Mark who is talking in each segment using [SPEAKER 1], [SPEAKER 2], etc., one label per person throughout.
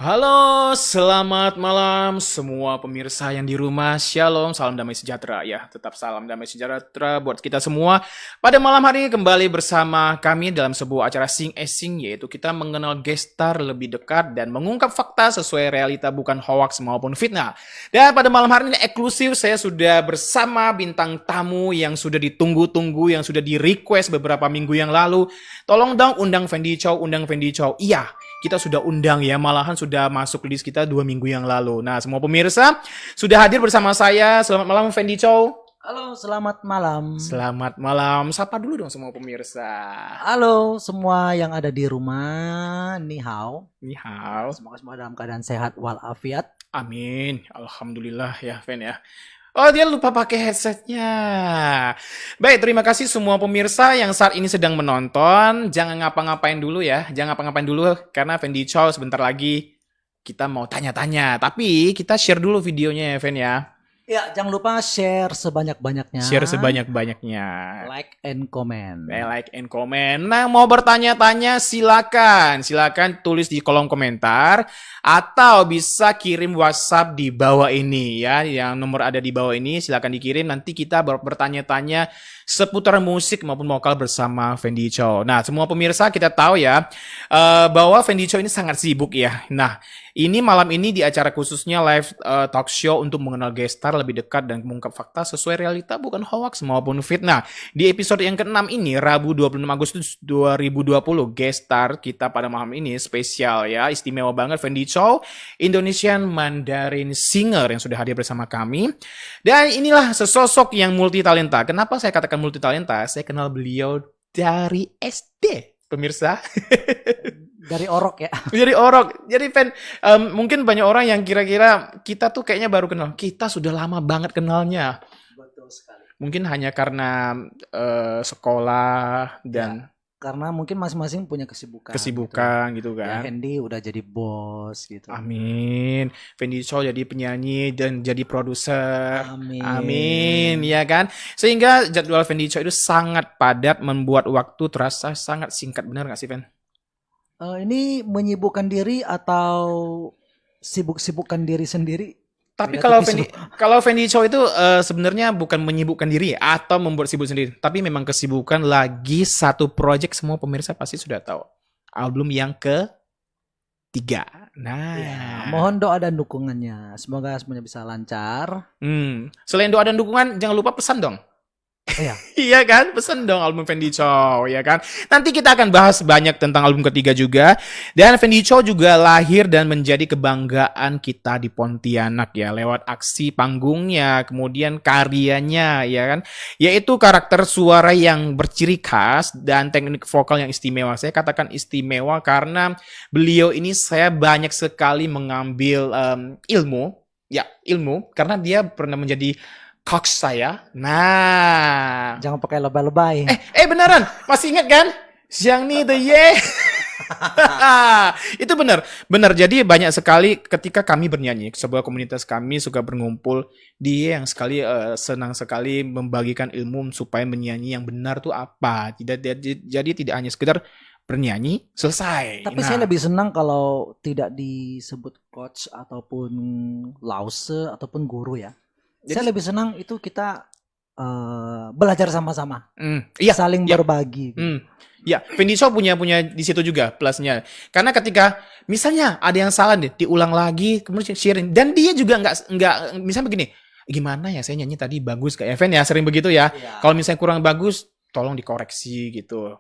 [SPEAKER 1] Halo, selamat malam semua pemirsa yang di rumah. Shalom, salam damai sejahtera ya. Tetap salam damai sejahtera buat kita semua. Pada malam hari ini kembali bersama kami dalam sebuah acara Sing Sing, yaitu kita mengenal gestar lebih dekat dan mengungkap fakta sesuai realita, bukan hoax maupun fitnah. Dan pada malam hari ini eksklusif saya sudah bersama bintang tamu yang sudah ditunggu-tunggu, yang sudah di-request beberapa minggu yang lalu. Tolong dong undang Fendi Chow, undang Fendi Chow. Iya, kita sudah undang ya, malahan sudah masuk list kita 2 minggu yang lalu. Nah, semua pemirsa sudah hadir bersama saya. Selamat malam Fendi Chow.
[SPEAKER 2] Halo, selamat malam.
[SPEAKER 1] Selamat malam. Sapa dulu dong semua pemirsa.
[SPEAKER 2] Halo semua yang ada di rumah. Ni hao.
[SPEAKER 1] Ni hao.
[SPEAKER 2] Semoga semua dalam keadaan sehat walafiat.
[SPEAKER 1] Amin. Alhamdulillah ya, Fen ya. Oh, dia lupa pakai headsetnya. Baik, terima kasih semua pemirsa yang saat ini sedang menonton. Jangan ngapa-ngapain dulu ya. Jangan ngapa-ngapain dulu karena Fendi Chow sebentar lagi kita mau tanya-tanya. Tapi kita share dulu videonya ya, Fen ya.
[SPEAKER 2] Ya, jangan lupa share sebanyak-banyaknya.
[SPEAKER 1] Share sebanyak-banyaknya.
[SPEAKER 2] Like and comment.
[SPEAKER 1] Like and comment. Nah, mau bertanya-tanya silakan. Silakan tulis di kolom komentar. Atau bisa kirim WhatsApp di bawah ini ya. Yang nomor ada di bawah ini silakan dikirim. Nanti kita bertanya-tanya seputar musik maupun vokal bersama Fendi Chow. Nah, semua pemirsa kita tahu ya bahwa Fendi Chow ini sangat sibuk ya. Nah, ini malam ini di acara khususnya live talk show untuk mengenal gestar lebih dekat dan mengungkap fakta sesuai realita, bukan hoax maupun fitnah. Di episode yang ke-6 ini, Rabu 26 Agustus 2020, gestar kita pada malam ini spesial ya, istimewa banget Fendi Chow, Indonesian Mandarin Singer yang sudah hadir bersama kami. Dan inilah sesosok yang multi talenta. Kenapa saya katakan multi talenta? Saya kenal beliau dari SD, pemirsa.
[SPEAKER 2] Dari Orok ya.
[SPEAKER 1] Dari Orok. Jadi mungkin banyak orang yang kira-kira kita tuh kayaknya baru kenal. Kita sudah lama banget kenalnya.
[SPEAKER 2] Betul sekali.
[SPEAKER 1] Mungkin hanya karena sekolah dan
[SPEAKER 2] Karena mungkin masing-masing punya kesibukan
[SPEAKER 1] gitu kan.
[SPEAKER 2] Ya, Hendy udah jadi bos gitu.
[SPEAKER 1] Amin. Fendi Chow jadi penyanyi dan jadi produser.
[SPEAKER 2] Amin.
[SPEAKER 1] Ya kan. Sehingga jadwal Fendi Chow itu sangat padat, membuat waktu terasa sangat singkat. Benar nggak sih, Fen?
[SPEAKER 2] Ini menyibukkan diri atau sibuk-sibukkan diri sendiri?
[SPEAKER 1] Tapi kalau Fendi Chow itu sebenarnya bukan menyibukkan diri atau membuat sibuk sendiri, tapi memang kesibukan lagi satu project. Semua pemirsa pasti sudah tahu, album yang ke-3. Nah,
[SPEAKER 2] ya, mohon doa dan dukungannya, semoga semuanya bisa lancar.
[SPEAKER 1] Selain doa dan dukungan, jangan lupa pesan dong.
[SPEAKER 2] Iya.
[SPEAKER 1] Iya kan, pesan dong album Fendi Chow, ya kan. Nanti kita akan bahas banyak tentang album ketiga juga. Dan Fendi Chow juga lahir dan menjadi kebanggaan kita di Pontianak ya, lewat aksi panggungnya, kemudian karyanya, ya kan. Yaitu karakter suara yang berciri khas dan teknik vokal yang istimewa. Saya katakan istimewa karena beliau ini saya banyak sekali mengambil ilmu karena dia pernah menjadi coach saya. Nah,
[SPEAKER 2] jangan pakai lebay-lebay.
[SPEAKER 1] Beneran, masih ingat kan? Xiang ni de ye. Itu benar. Jadi banyak sekali ketika kami bernyanyi, sebuah komunitas kami suka berkumpul, dia yang senang sekali membagikan ilmu supaya menyanyi yang benar tuh apa. Jadi tidak hanya sekedar bernyanyi selesai.
[SPEAKER 2] Tapi saya lebih senang kalau tidak disebut coach ataupun lause ataupun guru ya. Jadi, saya lebih senang itu kita belajar sama-sama, saling berbagi.
[SPEAKER 1] Ya, Fendi Chow punya di situ juga plusnya. Karena ketika misalnya ada yang salah deh, diulang lagi, kemudian sharing, dan dia juga nggak misalnya begini, gimana ya saya nyanyi tadi bagus kayak Evan ya, sering begitu ya. Kalau misalnya kurang bagus, tolong dikoreksi gitu.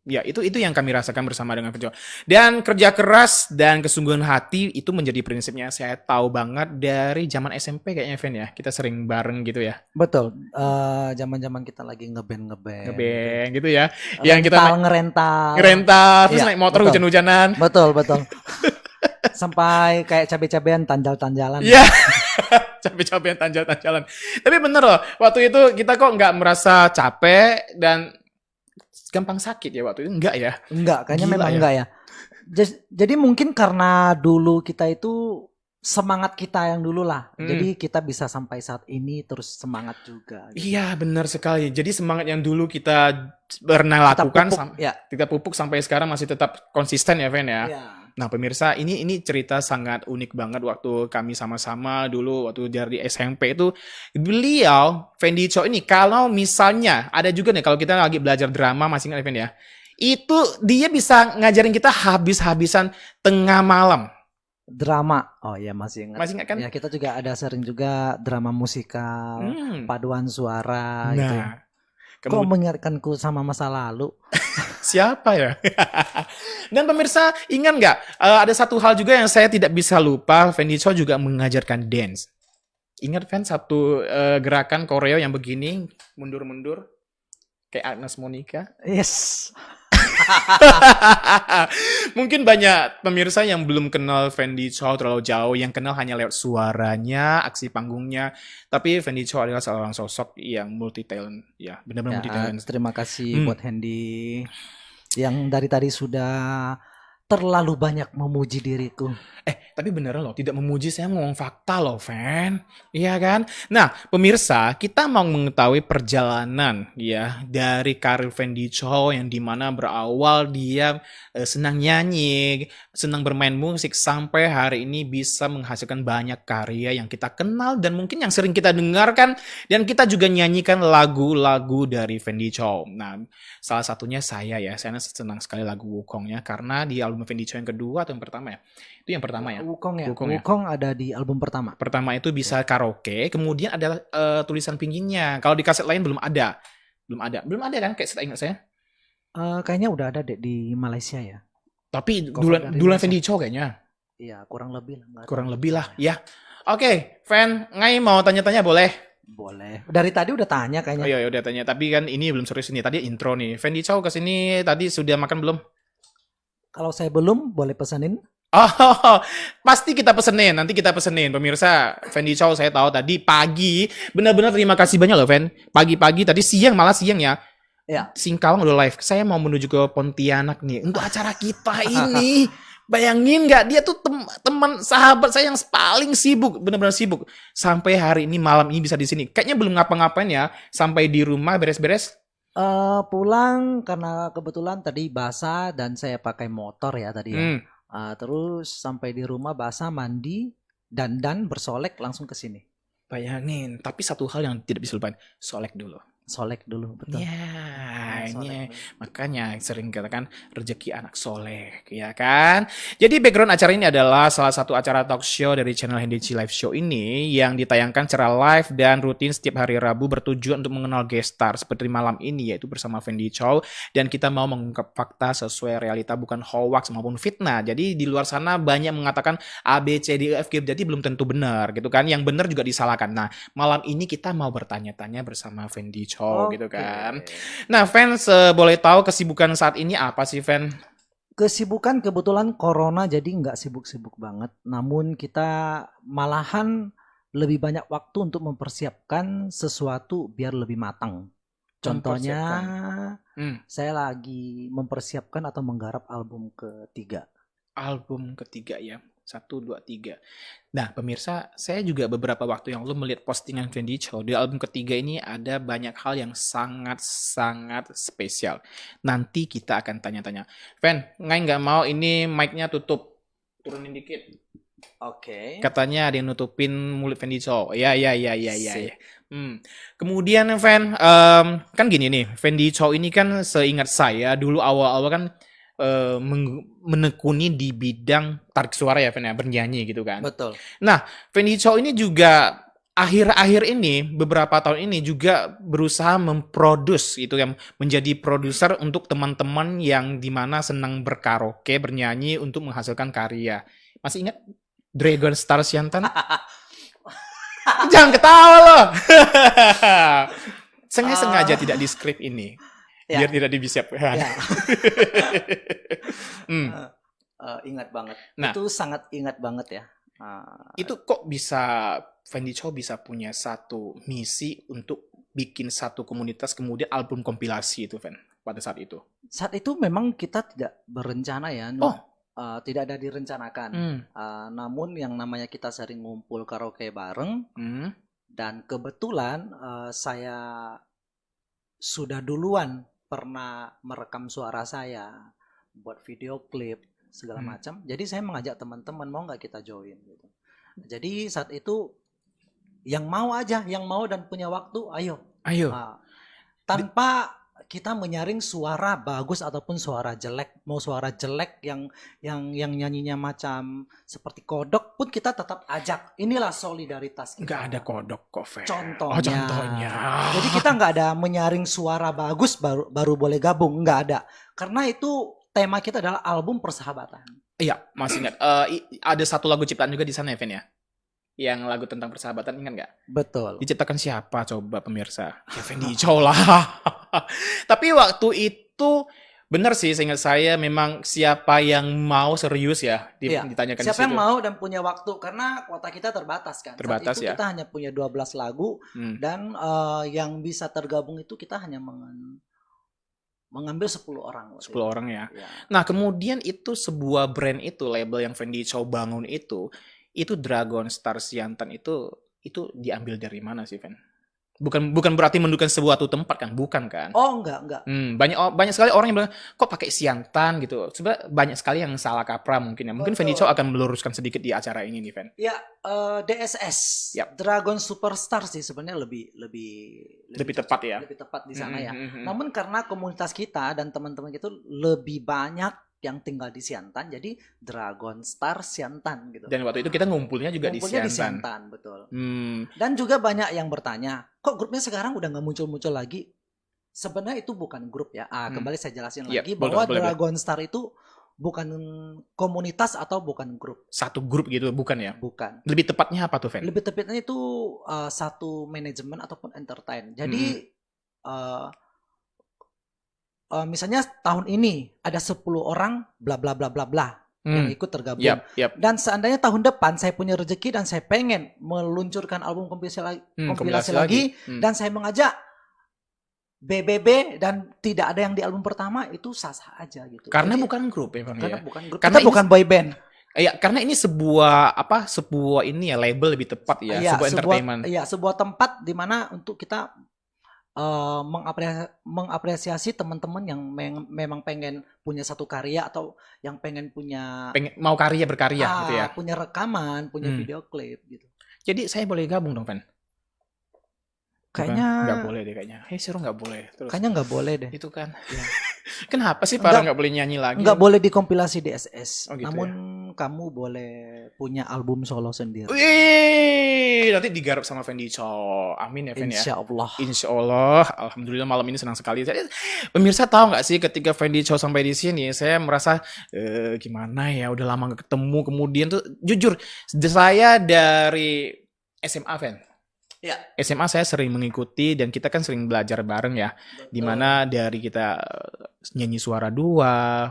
[SPEAKER 1] Ya, itu yang kami rasakan bersama dengan Fendi Chow. Dan kerja keras dan kesungguhan hati itu menjadi prinsipnya. Saya tahu banget dari zaman SMP kayaknya, Fen ya. Kita sering bareng gitu ya.
[SPEAKER 2] Betul. Zaman-zaman kita lagi ngeband
[SPEAKER 1] gitu ya.
[SPEAKER 2] Yang kita ngerental
[SPEAKER 1] terus naik motor hujan-hujanan.
[SPEAKER 2] Betul. Sampai kayak cabe-cabean tanjal-tanjalan.
[SPEAKER 1] Iya. Cabe-cabean tanjal-tanjalan. Tapi bener loh, waktu itu kita kok nggak merasa capek dan gampang sakit ya waktu itu, enggak ya?
[SPEAKER 2] Enggak, kayaknya memang enggak ya. Jadi mungkin karena dulu kita itu semangat kita yang dulu lah. Jadi kita bisa sampai saat ini terus semangat juga.
[SPEAKER 1] Gitu. Iya, benar sekali. Jadi semangat yang dulu kita pernah lakukan, kita pupuk sampai sekarang masih tetap konsisten ya, Fen ya. Nah, pemirsa, ini cerita sangat unik banget waktu kami sama-sama dulu waktu dari SMP itu beliau Fendi Chow ini kalau misalnya ada juga nih kalau kita lagi belajar drama masih ingat Fendi ya. Itu dia bisa ngajarin kita habis-habisan tengah malam.
[SPEAKER 2] Drama. Oh ya, masih ingat.
[SPEAKER 1] Masih ingat kan?
[SPEAKER 2] Ya, kita juga ada sering juga drama musikal,
[SPEAKER 1] Hmm.
[SPEAKER 2] paduan suara gitu ya.
[SPEAKER 1] Nah,
[SPEAKER 2] Kok
[SPEAKER 1] kemudian
[SPEAKER 2] mengingatkanku sama masa lalu?
[SPEAKER 1] siapa ya? Dan pemirsa, ingat nggak? Ada satu hal juga yang saya tidak bisa lupa. Fendi Chow juga mengajarkan dance. Ingat kan satu gerakan koreo yang begini, mundur-mundur, kayak Agnes Monica?
[SPEAKER 2] Yes.
[SPEAKER 1] Mungkin banyak pemirsa yang belum kenal Fendi Chow terlalu jauh, yang kenal hanya lewat suaranya, aksi panggungnya. Tapi Fendi Chow adalah seorang sosok yang multi talent, ya benar-benar multi
[SPEAKER 2] Ya,
[SPEAKER 1] talent.
[SPEAKER 2] terima kasih buat Hendy yang dari tadi sudah terlalu banyak memuji diriku.
[SPEAKER 1] Tapi beneran loh, tidak memuji, saya ngomong fakta loh, Fan. Iya kan? Nah, pemirsa, kita mau mengetahui perjalanan ya dari karir Fendi Chow yang dimana berawal dia senang nyanyi, senang bermain musik sampai hari ini bisa menghasilkan banyak karya yang kita kenal dan mungkin yang sering kita dengarkan dan kita juga nyanyikan lagu-lagu dari Fendi Chow. Nah, salah satunya saya senang sekali lagu Wukongnya karena di album Fendi Chow yang kedua atau yang pertama ya? Itu yang pertama ya?
[SPEAKER 2] Wukong ya.
[SPEAKER 1] Wukong ya?
[SPEAKER 2] Wukong ada di album pertama.
[SPEAKER 1] Pertama itu bisa karaoke, kemudian ada tulisan pinggirnya. Kalau di kaset lain belum ada. Belum ada kan kayak ingat saya.
[SPEAKER 2] Kayaknya udah ada deh di Malaysia ya.
[SPEAKER 1] Tapi
[SPEAKER 2] Cover dari
[SPEAKER 1] duluan
[SPEAKER 2] Malaysia.
[SPEAKER 1] Fendi Chow kayaknya.
[SPEAKER 2] Iya, kurang lebih lah. nggak
[SPEAKER 1] Kurang
[SPEAKER 2] tahu.
[SPEAKER 1] lebih lah, ya. Oke, Fan, Ngai mau tanya-tanya boleh?
[SPEAKER 2] Boleh. Dari tadi udah tanya kayaknya.
[SPEAKER 1] Oh iya, udah tanya. Tapi kan ini belum serius nih. Tadi intro nih. Fendi Chow kesini tadi sudah makan belum?
[SPEAKER 2] Kalau saya belum, boleh pesenin.
[SPEAKER 1] Oh, pasti kita pesenin. Nanti kita pesenin. Pemirsa, Fendi Chow saya tahu tadi pagi. Benar-benar terima kasih banyak loh, Fen. Pagi-pagi tadi malah siang ya.
[SPEAKER 2] Ya.
[SPEAKER 1] Singkawang udah live. Saya mau menuju ke Pontianak nih untuk acara kita ini. Bayangin nggak dia tuh teman sahabat saya yang paling sibuk, benar-benar sibuk. Sampai hari ini malam ini bisa di sini. Kayaknya belum ngapa-ngapain ya. Sampai di rumah beres-beres.
[SPEAKER 2] Pulang karena kebetulan tadi basah dan saya pakai motor ya tadi ya.
[SPEAKER 1] Hmm.
[SPEAKER 2] Terus sampai di rumah basah, mandi, dandan, bersolek langsung ke sini.
[SPEAKER 1] Bayangin. Tapi satu hal yang tidak bisa lupain. Solek dulu.
[SPEAKER 2] Solek dulu, betul.
[SPEAKER 1] Ya, ini
[SPEAKER 2] Solek.
[SPEAKER 1] makanya sering katakan rezeki anak soleh, ya kan? Jadi background acara ini adalah salah satu acara talk show dari channel Hendici Live Show ini yang ditayangkan secara live dan rutin setiap hari Rabu bertujuan untuk mengenal guest star seperti malam ini yaitu bersama Fendi Chow dan kita mau mengungkap fakta sesuai realita bukan hoax maupun fitnah. Jadi di luar sana banyak mengatakan A, B, C, D, E, F, G, jadi belum tentu benar gitu kan. Yang benar juga disalahkan. Nah, malam ini kita mau bertanya-tanya bersama Fendi Chow. Gitu kan. Nah, fans boleh tahu kesibukan saat ini apa sih, Fan?
[SPEAKER 2] Kesibukan kebetulan corona jadi nggak sibuk-sibuk banget. Namun kita malahan lebih banyak waktu untuk mempersiapkan sesuatu biar lebih matang. Contohnya, saya lagi mempersiapkan atau menggarap album ketiga.
[SPEAKER 1] Album ketiga ya. 1, 2, 3. Nah, pemirsa, saya juga beberapa waktu yang lalu melihat postingan Fendi Chow. Di album ketiga ini ada banyak hal yang sangat-sangat spesial. Nanti kita akan tanya-tanya. Fen, Ngai nggak mau ini mic-nya tutup. Turunin dikit.
[SPEAKER 2] Oke.
[SPEAKER 1] Katanya ada yang nutupin mulut Fendi Chow. Ya. Kemudian, Fen, kan gini nih. Fendi Chow ini kan seingat saya, dulu awal-awal kan menekuni di bidang tarik suara ya, Fen, ya, bernyanyi gitu kan.
[SPEAKER 2] Betul.
[SPEAKER 1] Nah, Fendi Chow ini juga akhir-akhir ini, beberapa tahun ini juga berusaha memproduce itu yang menjadi produser untuk teman-teman yang dimana senang berkaraoke, bernyanyi untuk menghasilkan karya. Masih ingat Dragon Star Siantan? Jangan ketawa loh. Sengaja tidak di skrip ini. Biar tidak dibisiapkan.
[SPEAKER 2] Ya. Ingat banget.
[SPEAKER 1] Nah,
[SPEAKER 2] itu sangat ingat banget ya.
[SPEAKER 1] Itu kok bisa Fendi Chow bisa punya satu misi untuk bikin satu komunitas kemudian album kompilasi itu, Fen, pada saat itu?
[SPEAKER 2] Saat itu memang kita tidak berencana ya. Tidak ada direncanakan. Namun yang namanya kita sering ngumpul karaoke bareng. Dan kebetulan saya sudah duluan pernah merekam suara saya buat video klip segala macam. Jadi saya mengajak teman-teman, mau nggak kita join gitu. Jadi saat itu yang mau aja, yang mau dan punya waktu, ayo. Nah, tanpa kita menyaring suara bagus ataupun suara jelek. Mau suara jelek yang nyanyinya macam seperti kodok pun kita tetap ajak. Inilah solidaritas kita.
[SPEAKER 1] Nggak ada kodok kok, Fen.
[SPEAKER 2] Contohnya.
[SPEAKER 1] Contohnya.
[SPEAKER 2] Jadi kita nggak ada menyaring suara bagus baru boleh gabung, nggak ada. Karena itu tema kita adalah album persahabatan.
[SPEAKER 1] Iya, masih ingat. Ada satu lagu ciptaan juga di sana ya, Fen ya? Yang lagu tentang persahabatan, ingat nggak?
[SPEAKER 2] Betul.
[SPEAKER 1] Diciptakan siapa coba pemirsa? Ya Fendi Chow lah. Tapi waktu itu benar sih, seingat saya memang siapa yang mau serius ya ditanyakan
[SPEAKER 2] siapa
[SPEAKER 1] di situ.
[SPEAKER 2] yang mau dan punya waktu, karena kuota kita terbatas kan.
[SPEAKER 1] Terbatas. Saat itu
[SPEAKER 2] kita hanya punya 12 lagu dan yang bisa tergabung itu kita hanya mengambil 10 orang.
[SPEAKER 1] 10 orang ya. Nah, kemudian itu sebuah brand itu, label yang Fendi Chow bangun itu Dragon Star Siantan itu diambil dari mana sih, Fen? Bukan berarti menunjukkan sebuah tempat kan, bukan kan?
[SPEAKER 2] Oh, enggak.
[SPEAKER 1] Banyak sekali orang yang bilang kok pakai Siantan gitu. Sebenarnya banyak sekali yang salah kaprah mungkin ya. Mungkin Fendi Chow akan meluruskan sedikit di acara ini nih, Fen.
[SPEAKER 2] Ya, DSS. Yep. Dragon Superstar sih sebenarnya lebih
[SPEAKER 1] tepat ya.
[SPEAKER 2] Lebih tepat di sana ya. Namun karena komunitas kita dan teman-teman itu lebih banyak yang tinggal di Siantan, jadi Dragon Star Siantan gitu.
[SPEAKER 1] Dan waktu itu kita ngumpulnya juga di
[SPEAKER 2] Siantan, betul. Dan juga banyak yang bertanya, kok grupnya sekarang udah nggak muncul-muncul lagi? Sebenarnya itu bukan grup ya. Kembali saya jelasin lagi bahwa Dragon Star itu bukan komunitas atau bukan grup.
[SPEAKER 1] Satu grup gitu, bukan ya?
[SPEAKER 2] Bukan.
[SPEAKER 1] Lebih tepatnya apa tuh, Fen?
[SPEAKER 2] Lebih tepatnya itu satu manajemen ataupun entertain. Jadi misalnya tahun ini ada 10 orang bla bla bla bla bla yang ikut tergabung.
[SPEAKER 1] Yep.
[SPEAKER 2] Dan seandainya tahun depan saya punya rezeki dan saya pengen meluncurkan album kompilasi lagi dan saya mengajak BBB dan tidak ada yang di album pertama, itu sah-sah aja gitu.
[SPEAKER 1] Karena jadi, bukan grup ya, Bang.
[SPEAKER 2] Karena bukan grup. Karena kita bukan boy band.
[SPEAKER 1] Iya, karena ini sebuah ini ya, label lebih tepat ya, sebuah entertainment.
[SPEAKER 2] Iya, sebuah tempat di mana untuk kita mengapresiasi teman-teman yang memang pengen punya satu karya atau yang pengen
[SPEAKER 1] mau berkarya gitu ya.
[SPEAKER 2] Punya rekaman, punya video klip gitu.
[SPEAKER 1] Jadi saya boleh gabung dong, Fen?
[SPEAKER 2] Kayaknya
[SPEAKER 1] nggak boleh deh kayaknya. Seru nggak boleh. Terus
[SPEAKER 2] kayaknya nggak boleh deh.
[SPEAKER 1] Itu kan. Ya. Kenapa sih para nggak boleh nyanyi lagi?
[SPEAKER 2] Nggak boleh dikompilasi DSS.
[SPEAKER 1] Gitu
[SPEAKER 2] namun kamu boleh punya album solo sendiri.
[SPEAKER 1] Wih, nanti digarap sama Fendi Chow. Amin ya, Fen ya. Insya Allah. Alhamdulillah malam ini senang sekali. Pemirsa tahu nggak sih ketika Fendi Chow sampai di sini, saya merasa gimana ya, udah lama nggak ketemu. Kemudian tuh jujur, saya dari SMA, Fen.
[SPEAKER 2] Ya.
[SPEAKER 1] SMA saya sering mengikuti dan kita kan sering belajar bareng ya. Dimana dari kita nyanyi suara dua,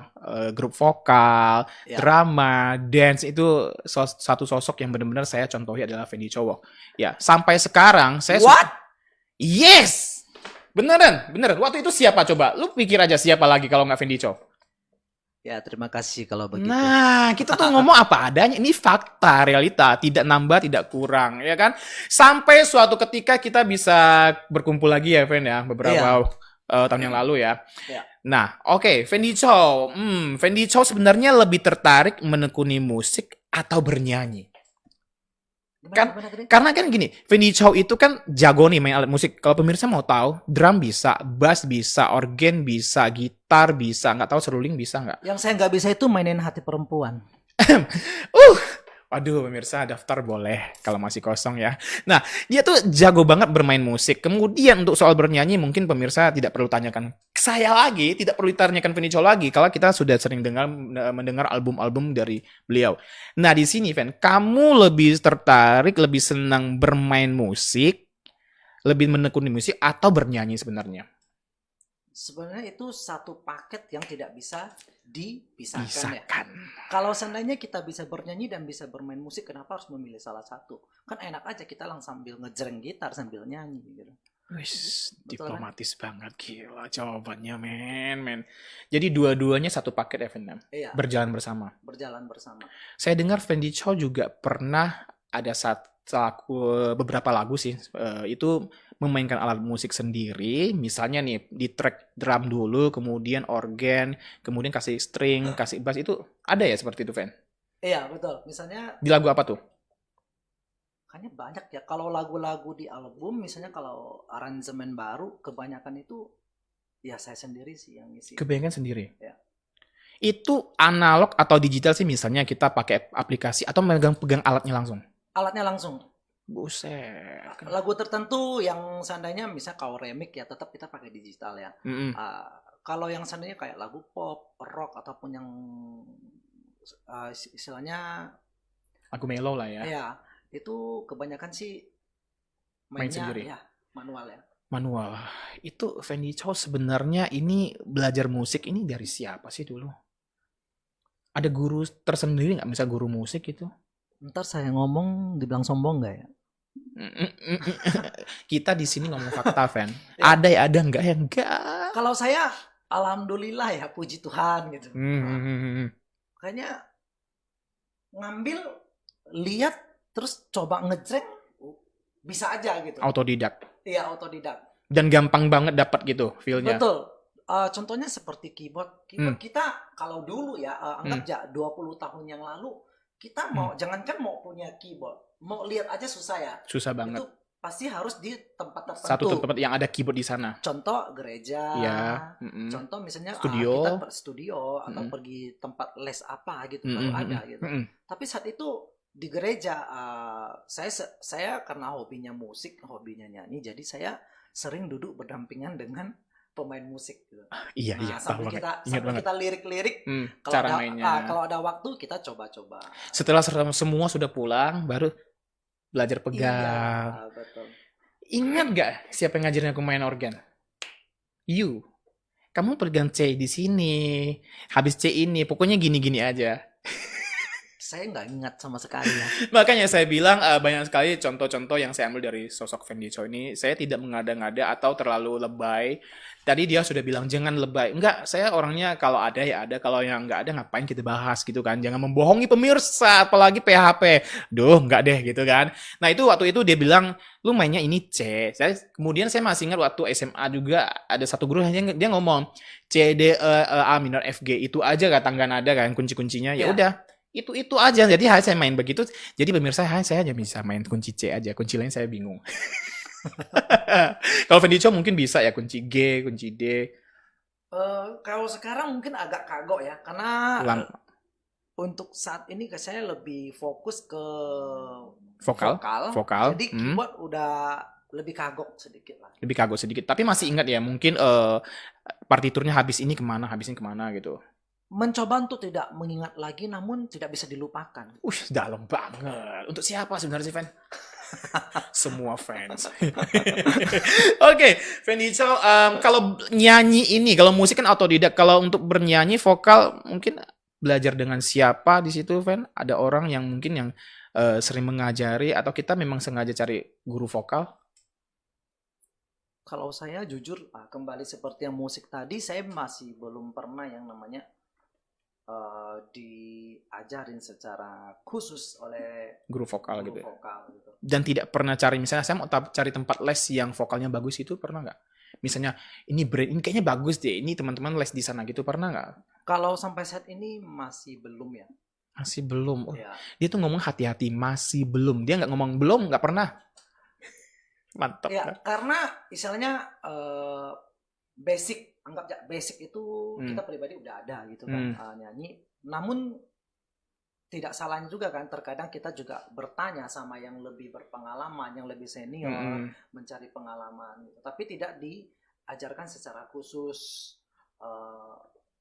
[SPEAKER 1] grup vokal, drama, dance, itu satu sosok yang benar-benar saya contohi adalah Fendi Chow. Ya, sampai sekarang saya Yes! Beneran. Waktu itu siapa coba? Lu pikir aja siapa lagi kalau nggak Fendi Chow?
[SPEAKER 2] Ya, terima kasih kalau begitu.
[SPEAKER 1] Nah, kita tuh ngomong apa adanya. Ini fakta, realita. Tidak nambah, tidak kurang. Ya kan? Sampai suatu ketika kita bisa berkumpul lagi ya, Fen ya. Beberapa tahun yang lalu ya. Nah, oke. Fendi Chow. Fendi Chow sebenarnya lebih tertarik menekuni musik atau bernyanyi? Karena kan gini, Fendi Chow itu kan jago nih main alat musik. Kalau pemirsa mau tahu, drum bisa, bass bisa, organ bisa, gitar bisa, nggak tahu seruling bisa nggak?
[SPEAKER 2] Yang saya nggak bisa itu mainin hati perempuan.
[SPEAKER 1] Waduh, pemirsa daftar boleh kalau masih kosong ya. Nah, dia tuh jago banget bermain musik. Kemudian untuk soal bernyanyi mungkin pemirsa tidak perlu tanyakan saya lagi, tidak perlu ditanyakan Fendi Chow lagi kalau kita sudah sering mendengar album-album dari beliau. Nah, di sini Fen, kamu lebih tertarik, lebih senang bermain musik, lebih menekuni musik atau bernyanyi sebenarnya?
[SPEAKER 2] Sebenarnya itu satu paket yang tidak bisa dipisahkan. Ya. Kalau seandainya kita bisa bernyanyi dan bisa bermain musik, kenapa harus memilih salah satu? Kan enak aja kita sambil ngejreng gitar sambil nyanyi gitu.
[SPEAKER 1] Wih, diplomatis banget, gila jawabannya, men. Jadi dua-duanya satu paket ya, Fen?
[SPEAKER 2] Iya.
[SPEAKER 1] Berjalan bersama.
[SPEAKER 2] Saya
[SPEAKER 1] dengar Fendi Chow juga pernah ada beberapa lagu sih, itu memainkan alat musik sendiri, misalnya nih di track drum dulu, kemudian organ, kemudian kasih string, kasih bass, itu ada ya seperti itu, Fen?
[SPEAKER 2] Iya, betul. Misalnya
[SPEAKER 1] Di lagu apa tuh?
[SPEAKER 2] kayaknya banyak ya. Kalau lagu-lagu di album, misalnya kalau aransemen baru, kebanyakan itu ya saya sendiri sih yang ngisi.
[SPEAKER 1] Kebanyakan sendiri.
[SPEAKER 2] Ya.
[SPEAKER 1] Itu analog atau digital sih, misalnya kita pakai aplikasi atau megang-pegang alatnya langsung?
[SPEAKER 2] Alatnya langsung.
[SPEAKER 1] Buset.
[SPEAKER 2] Lagu tertentu yang seandainya misalnya kalau remix ya tetap kita pakai digital ya. Kalau yang seandainya kayak lagu pop, rock ataupun yang istilahnya
[SPEAKER 1] Lagu mellow lah ya.
[SPEAKER 2] ya itu kebanyakan sih
[SPEAKER 1] Main
[SPEAKER 2] mainnya
[SPEAKER 1] sendiri.
[SPEAKER 2] ya manual ya.
[SPEAKER 1] Manual. Itu Fendi Chow sebenarnya ini belajar musik ini dari siapa sih dulu? Ada guru tersendiri nggak? Misal guru musik itu?
[SPEAKER 2] Ntar saya ngomong dibilang sombong nggak ya?
[SPEAKER 1] Kita di sini ngomong fakta, Fen.
[SPEAKER 2] Ya.
[SPEAKER 1] Ada ya ada, enggak ya enggak.
[SPEAKER 2] Kalau saya alhamdulillah ya, puji Tuhan gitu. Kayaknya ngambil, lihat, terus coba ngejreng bisa aja gitu.
[SPEAKER 1] Autodidak.
[SPEAKER 2] Iya, autodidak.
[SPEAKER 1] Dan gampang banget dapat gitu feel-nya.
[SPEAKER 2] Betul. Contohnya seperti keyboard. Keyboard kita kalau dulu ya anggap aja 20 tahun yang lalu kita mau jangankan mau punya keyboard, mau lihat aja susah ya.
[SPEAKER 1] Susah banget.
[SPEAKER 2] Itu pasti harus di tempat tertentu.
[SPEAKER 1] Satu tempat yang ada keyboard di sana.
[SPEAKER 2] Contoh gereja.
[SPEAKER 1] Ya.
[SPEAKER 2] Contoh misalnya
[SPEAKER 1] Studio.
[SPEAKER 2] kita studio atau pergi tempat les apa gitu baru ada gitu. Tapi saat itu di gereja saya karena hobinya musik, hobinya nyanyi, jadi saya sering duduk berdampingan dengan pemain musik gitu.
[SPEAKER 1] Iya,
[SPEAKER 2] sambil kita lirik-lirik
[SPEAKER 1] cara mainnya.
[SPEAKER 2] Kalau ada waktu kita coba-coba.
[SPEAKER 1] Setelah semua sudah pulang baru belajar pegang.
[SPEAKER 2] Iya, betul.
[SPEAKER 1] Ingat gak siapa yang ngajarin aku main organ? You. Kamu pegang C di sini, habis C ini, pokoknya gini-gini aja.
[SPEAKER 2] Saya nggak ingat sama sekali ya.
[SPEAKER 1] Makanya saya bilang banyak sekali contoh-contoh yang saya ambil dari sosok Fendi Chow ini. Saya tidak mengada-ngada atau terlalu lebay. Tadi dia sudah bilang jangan lebay. Enggak, saya orangnya kalau ada ya ada, kalau yang enggak ada ngapain kita bahas gitu kan. Jangan membohongi pemirsa, apalagi PHP. Duh, enggak deh gitu kan. Nah itu waktu itu dia bilang, lu mainnya ini C. Kemudian saya masih ingat waktu SMA juga ada satu guru yang dia ngomong C, D, E, A minor, F, G. Itu aja kan tangga nada kan kunci-kuncinya. Ya udah. Itu aja. Jadi saya main begitu. Jadi pemirsa saya hanya bisa main kunci C aja. Kunci lain saya bingung. Kalau Fendi Chow mungkin bisa ya kunci G, kunci D.
[SPEAKER 2] Kalau sekarang mungkin agak kagok ya, karena untuk saat ini saya lebih fokus ke vokal. Jadi keyboard udah lebih kagok sedikit lah.
[SPEAKER 1] Lebih kagok sedikit. Tapi masih ingat ya mungkin partiturnya habis ini kemana gitu.
[SPEAKER 2] Mencoba untuk tidak mengingat lagi, namun tidak bisa dilupakan.
[SPEAKER 1] Dalam banget. Untuk siapa sebenarnya sih, Fen? Semua fans. Oke, Fendi Chow, kalau nyanyi ini, kalau musik kan autodidak. Kalau untuk bernyanyi vokal, mungkin belajar dengan siapa di situ, Fen? Ada orang yang mungkin yang sering mengajari, atau kita memang sengaja cari guru vokal?
[SPEAKER 2] Kalau saya jujur, kembali seperti yang musik tadi, saya masih belum pernah yang namanya diajarin secara khusus oleh
[SPEAKER 1] guru vokal gitu.
[SPEAKER 2] Gitu.
[SPEAKER 1] Dan tidak pernah cari, misalnya saya mau cari tempat les yang vokalnya bagus itu, pernah nggak? Misalnya ini kayaknya bagus deh, ini teman-teman les di sana gitu, pernah nggak?
[SPEAKER 2] Kalau sampai saat ini masih belum ya.
[SPEAKER 1] Masih belum. Dia tuh ngomong hati-hati, masih belum. Dia nggak ngomong belum, nggak pernah. Mantap.
[SPEAKER 2] Ya, karena istilahnya basic, anggap aja basic itu kita pribadi udah ada gitu kan, nyanyi. Namun tidak salahnya juga kan, terkadang kita juga bertanya sama yang lebih berpengalaman, yang lebih senior, mencari pengalaman gitu. Tapi tidak diajarkan secara khusus.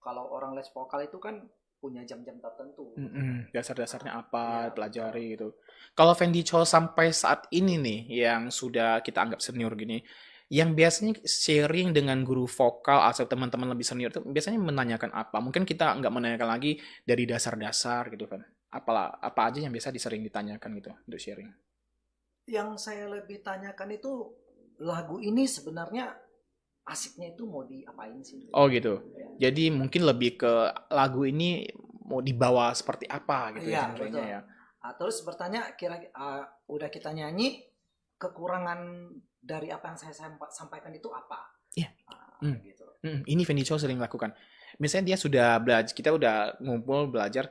[SPEAKER 2] Kalau orang les vokal itu kan punya jam-jam tertentu.
[SPEAKER 1] Dasar-dasarnya apa, pelajari gitu. Kalau Fendi Chow sampai saat ini nih, yang sudah kita anggap senior gini, yang biasanya sharing dengan guru vokal atau teman-teman lebih senior itu biasanya menanyakan apa? Mungkin kita nggak menanyakan lagi dari dasar-dasar gitu kan. Apa aja yang biasa sering ditanyakan gitu untuk sharing?
[SPEAKER 2] Yang saya lebih tanyakan itu lagu ini sebenarnya asiknya itu mau diapain sih?
[SPEAKER 1] Oh gitu. Ya. Jadi mungkin lebih ke lagu ini mau dibawa seperti apa gitu
[SPEAKER 2] ya,
[SPEAKER 1] genrenya ya.
[SPEAKER 2] Terus bertanya kira udah kita nyanyi, kekurangan dari apa yang saya sampaikan itu apa.
[SPEAKER 1] Iya.
[SPEAKER 2] Gitu.
[SPEAKER 1] Ini Fendi Chow sering lakukan. Misalnya dia sudah belajar, kita udah ngumpul belajar,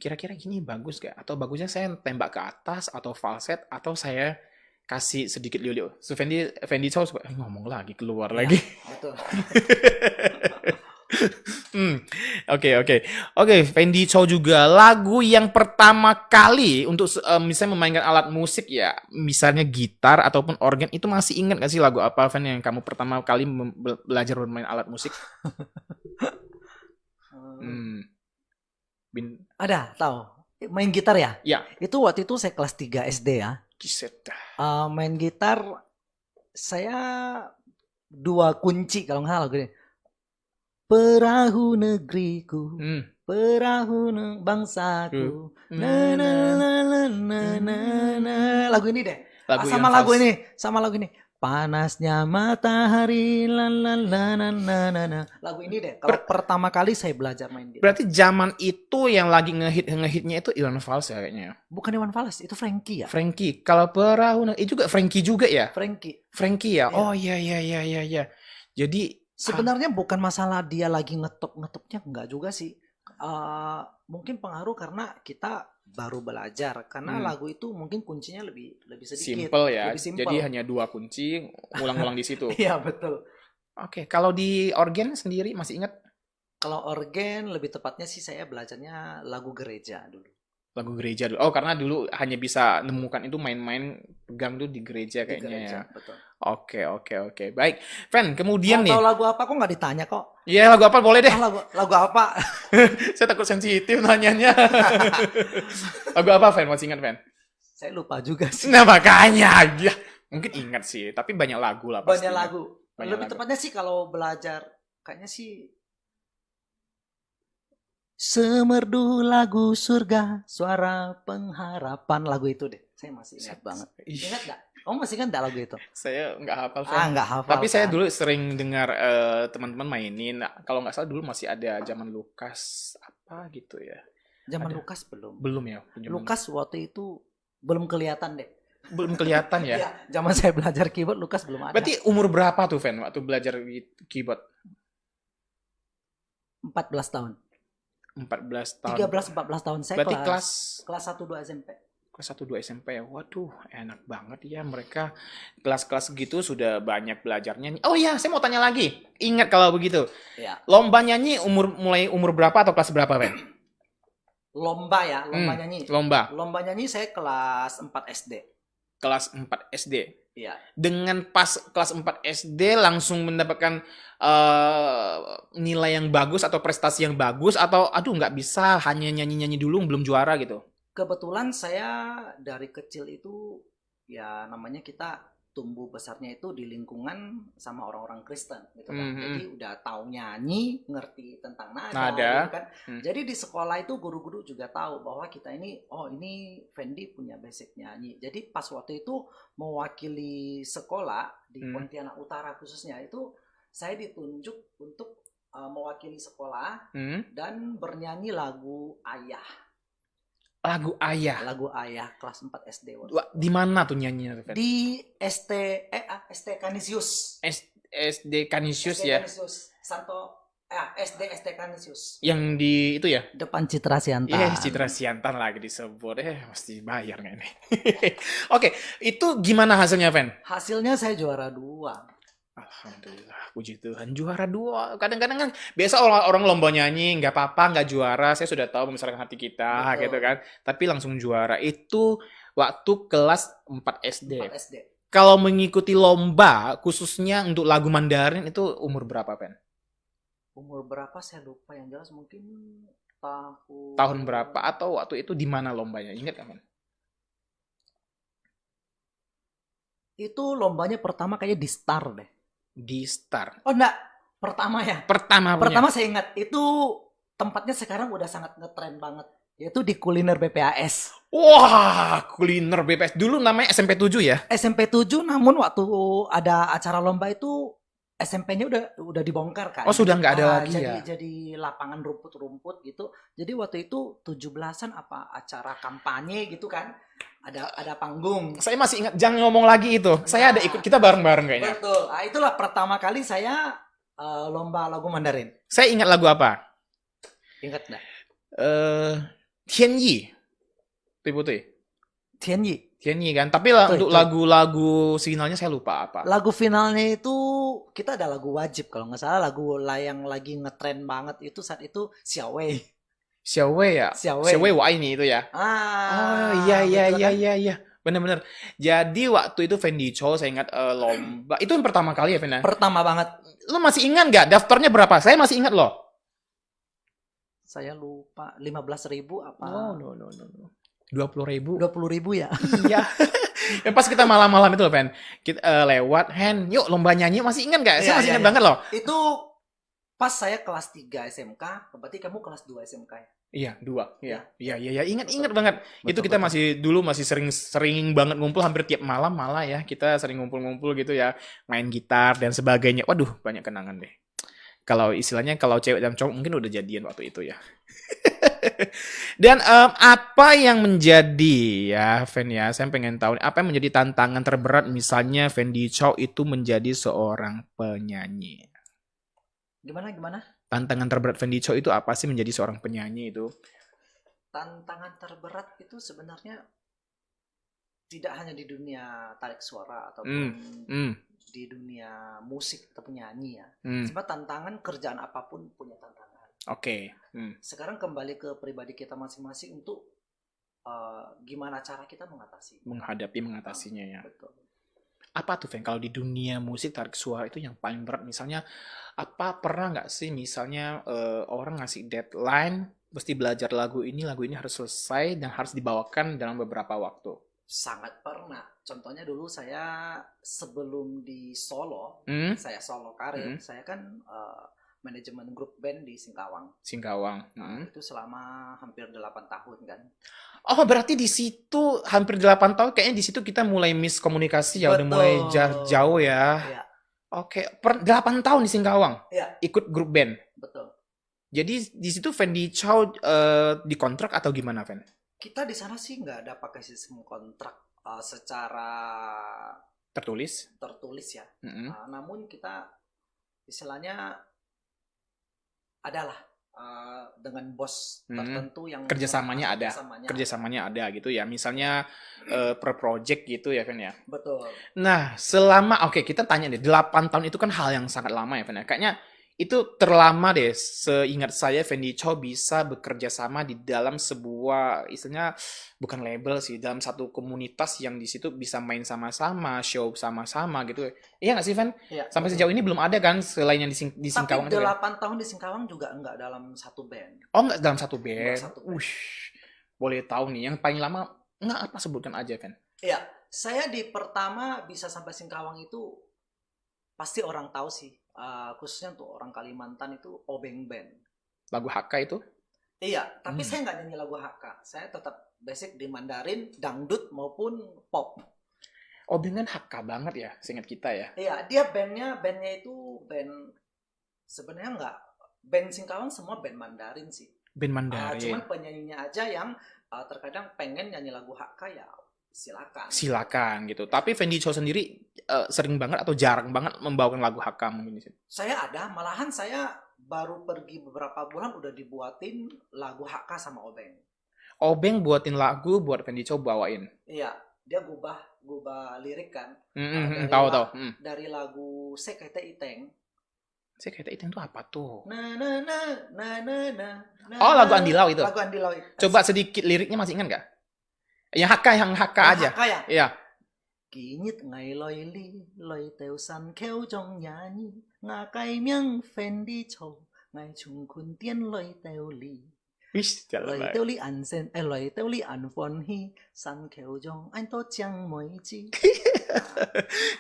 [SPEAKER 1] kira-kira gini bagus gak? Atau bagusnya saya tembak ke atas, atau falset, atau saya kasih sedikit liu-liu. So Fendi Chow suka, ngomong lagi, keluar
[SPEAKER 2] Ya,
[SPEAKER 1] lagi.
[SPEAKER 2] betul.
[SPEAKER 1] Oke, Fendi Chow juga lagu yang pertama kali untuk misalnya memainkan alat musik ya, misalnya gitar ataupun organ, itu masih ingat gak sih lagu apa, Fen, yang kamu pertama kali belajar bermain alat musik?
[SPEAKER 2] Ada, tahu. Main gitar ya?
[SPEAKER 1] Ya.
[SPEAKER 2] Itu waktu itu saya kelas 3 SD ya.
[SPEAKER 1] Kiseta.
[SPEAKER 2] Main gitar saya 2 kunci kalau nggak salah gini. Perahu negeriku, perahu bangsaku, na na na na na na na. Lagu ini deh. Sama lagu ini. Panasnya matahari, la la la na na na na. Lagu ini deh. Kalau pertama kali saya belajar main gitar.
[SPEAKER 1] Berarti zaman itu yang lagi ngehitnya itu Iwan Fals ya kayaknya.
[SPEAKER 2] Bukan Iwan Fals, itu Frankie ya.
[SPEAKER 1] Frankie. Kalau perahu itu juga Frankie juga ya. Frankie ya. Oh iya. Jadi
[SPEAKER 2] sebenarnya bukan masalah dia lagi ngetopnya, enggak juga sih. Mungkin pengaruh karena kita baru belajar, karena lagu itu mungkin kuncinya lebih sedikit.
[SPEAKER 1] Simple ya.
[SPEAKER 2] Lebih simple.
[SPEAKER 1] Jadi hanya 2 kunci, ulang-ulang di situ.
[SPEAKER 2] Iya betul.
[SPEAKER 1] Oke, kalau di organ sendiri masih ingat?
[SPEAKER 2] Kalau organ lebih tepatnya sih saya belajarnya lagu gereja dulu.
[SPEAKER 1] Lagu gereja dulu. Oh, karena dulu hanya bisa nemukan itu main-main pegang tuh di gereja kayaknya
[SPEAKER 2] di gereja,
[SPEAKER 1] ya.
[SPEAKER 2] Betul.
[SPEAKER 1] Oke. Baik. Fen, kemudian nih.
[SPEAKER 2] Tahu lagu apa kok nggak ditanya kok?
[SPEAKER 1] Iya, lagu apa boleh deh.
[SPEAKER 2] Lagu apa?
[SPEAKER 1] Saya takut sensitif nanyanya. Lagu apa, Fen? Masih ingat, Fen?
[SPEAKER 2] Saya lupa juga sih.
[SPEAKER 1] Nah, makanya. Ya, mungkin ingat sih, tapi banyak lagu lah pasti.
[SPEAKER 2] Banyak lagu. Lebih tepatnya sih kalau belajar kayaknya sih Semerdu lagu surga, suara pengharapan, lagu itu deh. Saya masih ingat banget. Ingat nggak? Kamu masih ingat nggak lagu itu?
[SPEAKER 1] Saya nggak hafal.
[SPEAKER 2] Nggak hafal.
[SPEAKER 1] Tapi saya dulu sering dengar teman-teman mainin. Kalau nggak salah dulu masih ada zaman Lukas apa gitu ya.
[SPEAKER 2] Zaman Lukas belum.
[SPEAKER 1] Belum ya.
[SPEAKER 2] Lukas waktu itu belum kelihatan deh.
[SPEAKER 1] Belum kelihatan ya.
[SPEAKER 2] Iya, zaman saya belajar keyboard Lukas belum ada.
[SPEAKER 1] Berarti umur berapa tuh, Fen, waktu belajar keyboard?
[SPEAKER 2] 14 tahun.
[SPEAKER 1] 14 tahun.
[SPEAKER 2] 13-14 tahun saya.
[SPEAKER 1] Berarti kelas
[SPEAKER 2] 1-2 SMP.
[SPEAKER 1] Kelas 1-2 SMP ya. Waduh, enak banget ya mereka. Kelas-kelas gitu sudah banyak belajarnya. Oh iya, saya mau tanya lagi. Ingat kalau begitu.
[SPEAKER 2] Ya.
[SPEAKER 1] Lomba nyanyi mulai umur berapa atau kelas berapa, Fen?
[SPEAKER 2] Lomba ya, lomba nyanyi.
[SPEAKER 1] Lomba
[SPEAKER 2] nyanyi saya kelas 4 SD.
[SPEAKER 1] Kelas 4 SD.
[SPEAKER 2] Iya.
[SPEAKER 1] Dengan pas kelas 4 SD langsung mendapatkan nilai yang bagus atau prestasi yang bagus, atau aduh nggak bisa, hanya nyanyi-nyanyi dulu belum juara gitu?
[SPEAKER 2] Kebetulan saya dari kecil itu ya namanya kita tumbuh besarnya itu di lingkungan sama orang-orang Kristen gitu kan. Jadi udah tahu nyanyi, ngerti tentang nada gitu kan. Jadi di sekolah itu guru-guru juga tahu bahwa kita ini ini Fendi punya basic nyanyi. Jadi pas waktu itu mewakili sekolah di Pontianak Utara khususnya itu saya ditunjuk untuk mewakili sekolah dan bernyanyi lagu Ayah.
[SPEAKER 1] Lagu Ayah
[SPEAKER 2] Kelas 4 SD.
[SPEAKER 1] Di mana tuh nyanyinya?
[SPEAKER 2] Di ST Canisius.
[SPEAKER 1] SD Canisius ya.
[SPEAKER 2] SD Canisius.
[SPEAKER 1] Yang di itu ya?
[SPEAKER 2] Depan Citra Siantan.
[SPEAKER 1] Iya, Citra Siantan lagi disebut. Mesti bayar nggak ini? Oke, itu gimana hasilnya, Fen?
[SPEAKER 2] Hasilnya saya juara 2.
[SPEAKER 1] Alhamdulillah, puji Tuhan, juara 2. Kadang-kadang kan biasa orang lomba nyanyi nggak apa-apa, nggak juara, saya sudah tahu membesarkan hati kita. Betul. Gitu kan, tapi langsung juara itu waktu kelas 4 SD. Kalau mengikuti lomba khususnya untuk lagu Mandarin itu umur berapa, Pen?
[SPEAKER 2] Umur berapa saya lupa, yang jelas mungkin
[SPEAKER 1] tahun berapa atau waktu itu di mana lombanya, ingat nggak, Pen?
[SPEAKER 2] Itu lombanya pertama kayaknya di Star deh.
[SPEAKER 1] Di Star.
[SPEAKER 2] Oh enggak, pertama ya. Pertama saya ingat itu tempatnya sekarang udah sangat ngetren banget. Yaitu di Kuliner BPAS.
[SPEAKER 1] Wah, Kuliner BPAS. Dulu namanya SMP 7 ya?
[SPEAKER 2] SMP 7, namun waktu ada acara lomba itu SMP-nya udah dibongkar kan.
[SPEAKER 1] Oh, sudah nggak ada lagi
[SPEAKER 2] jadi,
[SPEAKER 1] ya?
[SPEAKER 2] Jadi lapangan rumput-rumput gitu. Jadi waktu itu 17-an apa acara kampanye gitu kan. Ada panggung.
[SPEAKER 1] Saya masih ingat, jangan ngomong lagi itu. Saya ada ikut, kita bareng-bareng kayaknya.
[SPEAKER 2] Betul. Nah, itulah pertama kali saya lomba lagu Mandarin.
[SPEAKER 1] Saya ingat lagu apa?
[SPEAKER 2] Ingat nggak?
[SPEAKER 1] Tianyi. Putih.
[SPEAKER 2] Tianyi.
[SPEAKER 1] Tianyi kan. Tapi untuk
[SPEAKER 2] Betul.
[SPEAKER 1] lagu-lagu finalnya saya lupa apa.
[SPEAKER 2] Lagu finalnya itu kita ada lagu wajib kalau nggak salah, lagu yang lagi ngetren banget itu saat itu Xiao Wei.
[SPEAKER 1] Xiao Wei ya?
[SPEAKER 2] Xiao Wei.
[SPEAKER 1] Xiao Wei Wai ini itu ya? Oh iya
[SPEAKER 2] betul kan?
[SPEAKER 1] iya. Bener-bener. Jadi waktu itu Fendi Chow saya ingat lomba. Itu yang pertama kali ya Fendi?
[SPEAKER 2] Pertama banget.
[SPEAKER 1] Lo masih ingat nggak daftarnya berapa? Saya masih ingat loh.
[SPEAKER 2] Saya lupa 15.000 apa?
[SPEAKER 1] No. 20.000.
[SPEAKER 2] 20.000 ya.
[SPEAKER 1] Iya. Yang pas kita malam-malam itu loh, Fen. Kita lewat, Hen, yuk lomba nyanyi. Masih ingat nggak? Saya masih ingat banget loh.
[SPEAKER 2] Itu pas saya kelas 3 SMK, berarti kamu kelas 2 SMK ya?
[SPEAKER 1] Iya, 2. Iya. Ingat banget. Itu
[SPEAKER 2] Betul,
[SPEAKER 1] kita masih sering banget ngumpul hampir tiap malam malah ya. Kita sering ngumpul-ngumpul gitu ya, main gitar dan sebagainya. Waduh, banyak kenangan deh. Kalau istilahnya kalau cewek dan cowok mungkin udah jadian waktu itu ya. Dan apa yang menjadi ya Fen ya, saya pengen tahu apa yang menjadi tantangan terberat misalnya Fendi Chow itu menjadi seorang penyanyi.
[SPEAKER 2] Gimana?
[SPEAKER 1] Tantangan terberat Fendi Chow itu apa sih menjadi seorang penyanyi itu?
[SPEAKER 2] Tantangan terberat itu sebenarnya tidak hanya di dunia tarik suara ataupun di dunia musik atau penyanyi ya. Sebab tantangan kerjaan apapun punya tantangan.
[SPEAKER 1] Oke.
[SPEAKER 2] Sekarang kembali ke pribadi kita masing-masing untuk gimana cara kita mengatasinya ya. Betul.
[SPEAKER 1] Apa tuh Fen kalau di dunia musik tarik suara itu yang paling berat misalnya apa pernah nggak sih misalnya orang ngasih deadline mesti belajar lagu ini harus selesai dan harus dibawakan dalam beberapa waktu?
[SPEAKER 2] Sangat pernah. Contohnya dulu saya sebelum di Solo, saya solo karir, saya kan manajemen grup band di Singkawang. Itu selama hampir 8 tahun kan.
[SPEAKER 1] Oh, berarti di situ hampir 8 tahun kayaknya di situ kita mulai miskomunikasi ya, udah mulai jauh ya.
[SPEAKER 2] Iya.
[SPEAKER 1] Oke, 8 tahun di Singkawang.
[SPEAKER 2] Iya.
[SPEAKER 1] Ikut grup band.
[SPEAKER 2] Betul.
[SPEAKER 1] Jadi di situ Fendi Chow dikontrak atau gimana, Fen?
[SPEAKER 2] Kita di sana sih nggak ada pakai sistem kontrak secara
[SPEAKER 1] tertulis
[SPEAKER 2] ya. Namun kita istilahnya adalah dengan bos tertentu yang
[SPEAKER 1] kerjasamanya ada gitu ya, misalnya per project gitu ya Fen ya.
[SPEAKER 2] Betul.
[SPEAKER 1] Nah selama kita tanya deh 8 tahun itu kan hal yang sangat lama ya Fen ya, kayaknya itu terlama deh seingat saya Fendi Chow bisa bekerja sama di dalam sebuah istilahnya bukan label sih, dalam satu komunitas yang di situ bisa main sama-sama, show sama-sama gitu. Iya nggak sih Fen?
[SPEAKER 2] Iya,
[SPEAKER 1] sampai betul. Sejauh ini belum ada kan selain yang di Singkawang.
[SPEAKER 2] Tapi 8 tahun di Singkawang juga enggak dalam satu band.
[SPEAKER 1] Oh, enggak dalam satu band. Boleh tahu nih yang paling lama apa sebutkan aja Fen?
[SPEAKER 2] Iya, saya di pertama bisa sampai Singkawang itu pasti orang tahu sih. Khususnya untuk orang Kalimantan itu Obeng Band.
[SPEAKER 1] Lagu HK itu?
[SPEAKER 2] Iya, tapi saya nggak nyanyi lagu HK. Saya tetap basic di Mandarin, dangdut maupun pop.
[SPEAKER 1] Obeng kan HK banget ya, seingat kita ya.
[SPEAKER 2] Iya, dia bandnya itu band sebenarnya nggak band Singkawang, semua band Mandarin sih.
[SPEAKER 1] Band Mandarin.
[SPEAKER 2] Cuman penyanyinya aja yang terkadang pengen nyanyi lagu HK ya. Silakan
[SPEAKER 1] gitu. Tapi Fendi Chow sendiri sering banget atau jarang banget membawakan lagu HK mungkin di sini?
[SPEAKER 2] Saya ada, malahan saya baru pergi beberapa bulan udah dibuatin lagu HK sama Obeng.
[SPEAKER 1] Obeng buatin lagu buat Fendi Chow bawain.
[SPEAKER 2] Iya, dia gubah lirik kan.
[SPEAKER 1] Tahu.
[SPEAKER 2] Dari lagu Sekete Iteng.
[SPEAKER 1] Sekete Iteng itu apa tuh?
[SPEAKER 2] Oh,
[SPEAKER 1] lagu Andilau itu.
[SPEAKER 2] Lagu Andilau.
[SPEAKER 1] Coba sedikit liriknya masih ingat nggak? Yang HK aja.
[SPEAKER 2] HK ya?
[SPEAKER 1] Iya.
[SPEAKER 2] Kinyit ngai loi teo san keo jong nyanyi nga kai miang Fendi Chow ngai chung kun tien loi teo li.
[SPEAKER 1] Wis, jalan
[SPEAKER 2] loi teo li an sen loi teo li an fon hi san keo jong an to chang moi chi.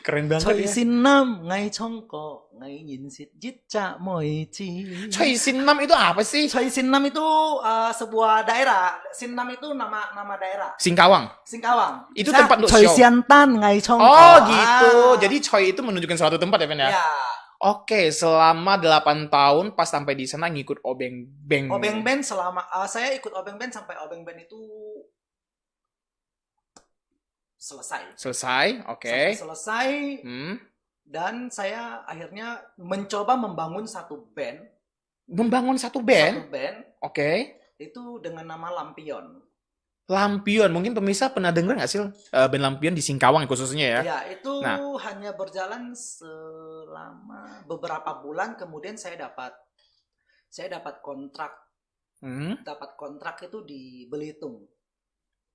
[SPEAKER 1] Keren banget
[SPEAKER 2] Choi
[SPEAKER 1] ya.
[SPEAKER 2] Sin Nam ngai chong ko ngai yin sit jit cha moi chi.
[SPEAKER 1] Choi Sin Nam itu apa sih?
[SPEAKER 2] Choi Sin Nam itu sebuah daerah. Sin Nam itu nama daerah.
[SPEAKER 1] Singkawang. Itu tempat untuk
[SPEAKER 2] Choi
[SPEAKER 1] show.
[SPEAKER 2] Sian Tan ngai chong ko.
[SPEAKER 1] Oh gitu. Jadi Choi itu menunjukkan suatu tempat ya Fen ya?
[SPEAKER 2] Ya.
[SPEAKER 1] Oke, selama 8 tahun pas sampai di sana ngikut Obeng Beng.
[SPEAKER 2] Obeng Band selama saya ikut Obeng Band sampai Obeng Band itu selesai.
[SPEAKER 1] Selesai, oke.
[SPEAKER 2] Sampai selesai dan saya akhirnya mencoba membangun satu band.
[SPEAKER 1] Membangun satu
[SPEAKER 2] Satu
[SPEAKER 1] band?
[SPEAKER 2] band
[SPEAKER 1] Oke.
[SPEAKER 2] itu dengan nama Lampion.
[SPEAKER 1] Lampion, mungkin pemirsa pernah dengar nggak sih band Lampion di Singkawang khususnya ya?
[SPEAKER 2] Ya, itu
[SPEAKER 1] Nah,
[SPEAKER 2] hanya berjalan selama beberapa bulan, kemudian saya dapat kontrak. Dapat kontrak itu di Belitung.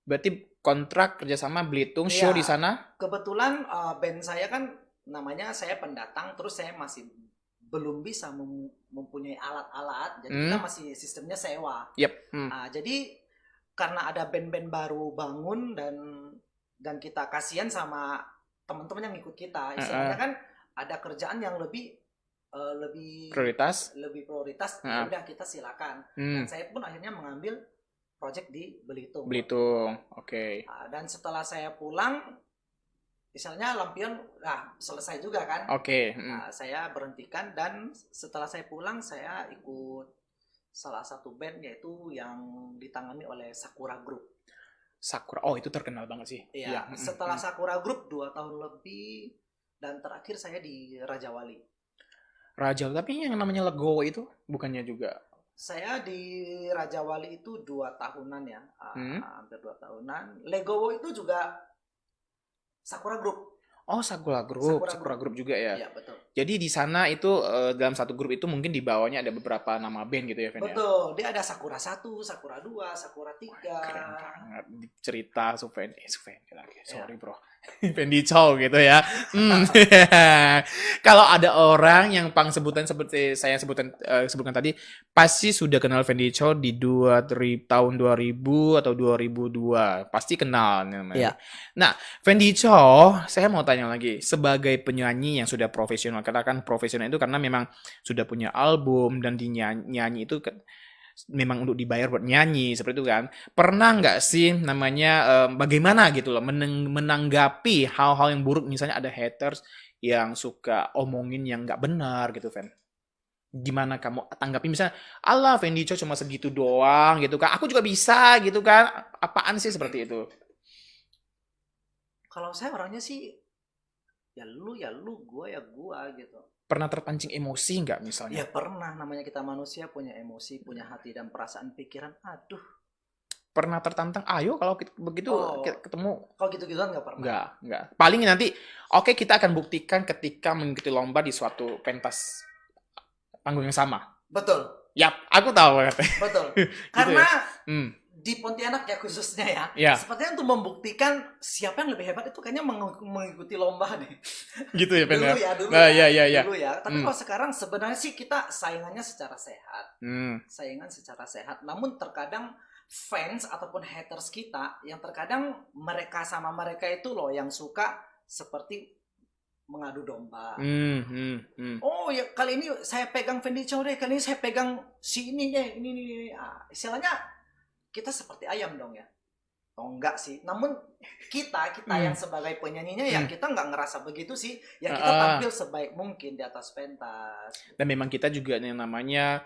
[SPEAKER 1] berarti kontrak kerjasama Belitung show
[SPEAKER 2] Iya.
[SPEAKER 1] di sana?
[SPEAKER 2] Kebetulan band saya kan namanya saya pendatang, terus saya masih belum bisa mempunyai alat-alat, jadi kita masih sistemnya sewa.
[SPEAKER 1] Yep.
[SPEAKER 2] Jadi karena ada band-band baru bangun dan kita kasihan sama teman-teman yang ikut kita, istilahnya kan ada kerjaan yang lebih
[SPEAKER 1] Prioritas.
[SPEAKER 2] ya udah kita silakan. Dan saya pun akhirnya mengambil project di Belitung.
[SPEAKER 1] Oke.
[SPEAKER 2] Dan setelah saya pulang, misalnya Lampion selesai juga kan.
[SPEAKER 1] Oke.
[SPEAKER 2] Saya berhentikan dan setelah saya pulang saya ikut salah satu band yaitu yang ditangani oleh Sakura Group.
[SPEAKER 1] Sakura, oh itu terkenal banget sih.
[SPEAKER 2] Iya. Setelah Sakura Group 2 tahun lebih dan terakhir saya di Raja Wali.
[SPEAKER 1] Raja, tapi yang namanya Legowo itu bukannya juga?
[SPEAKER 2] Saya di Raja Wali itu 2 tahunan ya, hampir 2 tahunan. Legowo itu juga Sakura Group.
[SPEAKER 1] Oh, Sakura Group juga ya.
[SPEAKER 2] Iya, betul.
[SPEAKER 1] Jadi di sana itu dalam satu grup itu mungkin di bawahnya ada beberapa nama band gitu ya, Fen?
[SPEAKER 2] Betul. Dia ada Sakura 1, Sakura 2, Sakura 3.
[SPEAKER 1] Keren banget cerita Suven. Sorry bro. Fendi Chow gitu ya. Kalau ada orang yang sebutan seperti saya sebutkan tadi, pasti sudah kenal Fendi Chow di tahun 2000 atau 2002. Pasti kenal namanya.
[SPEAKER 2] Iya.
[SPEAKER 1] Nah, Fendi Chow, saya mau tanya lagi, sebagai penyanyi yang sudah profesional, katakan profesional itu karena memang sudah punya album dan nyanyi itu memang untuk dibayar buat nyanyi seperti itu kan. Pernah nggak sih namanya bagaimana gitu loh menanggapi hal-hal yang buruk, misalnya ada haters yang suka omongin yang nggak benar gitu, Fen? Gimana kamu tanggapi misalnya, Allah Fendi Chow cuma segitu doang gitu kan, aku juga bisa gitu kan, apaan sih seperti itu?
[SPEAKER 2] Kalau saya orangnya sih ya lu, gua gitu.
[SPEAKER 1] Pernah terpancing emosi nggak misalnya?
[SPEAKER 2] Ya pernah, namanya kita manusia punya emosi, punya hati dan perasaan pikiran. Aduh.
[SPEAKER 1] Pernah tertantang, ayo kalau begitu ketemu.
[SPEAKER 2] Kalau gitu-gituan nggak pernah.
[SPEAKER 1] Nggak. Paling nanti, oke, kita akan buktikan ketika mengikuti lomba di suatu pentas panggung yang sama.
[SPEAKER 2] Betul.
[SPEAKER 1] Yap, aku tahu banget.
[SPEAKER 2] Betul.
[SPEAKER 1] Gitu
[SPEAKER 2] Karena
[SPEAKER 1] ya?
[SPEAKER 2] di Pontianak ya khususnya ya, sepertinya untuk membuktikan siapa yang lebih hebat itu kayaknya mengikuti lomba nih.
[SPEAKER 1] Gitu ya, Pen?
[SPEAKER 2] Dulu ya. Tapi kalau sekarang sebenarnya sih kita saingannya secara sehat. Saingan secara sehat. Namun terkadang fans ataupun haters kita yang terkadang mereka sama mereka itu loh yang suka seperti mengadu domba. Oh ya, kali ini saya pegang Fendi Chow deh, kali ini saya pegang si ini deh, ini. Istilahnya kita seperti ayam dong ya. Oh enggak sih. Namun kita yang sebagai penyanyinya ya kita nggak ngerasa begitu sih. Ya kita tampil sebaik mungkin di atas pentas.
[SPEAKER 1] Dan memang kita juga yang namanya,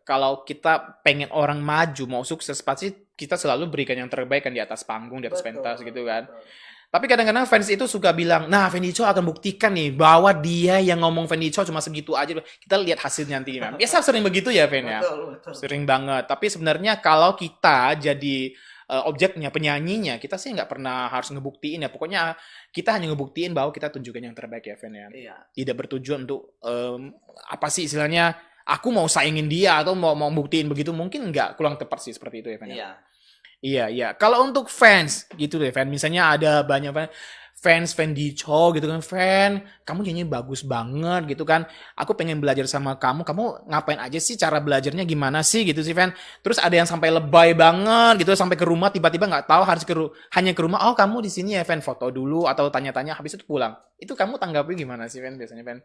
[SPEAKER 1] kalau kita pengen orang maju mau sukses, pasti kita selalu berikan yang terbaik kan di atas panggung, di atas pentas gitu kan. Betul. Tapi kadang-kadang fans itu suka bilang, nah Fendi Chow akan buktikan nih bahwa dia yang ngomong Fendi Chow cuma segitu aja. Kita lihat hasilnya nanti. Biasa sering begitu ya, Fen ya.
[SPEAKER 2] Betul.
[SPEAKER 1] Sering banget. Tapi sebenarnya kalau kita jadi objeknya, penyanyinya, kita sih nggak pernah harus ngebuktiin ya. Pokoknya kita hanya ngebuktiin bahwa kita tunjukkan yang terbaik ya, Fen ya.
[SPEAKER 2] Iya.
[SPEAKER 1] Tidak bertujuan untuk apa sih istilahnya, aku mau saingin dia atau mau buktiin begitu, mungkin nggak, kurang tepat sih seperti itu ya, Fen ya. Iya. Kalau untuk fans gitu deh, Fan. Misalnya ada banyak fans Fendi Chow gitu kan, Fan, kamu nyanyi bagus banget gitu kan. Aku pengen belajar sama kamu. Kamu ngapain aja sih, cara belajarnya gimana sih gitu sih, Fan. Terus ada yang sampai lebay banget gitu, sampai ke rumah tiba-tiba nggak tahu harus hanya ke rumah. Oh, kamu di sini ya, Fan, foto dulu atau tanya-tanya habis itu pulang. Itu kamu tanggapi gimana sih, Fan, biasanya, Fan?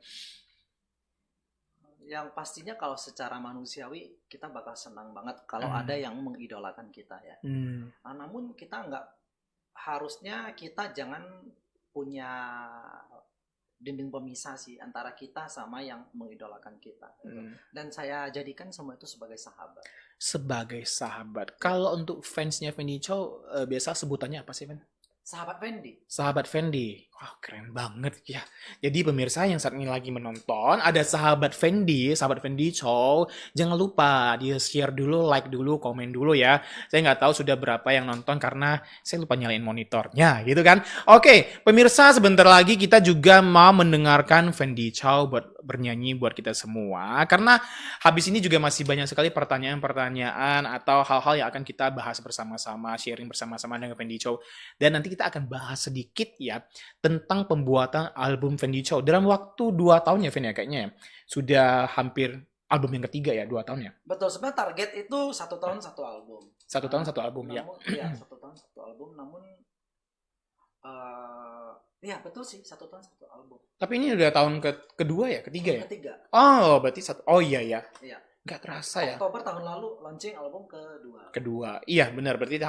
[SPEAKER 2] Yang pastinya kalau secara manusiawi kita bakal senang banget kalau ada yang mengidolakan kita ya. Namun kita harusnya kita jangan punya dinding pemisah sih antara kita sama yang mengidolakan kita. Dan saya jadikan semua itu sebagai sahabat.
[SPEAKER 1] Sebagai sahabat. Kalau untuk fansnya Fendi Chow, biasa sebutannya apa sih, Fen?
[SPEAKER 2] Sahabat Fendi.
[SPEAKER 1] Sahabat Fendi. Wah, keren banget ya. Jadi pemirsa yang saat ini lagi menonton, ada sahabat Fendi Chow. Jangan lupa dia share dulu, like dulu, komen dulu ya. Saya nggak tahu sudah berapa yang nonton karena saya lupa nyalain monitornya gitu kan. Oke, pemirsa sebentar lagi kita juga mau mendengarkan Fendi Chow buat bernyanyi buat kita semua. Karena habis ini juga masih banyak sekali pertanyaan-pertanyaan atau hal-hal yang akan kita bahas bersama-sama, sharing bersama-sama dengan Fendi Chow. Dan nanti kita akan bahas sedikit ya tentang pembuatan album Fendi Chow dalam waktu 2 tahun ya, Fen ya kayaknya ya. Sudah hampir album yang ketiga ya, 2 tahun ya.
[SPEAKER 2] Betul, sebenarnya target itu 1 tahun 1 album.
[SPEAKER 1] 1 tahun 1 album ya.
[SPEAKER 2] Namun, ya 1 tahun 1 album, namun ya betul sih 1 tahun 1 album.
[SPEAKER 1] Tapi ini udah tahun kedua ya, ketiga ya?
[SPEAKER 2] Ketiga.
[SPEAKER 1] Oh, berarti oh iya ya.
[SPEAKER 2] Iya.
[SPEAKER 1] Nggak terasa ya.
[SPEAKER 2] Oktober tahun lalu launching album kedua.
[SPEAKER 1] Iya benar, berarti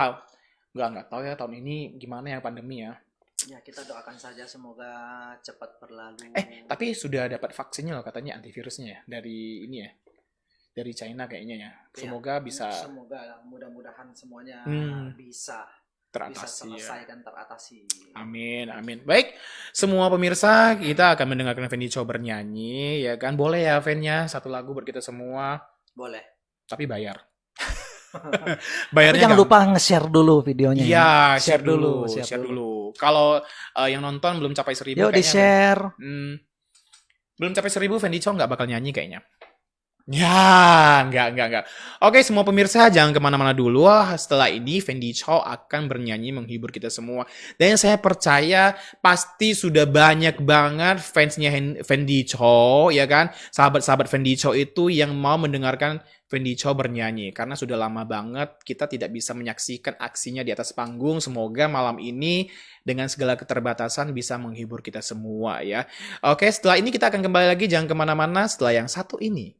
[SPEAKER 1] nggak tahu ya tahun ini gimana ya pandemi ya.
[SPEAKER 2] Ya, kita doakan saja semoga cepat berlalu.
[SPEAKER 1] Tapi sudah dapat vaksinnya loh katanya, antivirusnya ya, dari ini ya. Dari China kayaknya ya. Semoga bisa.
[SPEAKER 2] Semoga mudah-mudahan semuanya bisa
[SPEAKER 1] teratasi
[SPEAKER 2] selesai dan teratasi.
[SPEAKER 1] Amin, amin. Baik, semua pemirsa, kita akan mendengarkan Fendi Chow bernyanyi, ya kan? Boleh ya, Fen-nya, 1 lagu buat kita semua.
[SPEAKER 2] Boleh.
[SPEAKER 1] Tapi bayar.
[SPEAKER 2] Bayarnya jangan lupa nge-share dulu videonya.
[SPEAKER 1] Iya, share dulu. Kalau yang nonton belum capai 1.000
[SPEAKER 2] yuk di-share.
[SPEAKER 1] Belum capai 1.000, Fendi Chow nggak bakal nyanyi kayaknya. Ya, enggak. Oke, semua pemirsa jangan kemana-mana dulu. Setelah ini Fendi Chow akan bernyanyi menghibur kita semua. Dan saya percaya pasti sudah banyak banget fansnya Fendi Chow, ya kan? Sahabat-sahabat Fendi Chow itu yang mau mendengarkan Fendi Chow bernyanyi. Karena sudah lama banget kita tidak bisa menyaksikan aksinya di atas panggung. Semoga malam ini dengan segala keterbatasan bisa menghibur kita semua ya. Oke, setelah ini kita akan kembali lagi. Jangan kemana-mana setelah yang satu ini.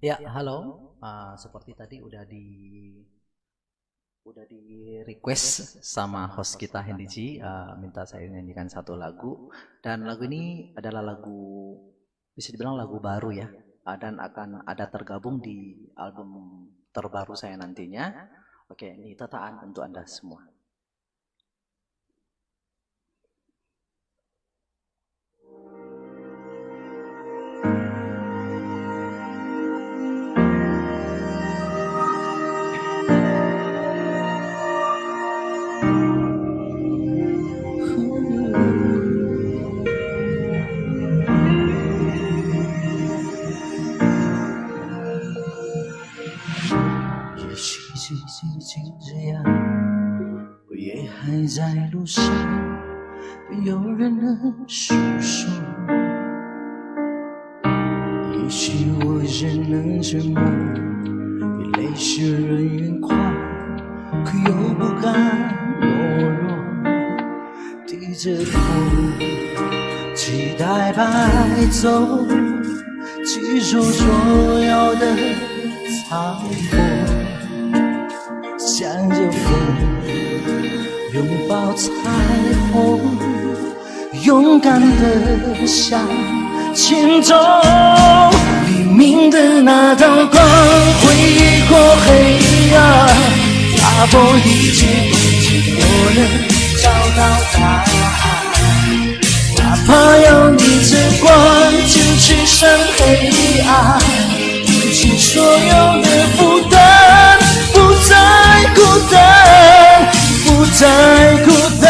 [SPEAKER 2] Ya, halo. Seperti tadi udah di request sama host kita Hendy G, minta saya nyanyikan satu lagu, dan lagu ini adalah lagu bisa dibilang lagu baru ya, dan akan ada tergabung di album terbaru saya nantinya. Oke, ini tataan untuk Anda semua.这样，我也还在路上，没有人能诉说。也许我仍能沉默，比泪湿人眼眶，可又不甘懦弱，低着头，期待白走，接受所有的残破。向着风，拥抱彩虹，勇敢地向前走。黎明的那道光会越过黑暗，打破一切恐惧，我能找到答案。哪怕要逆着光就去上黑暗，一起所有的负担。不再孤单，不再孤单。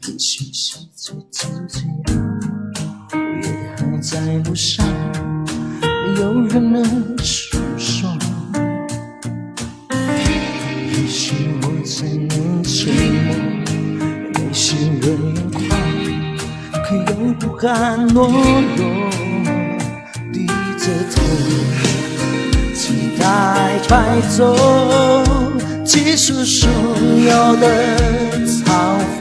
[SPEAKER 2] 也许是最近这样，我也还在路上，没有人能诉说。也许我才能沉默，泪湿人眼眶。可又不甘懦弱，低着头，期待白走，结束所有的嘲讽，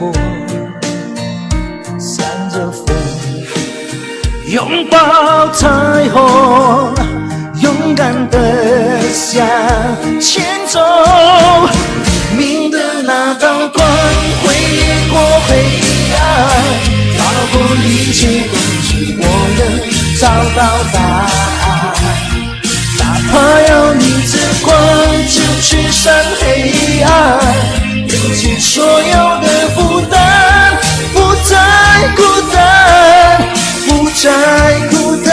[SPEAKER 2] 向着风，拥抱彩虹，勇敢地向前走。黎明的那道光会越过黑暗。打破一切恐惧，我能找到答案。哪怕要逆着光就去上黑暗，丢弃所有的负担，不再孤单，不再孤单。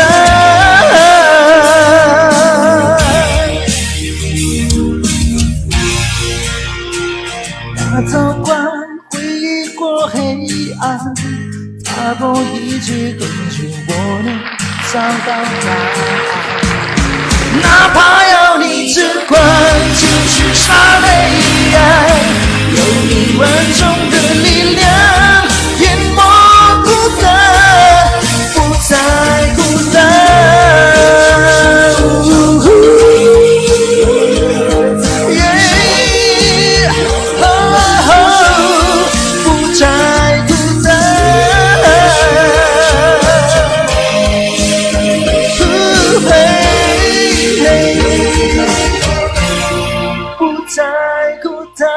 [SPEAKER 2] 那道光会越过黑暗。打破一切恐惧，我能找到答案。哪怕要逆着光，就去杀黑暗。有你万众的力量，淹没孤单，不再孤单。不再孤单。不再孤单。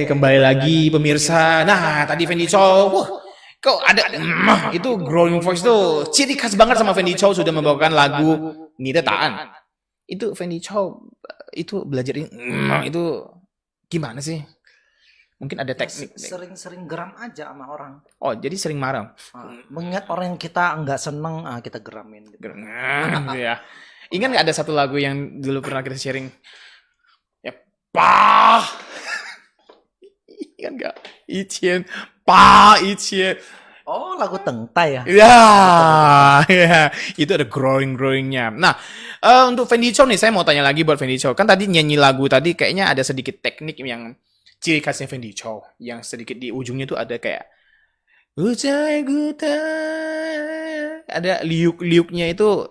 [SPEAKER 1] Kembali lagi pemirsa. Nah, tadi Fendi Chow, wah, kok ada itu growing voice tuh ciri khas banget sama Fendi Chow sudah membawakan lagu Nida Taan. Itu Fendi Chow itu belajar itu gimana sih? Mungkin ada teknik.
[SPEAKER 2] Sering-sering geram aja sama orang.
[SPEAKER 1] Oh, jadi sering marah.
[SPEAKER 2] Mengingat orang yang kita nggak seneng, kita geramin. Gitu.
[SPEAKER 1] Ya. Ingat nggak ada satu lagu yang dulu pernah kita sharing? Ya, pah. Ingat nggak? Ichien, pah, Ichien.
[SPEAKER 2] Oh, lagu Tengtai ya?
[SPEAKER 1] Ya, itu ada growing-growingnya. Nah, untuk Fendi Chow nih, saya mau tanya lagi buat Fendi Chow. Kan tadi nyanyi lagu tadi kayaknya ada sedikit teknik yang ciri khasnya Fendi Chow. Yang sedikit di ujungnya tuh ada kayak Ujai Guta. Ada liuk-liuknya itu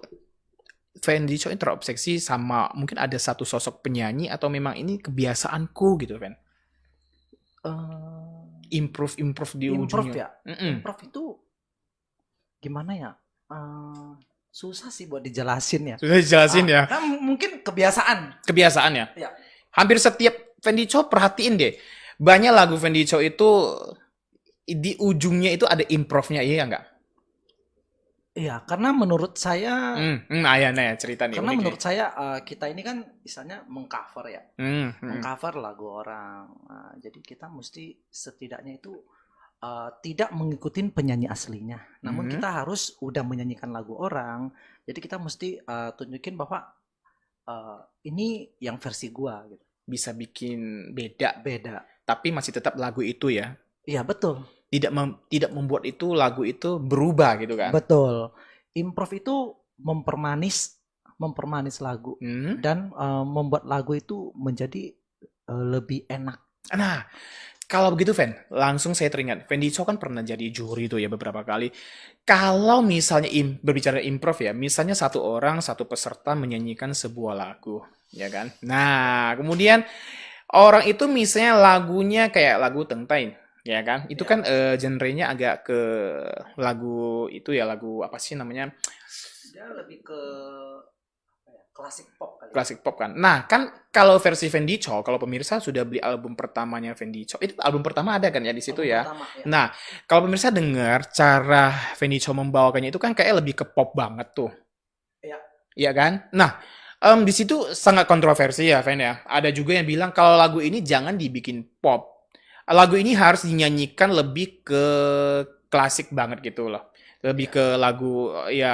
[SPEAKER 1] Fendi Chow terobsesi sama mungkin ada satu sosok penyanyi atau memang ini kebiasaanku gitu, Fen? Improve di ujungnya.
[SPEAKER 2] Ya. Improve itu gimana ya? Susah sih buat dijelasin ya.
[SPEAKER 1] Susah dijelasin ya.
[SPEAKER 2] Kan mungkin kebiasaan.
[SPEAKER 1] Kebiasaan ya.
[SPEAKER 2] Ya.
[SPEAKER 1] Hampir setiap Fendi Chow perhatiin deh. Banyak lagu Fendi Chow itu di ujungnya itu ada improve-nya, iya nggak?
[SPEAKER 2] Iya, karena menurut saya
[SPEAKER 1] Ayana ya cerita nih.
[SPEAKER 2] Karena menurut saya kita ini kan misalnya mengcover ya. Mengcover lagu orang. Jadi kita mesti setidaknya itu tidak mengikuti penyanyi aslinya. Namun kita harus udah menyanyikan lagu orang. Jadi kita mesti tunjukin bahwa ini yang versi gua gitu.
[SPEAKER 1] Bisa bikin beda. Tapi masih tetap lagu itu ya.
[SPEAKER 2] Iya, betul.
[SPEAKER 1] Tidak membuat itu lagu itu berubah gitu kan.
[SPEAKER 2] Betul. Improve itu mempermanis lagu dan membuat lagu itu menjadi lebih enak.
[SPEAKER 1] Nah, kalau begitu Fen, langsung saya teringat Fendi Chow kan pernah jadi juri tuh ya beberapa kali. Kalau misalnya berbicara improve ya, misalnya satu peserta menyanyikan sebuah lagu, ya kan? Nah, kemudian orang itu misalnya lagunya kayak lagu Tengtai. Ya kan, itu kan genrenya agak ke lagu itu ya, lagu apa sih namanya?
[SPEAKER 2] Dia lebih ke klasik pop kali.
[SPEAKER 1] Klasik pop kan. Nah, kan kalau versi Fendi Chow, kalau pemirsa sudah beli album pertamanya Fendi Chow, itu album pertama ada kan ya di situ ya.
[SPEAKER 2] Pertama, ya.
[SPEAKER 1] Nah, kalau pemirsa dengar cara Fendi Chow membawakannya itu kan kayak lebih ke pop banget tuh.
[SPEAKER 2] Iya.
[SPEAKER 1] Iya kan? Nah, di situ sangat kontroversi ya, Fen ya. Ada juga yang bilang kalau lagu ini jangan dibikin pop. Lagu ini harus dinyanyikan lebih ke klasik banget gitu loh. Lebih ke lagu ya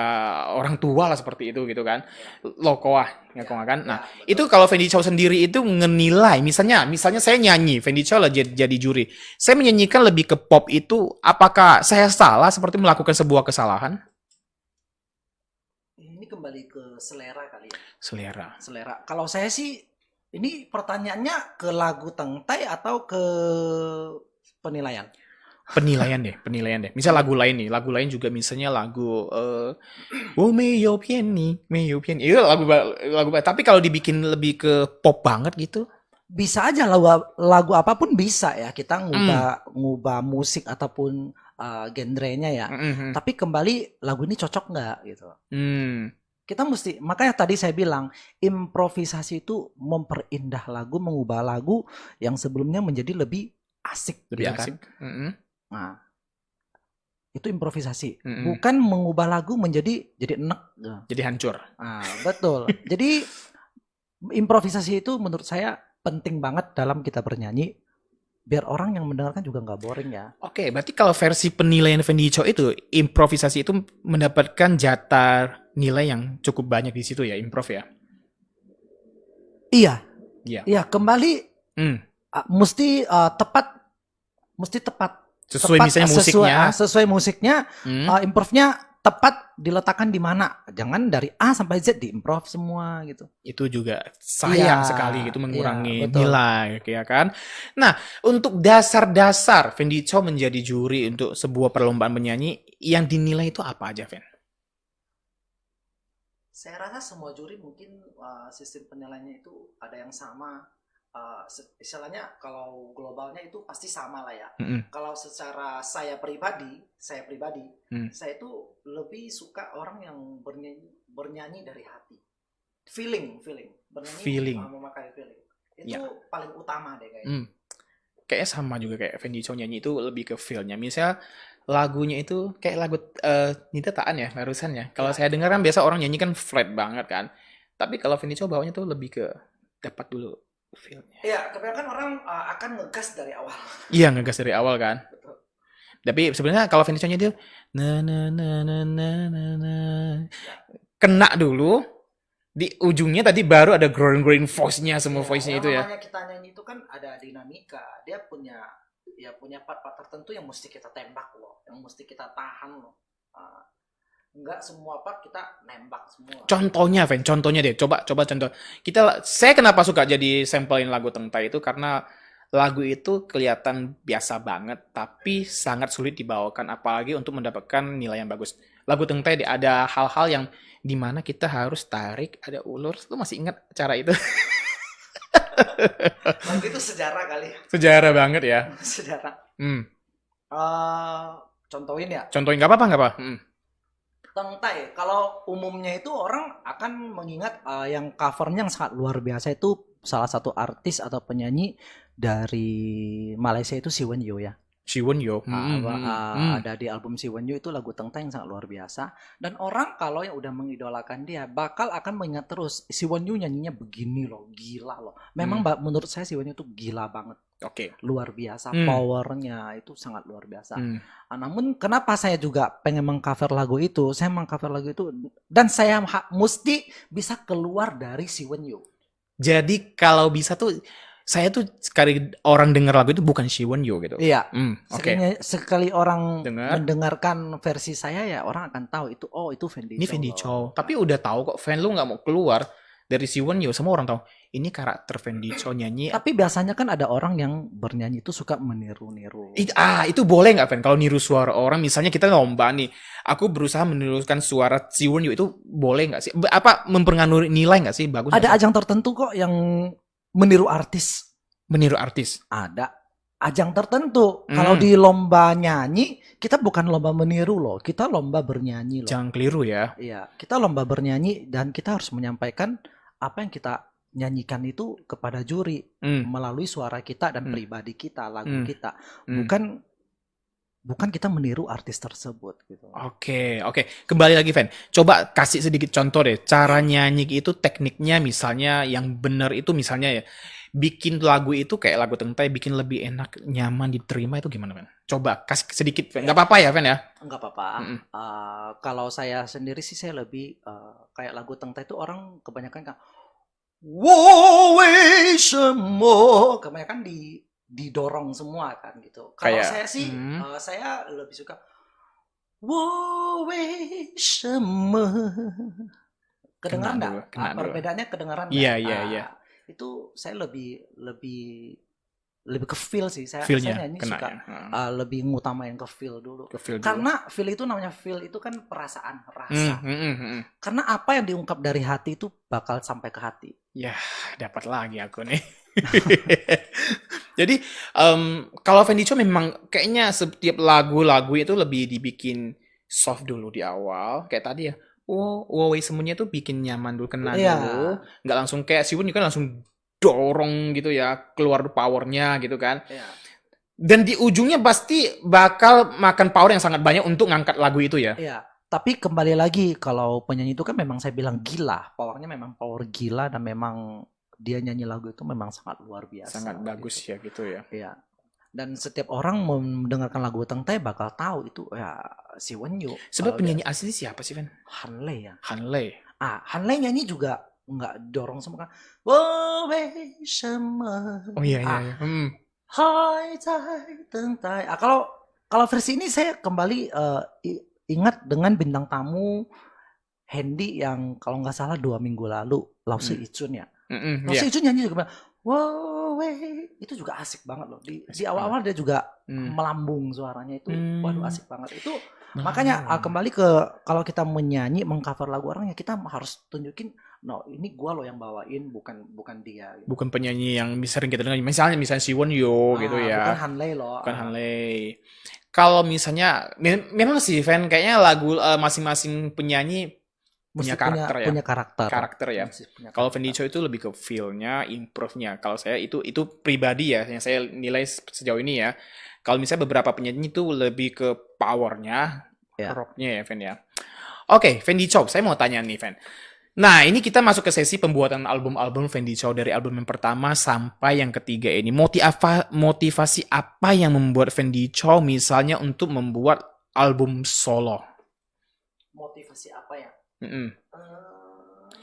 [SPEAKER 1] orang tua lah seperti itu gitu kan. Lokoah kan. Nah, itu kalau Fendi Chow sendiri itu menilai misalnya saya nyanyi, Fendi Chow lah jadi juri. Saya menyanyikan lebih ke pop itu apakah saya salah seperti melakukan sebuah kesalahan?
[SPEAKER 2] Ini kembali ke selera kali ya.
[SPEAKER 1] Selera.
[SPEAKER 2] Kalau saya sih ini pertanyaannya ke lagu Tengtai atau ke penilaian?
[SPEAKER 1] Penilaian deh. Misal lagu lain juga misalnya lagu Meiyou Pian. Itu lagu tapi kalau dibikin lebih ke pop banget gitu.
[SPEAKER 2] Bisa aja lagu apapun bisa ya. Kita ngubah musik ataupun genrenya ya. Tapi kembali lagu ini cocok nggak gitu. Kita mesti, makanya tadi saya bilang improvisasi itu memperindah lagu, mengubah lagu yang sebelumnya menjadi lebih asik,
[SPEAKER 1] lebih
[SPEAKER 2] gitu
[SPEAKER 1] asik.
[SPEAKER 2] Kan? Nah, itu improvisasi, bukan mengubah lagu menjadi enek,
[SPEAKER 1] jadi hancur.
[SPEAKER 2] Nah, betul. Jadi improvisasi itu menurut saya penting banget dalam kita bernyanyi. Biar orang yang mendengarkan juga nggak boring ya.
[SPEAKER 1] Oke, berarti kalau versi penilaian Fendi Chow itu improvisasi itu mendapatkan jatah nilai yang cukup banyak di situ ya, improv ya.
[SPEAKER 2] Iya, kembali mesti tepat
[SPEAKER 1] Sesuai
[SPEAKER 2] tepat,
[SPEAKER 1] misalnya musiknya.
[SPEAKER 2] sesuai musiknya,
[SPEAKER 1] Hmm.
[SPEAKER 2] improve-nya tepat diletakkan di mana. Jangan dari A sampai Z diimprove semua gitu.
[SPEAKER 1] Itu juga sayang
[SPEAKER 2] Iya,
[SPEAKER 1] sekali gitu
[SPEAKER 2] iya,
[SPEAKER 1] mengurangi
[SPEAKER 2] betul.
[SPEAKER 1] nilai ya kan. Nah, untuk dasar-dasar Fendi Chow menjadi juri untuk sebuah perlombaan penyanyi yang dinilai itu apa aja, Fen?
[SPEAKER 2] Saya rasa semua juri mungkin sistem penilaiannya itu ada yang sama. Istilahnya kalau globalnya itu pasti sama lah ya.
[SPEAKER 1] Mm-mm.
[SPEAKER 2] Kalau secara saya pribadi, saya
[SPEAKER 1] Hmm.
[SPEAKER 2] itu lebih suka orang yang bernyanyi dari hati. Feeling, bernyanyi
[SPEAKER 1] Feeling.
[SPEAKER 2] memakai feeling. Itu
[SPEAKER 1] Ya.
[SPEAKER 2] paling utama deh kayaknya.
[SPEAKER 1] Hmm. Kayaknya sama juga kayak Fendi Chow nyanyi itu lebih ke feel-nya. Misal lagunya itu kayak lagu Nita Taan ya barusan ya. Kalau
[SPEAKER 2] Ya.
[SPEAKER 1] saya dengar kan biasa orang nyanyi kan flat banget kan. Tapi kalau Fendi Chow bawanya tuh lebih ke dapat dulu feel-nya.
[SPEAKER 2] Iya, kebanyakan orang akan ngegas dari awal.
[SPEAKER 1] Iya, ngegas dari awal kan.
[SPEAKER 2] Betul.
[SPEAKER 1] Tapi sebenarnya kalau Fendi Chow nyanyi itu na na na na na na na kena dulu di ujungnya tadi baru ada growing voice-nya semua
[SPEAKER 2] Ya,
[SPEAKER 1] voice-nya
[SPEAKER 2] yang
[SPEAKER 1] itu ya.
[SPEAKER 2] namanya kita nyanyi itu kan ada dinamika. Dia punya part-part tertentu yang mesti kita tembak loh, yang mesti kita tahan loh. Enggak semua part kita nembak semua.
[SPEAKER 1] Contohnya, Fen, contohnya deh. Coba contoh. Saya kenapa suka jadi samplein lagu Tengtai itu karena lagu itu kelihatan biasa banget, tapi sangat sulit dibawakan, apalagi untuk mendapatkan nilai yang bagus. Lagu Tengtai ada hal-hal yang dimana kita harus tarik, ada ulur. Lu masih ingat cara itu?
[SPEAKER 2] Lagu itu sejarah kali ya.
[SPEAKER 1] Sejarah banget ya.
[SPEAKER 2] Sejarah.
[SPEAKER 1] Hmm.
[SPEAKER 2] Contohin ya.
[SPEAKER 1] Contohin nggak apa-apa. Hmm.
[SPEAKER 2] Tengtai, kalau umumnya itu orang akan mengingat yang covernya yang sangat luar biasa itu salah satu artis atau penyanyi dari Malaysia itu Si Wen Yo ya.
[SPEAKER 1] Si Won Yo.
[SPEAKER 2] Ada di album Si Wen Yo itu lagu Tengtai yang sangat luar biasa. Dan orang kalau yang udah mengidolakan dia bakal akan mengingat terus Si Wen Yo nyanyinya begini loh, gila loh. Memang menurut saya Si Wen Yo itu gila banget.
[SPEAKER 1] Oke.
[SPEAKER 2] Luar biasa, powernya itu sangat luar biasa. Namun kenapa saya juga pengen mengcover lagu itu? Saya mengcover lagu itu dan saya mesti bisa keluar dari Si Wen Yo.
[SPEAKER 1] Jadi kalau bisa tuh saya tuh sekali orang dengar lagu itu bukan Si Wen Yo gitu.
[SPEAKER 2] Iya.
[SPEAKER 1] Oke.
[SPEAKER 2] Sekali orang mendengarkan versi saya ya orang akan tahu itu itu Fendi Chow.
[SPEAKER 1] Ini Fendi Chow. Tapi udah tahu kok fan lu nggak mau keluar dari Si Wen Yo, semua orang tahu ini karakter Fendi Chow nyanyi.
[SPEAKER 2] Tapi biasanya kan ada orang yang bernyanyi itu suka meniru-niru.
[SPEAKER 1] Itu boleh nggak, Fen? Kalau niru suara orang, misalnya kita lomba nih, aku berusaha menirukan suara Si Wen Yo, itu boleh nggak sih? Apa mempengaruhi nilai nggak sih? Bagus.
[SPEAKER 2] Ada ajang tertentu kok yang meniru artis.
[SPEAKER 1] Meniru artis?
[SPEAKER 2] Ada ajang tertentu. Kalau di lomba nyanyi, kita bukan lomba meniru loh. Kita lomba bernyanyi loh.
[SPEAKER 1] Jangan keliru ya.
[SPEAKER 2] Iya, kita lomba bernyanyi dan kita harus menyampaikan apa yang kita nyanyikan itu kepada juri melalui suara kita dan pribadi kita, lagu kita. Bukan kita meniru artis tersebut gitu.
[SPEAKER 1] Oke. Kembali lagi, Fen. Coba kasih sedikit contoh deh. Cara nyanyi itu tekniknya misalnya yang benar itu misalnya ya. Bikin lagu itu kayak lagu Tengtai bikin lebih enak, nyaman diterima itu gimana, Fen? Coba kasih sedikit, Fen. Nggak apa-apa ya, Fen ya?
[SPEAKER 2] Nggak apa-apa. Kalau saya sendiri sih saya lebih kayak lagu Tengtai itu orang kebanyakan kan kebanyakan didorong semua kan gitu. Kalau
[SPEAKER 1] Kayak,
[SPEAKER 2] saya sih saya lebih suka kedengaran enggak? Perbedaannya kedengaran enggak?
[SPEAKER 1] Iya.
[SPEAKER 2] Itu saya lebih ke feel sih. Saya nyanyi suka lebih ngutamain ke feel dulu. Karena feel itu namanya feel itu kan perasaan, rasa. Karena apa yang diungkap dari hati itu bakal sampai ke hati.
[SPEAKER 1] Ya, dapat lagi aku nih. Jadi kalau Fendi Chow memang kayaknya setiap lagu itu lebih dibikin soft dulu di awal. Kayak tadi ya. Semuanya tuh bikin nyaman dulu, kena dulu. Nggak langsung kayak Si Wen juga langsung dorong gitu ya, keluar powernya gitu kan. Dan di ujungnya pasti bakal makan power yang sangat banyak untuk ngangkat lagu itu ya.
[SPEAKER 2] Iya. Tapi kembali lagi kalau penyanyi itu kan memang saya bilang gila, powernya memang power gila dan memang dia nyanyi lagu itu memang sangat luar biasa.
[SPEAKER 1] Sangat bagus ya gitu ya.
[SPEAKER 2] Iya. Dan setiap orang mendengarkan lagu Tengtai bakal tahu itu ya Si Wen Yo.
[SPEAKER 1] Sebab penyanyi asli siapa sih, Fen?
[SPEAKER 2] Han Lei ya.
[SPEAKER 1] Han Lei.
[SPEAKER 2] Han Lei nyanyi juga nggak dorong semua kan. Oh
[SPEAKER 1] iya.
[SPEAKER 2] Hai Zai Tengtai. Kalau Kalau versi ini saya kembali ingat dengan bintang tamu Hendy yang kalau nggak salah 2 minggu lalu, Lause Ichun ya. Lause Ichun nyanyi juga, wow, itu juga asik banget loh. Di awal-awal dia juga melambung suaranya itu, waduh asik banget. Itu makanya kembali ke kalau kita menyanyi, mengcover lagu orang ya kita harus tunjukin, no ini gua loh yang bawain, bukan dia. Gitu.
[SPEAKER 1] Bukan penyanyi yang sering kita dengar, misalnya Siwon Yo gitu ya.
[SPEAKER 2] Bukan Hanley loh.
[SPEAKER 1] Bukan Hanley. Kalau misalnya, memang sih Fan, kayaknya lagu masing-masing penyanyi punya karakter ya.
[SPEAKER 2] Punya karakter
[SPEAKER 1] ya. Kalau Fendi Chou itu lebih ke feel-nya, improve-nya. Kalau saya itu pribadi ya, yang saya nilai sejauh ini ya. Kalau misalnya beberapa penyanyi itu lebih ke power-nya, rock-nya ya, Fan ya. Oke, Fendi Chou, saya mau tanya nih, Fan. Nah, ini kita masuk ke sesi pembuatan album-album Fendi Chou dari album yang pertama sampai yang ketiga ini. Motivasi apa yang membuat Fendi Chou misalnya untuk membuat album solo?
[SPEAKER 2] Motivasi apa ya?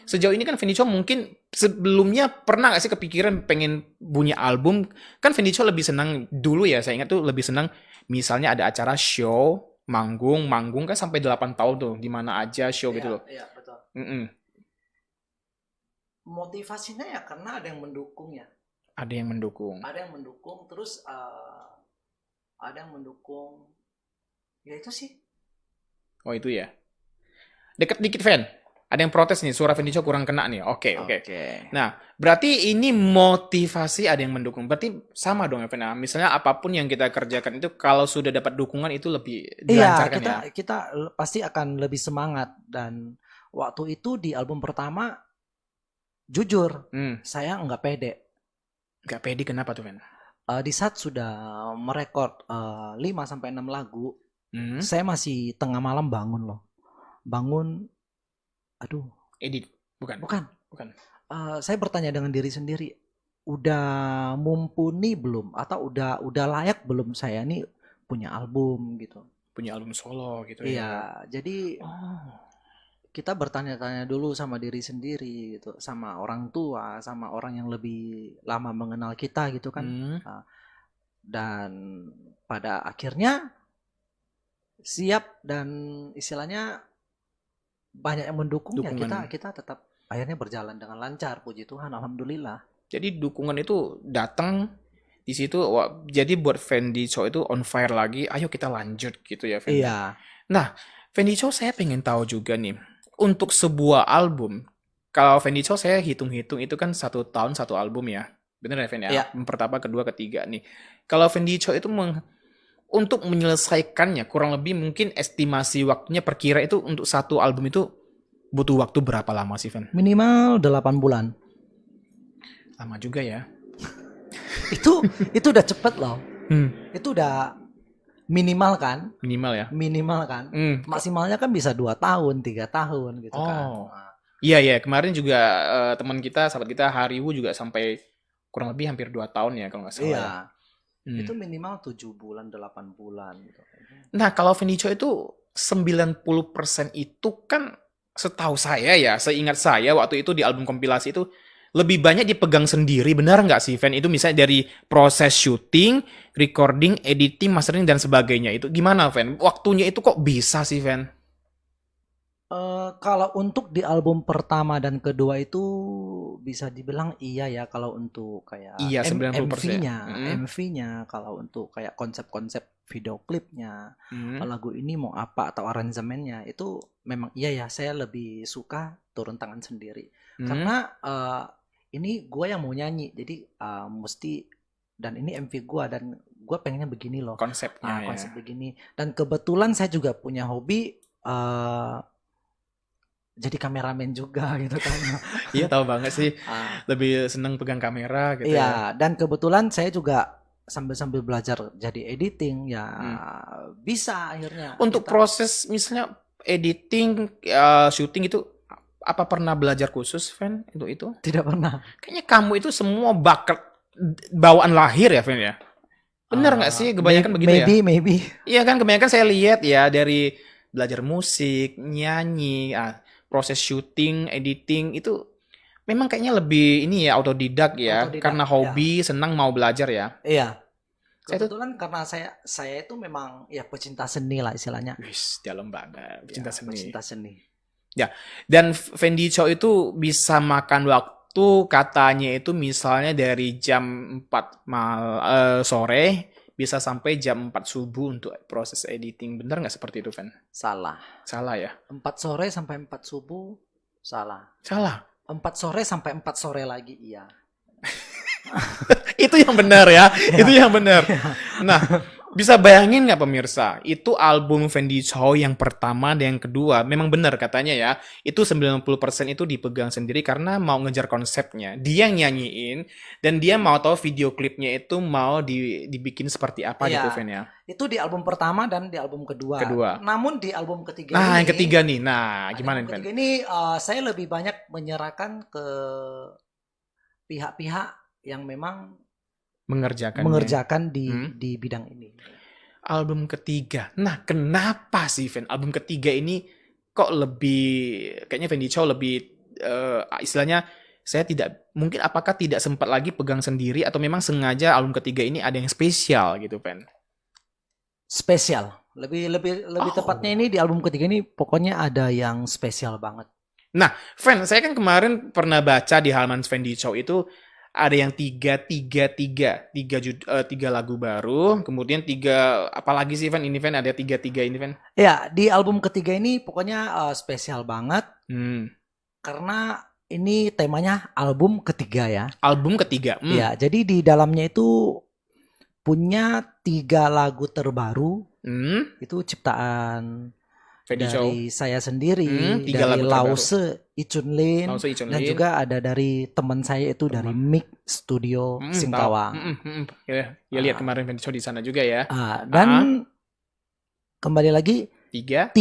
[SPEAKER 1] Sejauh ini kan Fendi Chou mungkin sebelumnya pernah gak sih kepikiran pengen punya album? Kan Fendi Chou lebih senang dulu ya, saya ingat tuh lebih senang misalnya ada acara show, manggung kan sampai 8 tahun tuh, di mana aja show gitu loh.
[SPEAKER 2] Iya, betul. Motivasinya ya karena ada yang mendukung ya. Ada yang mendukung, terus ada yang mendukung. Ya itu sih.
[SPEAKER 1] Oh itu ya. Deket dikit, Fan. Ada yang protes nih, suara Fendi Chou kurang kena nih. Oke. Nah, berarti ini motivasi ada yang mendukung. Berarti sama dong ya, Fan. Nah, misalnya apapun yang kita kerjakan itu, kalau sudah dapat dukungan itu lebih dilancarkan ya.
[SPEAKER 2] Iya, kita pasti akan lebih semangat. Dan waktu itu di album pertama, jujur, saya nggak pede.
[SPEAKER 1] Nggak pede kenapa tuh, Fan?
[SPEAKER 2] Di saat sudah merekord 5-6 lagu, saya masih tengah malam bangun loh.
[SPEAKER 1] Edit, bukan.
[SPEAKER 2] Saya bertanya dengan diri sendiri, udah mumpuni belum atau udah layak belum saya nih punya album gitu,
[SPEAKER 1] punya album solo gitu.
[SPEAKER 2] Iya, jadi kita bertanya-tanya dulu sama diri sendiri gitu, sama orang tua, sama orang yang lebih lama mengenal kita gitu kan. Dan pada akhirnya siap dan istilahnya banyak yang mendukung ya, kita tetap akhirnya berjalan dengan lancar, puji Tuhan, alhamdulillah.
[SPEAKER 1] Jadi dukungan itu datang di situ, jadi buat Fendi Chou itu on fire lagi, ayo kita lanjut gitu ya, Fendi.
[SPEAKER 2] Iya.
[SPEAKER 1] Nah, Fendi Chou saya pengen tahu juga nih, untuk sebuah album, kalau Fendi Chou saya hitung-hitung itu kan 1 tahun 1 album ya, bener ya, Fendi ya? Yang pertama, kedua, ketiga nih. Kalau Fendi Chou itu untuk menyelesaikannya, kurang lebih mungkin estimasi waktunya perkira itu untuk 1 album itu butuh waktu berapa lama sih, Fen?
[SPEAKER 2] Minimal 8 bulan.
[SPEAKER 1] Lama juga ya.
[SPEAKER 2] itu udah cepet loh. Itu udah minimal kan? Minimal kan? Maksimalnya kan bisa 2 tahun, 3 tahun gitu kan.
[SPEAKER 1] Iya, kemarin juga teman kita, sahabat kita, Hariwu juga sampai kurang lebih hampir 2 tahun ya kalau nggak salah.
[SPEAKER 2] Iya. Itu minimal 7 bulan, 8 bulan gitu.
[SPEAKER 1] Nah, kalau Fendi Chou itu 90% itu kan setahu saya ya, seingat saya waktu itu di album kompilasi itu lebih banyak dipegang sendiri, benar nggak sih, Fen? Itu misalnya dari proses syuting, recording, editing, mastering, dan sebagainya. Itu gimana, Fen? Waktunya itu kok bisa sih, Fen?
[SPEAKER 2] Kalau untuk di album pertama dan kedua itu bisa dibilang iya ya, kalau untuk kayak MV-nya, kalau untuk kayak konsep-konsep video klipnya, lagu ini mau apa atau aransemennya, itu memang iya ya, saya lebih suka turun tangan sendiri. Karena ini gue yang mau nyanyi, jadi mesti, dan ini MV gue dan gue pengennya begini loh.
[SPEAKER 1] Konsepnya
[SPEAKER 2] konsep begini. Dan kebetulan saya juga punya hobi jadi kameramen juga gitu kan.
[SPEAKER 1] Iya, tahu banget sih. Lebih seneng pegang kamera gitu.
[SPEAKER 2] Iya, dan kebetulan saya juga sambil belajar jadi editing ya, bisa akhirnya.
[SPEAKER 1] Untuk proses misalnya editing, syuting itu apa pernah belajar khusus, Fen, untuk itu?
[SPEAKER 2] Tidak pernah.
[SPEAKER 1] Kayaknya kamu itu semua bakat bawaan lahir ya, Fen ya? Bener nggak sih? Kebanyakan begitu ya?
[SPEAKER 2] Maybe.
[SPEAKER 1] Iya kan, kebanyakan saya lihat ya dari belajar musik, nyanyi, proses syuting, editing itu memang kayaknya lebih ini ya, autodidak ya, karena hobi, senang mau belajar ya.
[SPEAKER 2] Iya. Kebetulan karena saya itu memang ya pecinta seni lah istilahnya.
[SPEAKER 1] Wis, dalam banget. Pecinta
[SPEAKER 2] Ya,
[SPEAKER 1] seni.
[SPEAKER 2] pecinta seni.
[SPEAKER 1] Ya, dan Fendi Chow itu bisa makan waktu katanya itu misalnya dari jam 4 sore bisa sampai jam 4 subuh untuk proses editing. Benar nggak seperti itu, Fen?
[SPEAKER 2] Salah.
[SPEAKER 1] Salah ya?
[SPEAKER 2] 4 sore sampai 4 subuh, salah.
[SPEAKER 1] Salah.
[SPEAKER 2] 4 sore sampai 4 sore lagi, iya.
[SPEAKER 1] Itu yang benar ya. Itu yang benar. Nah, bisa bayangin nggak pemirsa? Itu album Fendi Chow yang pertama dan yang kedua. Memang benar katanya ya. Itu 90% itu dipegang sendiri karena mau ngejar konsepnya. Dia yang nyanyiin dan dia mau tahu video klipnya itu mau dibikin seperti apa
[SPEAKER 2] Iya.
[SPEAKER 1] gitu, Fen ya.
[SPEAKER 2] Itu di album pertama dan di album kedua.
[SPEAKER 1] Kedua.
[SPEAKER 2] Namun di album ketiga
[SPEAKER 1] Nah,
[SPEAKER 2] ini,
[SPEAKER 1] yang ketiga nih. Nah, gimana nih,
[SPEAKER 2] album
[SPEAKER 1] Fen?
[SPEAKER 2] ketiga ini saya lebih banyak menyerahkan ke pihak-pihak yang memang mengerjakan di bidang ini.
[SPEAKER 1] Album ketiga. Nah, kenapa sih, Fen? Album ketiga ini kok lebih, kayaknya Fendi Chow lebih, istilahnya, saya tidak, mungkin apakah tidak sempat lagi pegang sendiri, atau memang sengaja album ketiga ini ada yang spesial gitu, Fen?
[SPEAKER 2] Spesial. Lebih tepatnya ini di album ketiga ini pokoknya ada yang spesial banget.
[SPEAKER 1] Nah, Fen, saya kan kemarin pernah baca di halaman Fendi Chow itu, ada yang tiga lagu baru, kemudian apalagi sih, Fen? Ini, Fen, ada tiga ini, Fen?
[SPEAKER 2] Ya, di album ketiga ini pokoknya spesial banget. Karena ini temanya album ketiga ya.
[SPEAKER 1] Album ketiga.
[SPEAKER 2] Ya, jadi di dalamnya itu punya 3 lagu terbaru. Itu ciptaan
[SPEAKER 1] Fendi Chow.
[SPEAKER 2] dari saya sendiri,
[SPEAKER 1] 3
[SPEAKER 2] dari
[SPEAKER 1] lagu terbaru.
[SPEAKER 2] Lause Ichunlin, dan juga ada dari teman saya itu dari Mic Studio Singkawang.
[SPEAKER 1] Ya lihat kemarin Fendi Chow di sana juga ya.
[SPEAKER 2] Dan kembali lagi
[SPEAKER 1] 3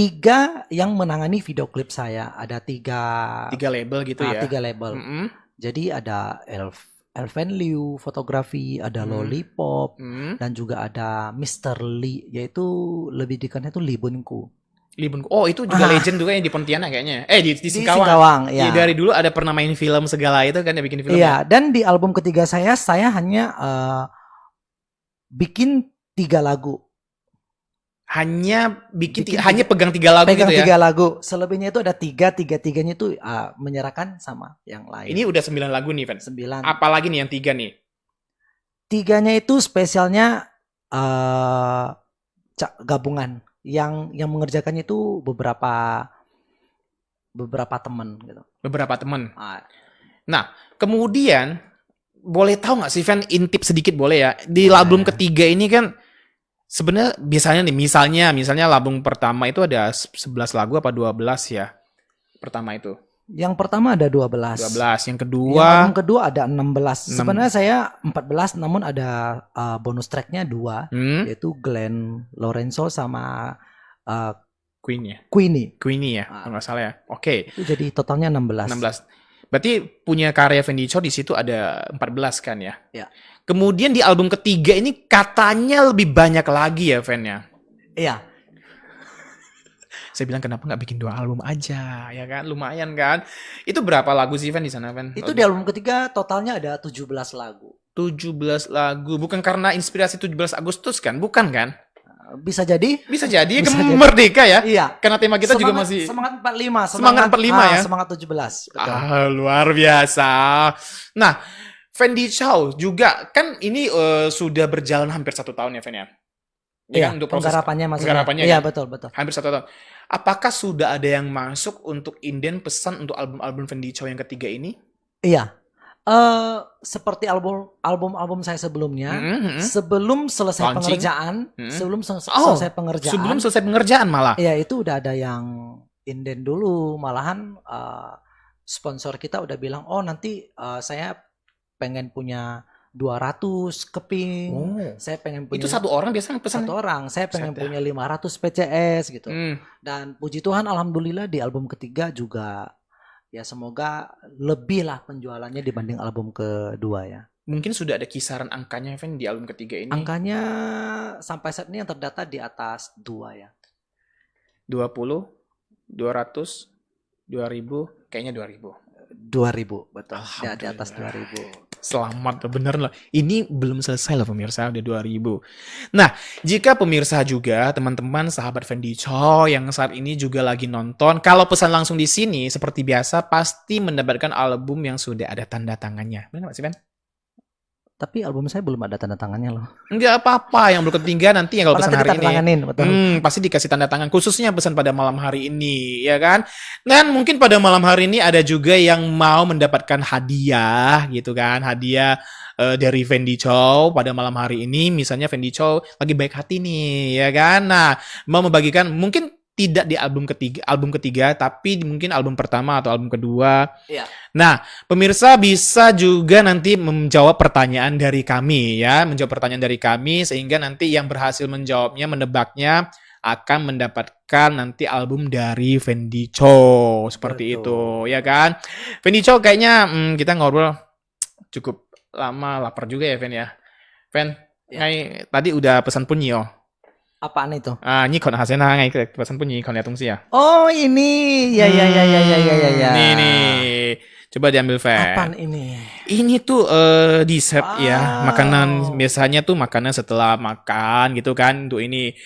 [SPEAKER 2] yang menangani video klip saya. Ada 3
[SPEAKER 1] label gitu ya.
[SPEAKER 2] 3 label. Jadi ada Elven Liu fotografi, ada Lollipop, dan juga ada Mr. Lee, yaitu lebih dikenal itu Lee Bunku.
[SPEAKER 1] Oh, itu juga legend juga yang di Pontianak kayaknya. Di Singkawang.
[SPEAKER 2] Singkawang, ya.
[SPEAKER 1] Dari dulu ada pernah main film segala itu kan, dia bikin film.
[SPEAKER 2] Iya, dan di album ketiga saya hanya bikin 3 lagu.
[SPEAKER 1] Hanya hanya pegang 3 lagu gitu ya.
[SPEAKER 2] Pegang 3 lagu. Selebihnya itu ada 3-3-3-nya itu menyerahkan sama yang lain.
[SPEAKER 1] Ini udah 9 lagu nih, Fen.
[SPEAKER 2] 9.
[SPEAKER 1] Apalagi nih yang 3 nih?
[SPEAKER 2] 3-nya itu spesialnya gabungan. Yang mengerjakannya itu beberapa teman gitu.
[SPEAKER 1] Beberapa teman. Nah, kemudian boleh tahu nggak sih, Fen, intip sedikit boleh ya? Di album ketiga ini kan sebenarnya biasanya nih, misalnya album pertama itu ada 11 lagu apa 12 ya? Pertama itu.
[SPEAKER 2] Yang pertama ada 12.
[SPEAKER 1] Yang kedua.
[SPEAKER 2] Yang kedua ada 16. Sebenarnya saya 14, namun ada bonus tracknya 2, yaitu Glenn Lorenzo sama Queenie
[SPEAKER 1] ya, kalau nggak salah ya. Oke.
[SPEAKER 2] Itu jadi totalnya 16.
[SPEAKER 1] Berarti punya karya Fendi Chow di situ ada 14 kan ya?
[SPEAKER 2] Ya.
[SPEAKER 1] Kemudian di album ketiga ini katanya lebih banyak lagi ya, Fen ya?
[SPEAKER 2] Iya.
[SPEAKER 1] Saya bilang kenapa nggak bikin 2 album aja, ya kan? Lumayan kan? Itu berapa lagu sih, Fen, di sana, Fen?
[SPEAKER 2] Itu di album ketiga totalnya ada 17 lagu.
[SPEAKER 1] 17 lagu. Bukan karena inspirasi 17 Agustus kan? Bukan kan?
[SPEAKER 2] Bisa jadi.
[SPEAKER 1] Merdeka ya?
[SPEAKER 2] Iya.
[SPEAKER 1] Karena tema kita juga masih
[SPEAKER 2] semangat 45.
[SPEAKER 1] Semangat 45 ya?
[SPEAKER 2] Semangat 17. Betul.
[SPEAKER 1] Luar biasa. Nah, Fendi Chow juga kan ini sudah berjalan hampir 1 tahun ya, Fen ya?
[SPEAKER 2] Iya,
[SPEAKER 1] kan, untuk proses
[SPEAKER 2] penggarapannya iya,
[SPEAKER 1] kan?
[SPEAKER 2] betul.
[SPEAKER 1] Hampir 1 tahun. Apakah sudah ada yang masuk untuk inden pesan untuk album-album Fendi Chow yang ketiga ini?
[SPEAKER 2] Iya. Seperti album saya sebelumnya, sebelum selesai pengerjaan, selesai pengerjaan.
[SPEAKER 1] Sebelum selesai pengerjaan malah.
[SPEAKER 2] Iya, itu udah ada yang inden dulu, malahan sponsor kita udah bilang, "Oh, nanti saya pengen punya 200 keping. Saya pengen punya."
[SPEAKER 1] Itu 1 orang biasanya pesan.
[SPEAKER 2] 1 orang. Saya pengen punya 500 PCS gitu. Dan puji Tuhan alhamdulillah di album ketiga juga ya semoga lebih lah penjualannya dibanding album kedua ya.
[SPEAKER 1] Mungkin sudah ada kisaran angkanya, Fen, di album ketiga ini?
[SPEAKER 2] Angkanya sampai saat ini yang terdata di atas 2 ya.
[SPEAKER 1] 20, 200, 2000, kayaknya 2000.
[SPEAKER 2] 2000, betul. Di atas 2000.
[SPEAKER 1] Selamat, bener lah. Ini belum selesai loh pemirsa, udah 2000. Nah, jika pemirsa juga, teman-teman, sahabat Fendi Chow yang saat ini juga lagi nonton, kalau pesan langsung di sini, seperti biasa, pasti mendapatkan album yang sudah ada tanda tangannya. Benar nggak sih, Fen?
[SPEAKER 2] Tapi album saya belum ada tanda tangannya loh.
[SPEAKER 1] Enggak apa-apa, yang belum ketinggalan nanti ya kalau pesan hari ini.
[SPEAKER 2] Betul.
[SPEAKER 1] Pasti dikasih tanda tangan, khususnya pesan pada malam hari ini, ya kan? Dan mungkin pada malam hari ini ada juga yang mau mendapatkan hadiah, gitu kan? Hadiah dari Fendi Chow pada malam hari ini. Misalnya Fendi Chow lagi baik hati nih, ya kan? Nah, mau membagikan mungkin tidak di album ketiga, tapi mungkin album pertama atau album kedua.
[SPEAKER 2] Iya.
[SPEAKER 1] Nah, pemirsa bisa juga nanti menjawab pertanyaan dari kami ya, menjawab pertanyaan dari kami sehingga nanti yang berhasil menjawabnya, menebaknya akan mendapatkan nanti album dari Fendi Chow seperti itu, ya kan? Fendi Chow kayaknya kita ngobrol cukup lama, lapar juga ya, Fen ya. Fen, tadi udah pesan punyo.
[SPEAKER 2] Apaan itu?
[SPEAKER 1] Ini kon hasilnya ngay pesan punyi kon lihat ya.
[SPEAKER 2] Oh, ini. Ya.
[SPEAKER 1] Nih. Coba diambil, Fen.
[SPEAKER 2] Apaan ini?
[SPEAKER 1] Ini tuh dessert ya, makanan biasanya tuh makanan setelah makan gitu kan. Tuh ini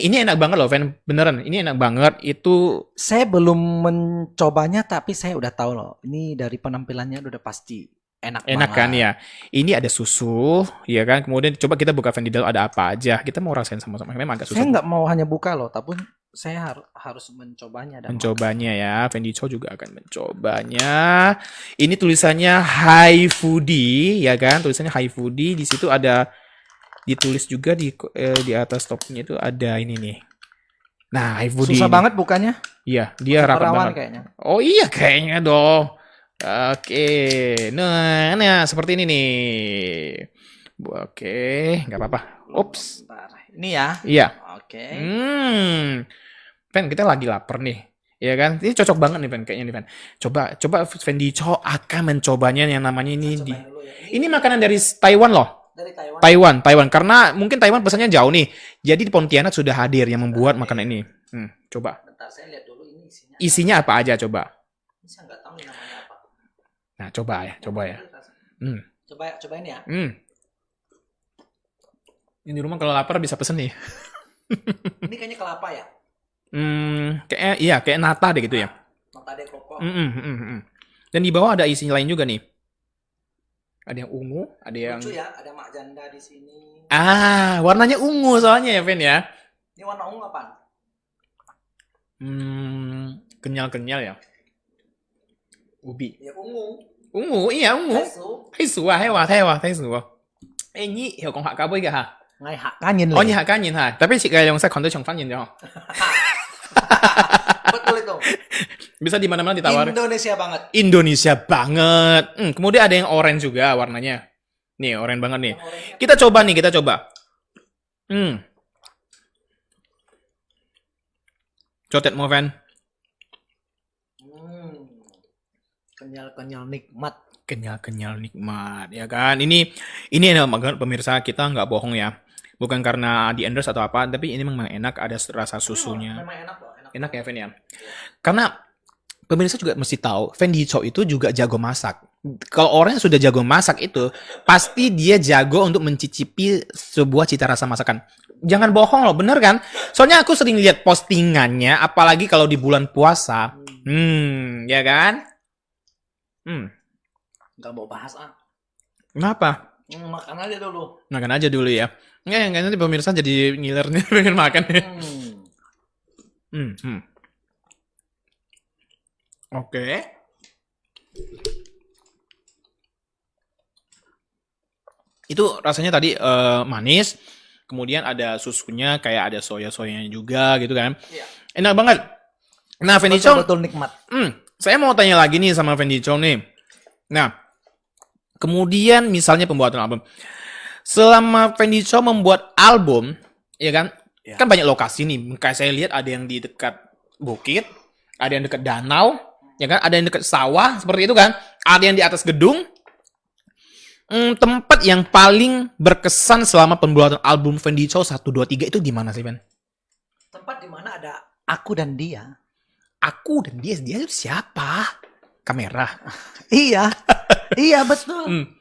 [SPEAKER 1] enak banget loh, Fen. Beneran, ini enak banget. Itu
[SPEAKER 2] saya belum mencobanya tapi saya udah tahu loh. Ini dari penampilannya udah pasti enak banget.
[SPEAKER 1] kan ya. Ini ada susu, ya kan. Kemudian coba kita buka Fendi Chow ada apa aja. Kita mau rasain sama-sama. Memang agak susah.
[SPEAKER 2] Saya nggak mau hanya buka loh, tapi saya harus mencobanya.
[SPEAKER 1] Mencobanya ya. Fendi Chow juga akan mencobanya. Ini tulisannya High Foodie, ya kan. Tulisannya High Foodie. Di situ ada ditulis juga di atas topnya itu ada ini nih. Nah, High Foodie.
[SPEAKER 2] Susah banget bukannya?
[SPEAKER 1] Iya, dia rapat banget.
[SPEAKER 2] Kayaknya.
[SPEAKER 1] Oh iya, kayaknya dong. Oke, nah seperti ini nih. Oke, nggak apa-apa. Ups.
[SPEAKER 2] Ini ya?
[SPEAKER 1] Iya.
[SPEAKER 2] Oke.
[SPEAKER 1] Fen, kita lagi lapar nih. Ya kan? Ini cocok banget nih, Fen, kayaknya nih, Fen. Coba Fendi Chow akan mencobanya yang namanya ini ini makanan dari Taiwan loh.
[SPEAKER 2] Dari
[SPEAKER 1] Taiwan. Karena mungkin Taiwan pesannya jauh nih. Jadi di Pontianak sudah hadir yang membuat makanan ini. Coba.
[SPEAKER 2] Bentar, saya lihat dulu ini isinya.
[SPEAKER 1] Isinya apa aja coba?
[SPEAKER 2] Saya nggak tahu namanya apa.
[SPEAKER 1] Nah, coba ya.
[SPEAKER 2] Cobain ya.
[SPEAKER 1] Ini di rumah kalau lapar bisa pesen nih.
[SPEAKER 2] Ini kayaknya kelapa ya?
[SPEAKER 1] Kayak nata deh gitu ya.
[SPEAKER 2] Nata de coco.
[SPEAKER 1] Dan di bawah ada isi lain juga nih. Ada yang ungu, ada yang
[SPEAKER 2] lucu ya, ada mak janda di sini.
[SPEAKER 1] Warnanya ungu soalnya ya, Fen ya.
[SPEAKER 2] Ini warna ungu apaan?
[SPEAKER 1] Kenyal-kenyal ya. Ubi.
[SPEAKER 2] Ya ungu.
[SPEAKER 1] Ungu, iya ungu. Haisu à, hay wa haisu. Ini hiểu còn hạ cá với cả hả?
[SPEAKER 2] Ngay hạ cá nhìn
[SPEAKER 1] Oh, ini hạ cá nhìn hả? Tapi chị kayak yang saya konten fan nhìn dong.
[SPEAKER 2] Betul itu.
[SPEAKER 1] Bisa di mana-mana ditawar.
[SPEAKER 2] Indonesia banget.
[SPEAKER 1] Kemudian ada yang orange juga warnanya. Nih, orange banget nih. Kita coba. Cotet mau, Fen.
[SPEAKER 2] Kenyal-kenyal nikmat.
[SPEAKER 1] Kenyal-kenyal nikmat, ya kan? Ini enak banget pemirsa, kita nggak bohong ya. Bukan karena di endorse atau apa, tapi ini memang enak, ada rasa susunya.
[SPEAKER 2] Memang enak loh.
[SPEAKER 1] Enak ya, Fen ya. Karena pemirsa juga mesti tahu, Fendi Chow itu juga jago masak. Kalau orang yang sudah jago masak itu, pasti dia jago untuk mencicipi sebuah cita rasa masakan. Jangan bohong loh, bener kan? Soalnya aku sering lihat postingannya, apalagi kalau di bulan puasa. Ya kan?
[SPEAKER 2] Gak mau bahas
[SPEAKER 1] Kenapa?
[SPEAKER 2] Makan aja dulu.
[SPEAKER 1] Makan aja dulu ya. Nggak nanti pemirsa jadi ngiler nih pengen makan. Oke. Itu rasanya tadi manis. Kemudian ada susunya, kayak ada soya-soyanya juga gitu kan. Iya. Enak banget. Nah, Fendi Chow
[SPEAKER 2] betul nikmat.
[SPEAKER 1] Saya mau tanya lagi nih sama Fendi Chow nih. Nah, kemudian misalnya pembuatan album. Selama Fendi Chow membuat album, ya kan? Ya. Kan banyak lokasi nih. Kayak saya lihat ada yang di dekat bukit, ada yang dekat danau, ya kan? Ada yang dekat sawah, seperti itu kan? Ada yang di atas gedung. Tempat yang paling berkesan selama pembuatan album Fendi Chow 1, 2, 3 itu di mana sih, Ben?
[SPEAKER 2] Tempat di mana ada aku dan dia.
[SPEAKER 1] Aku dan dia itu siapa? Kamera.
[SPEAKER 2] Iya. Iya, betul.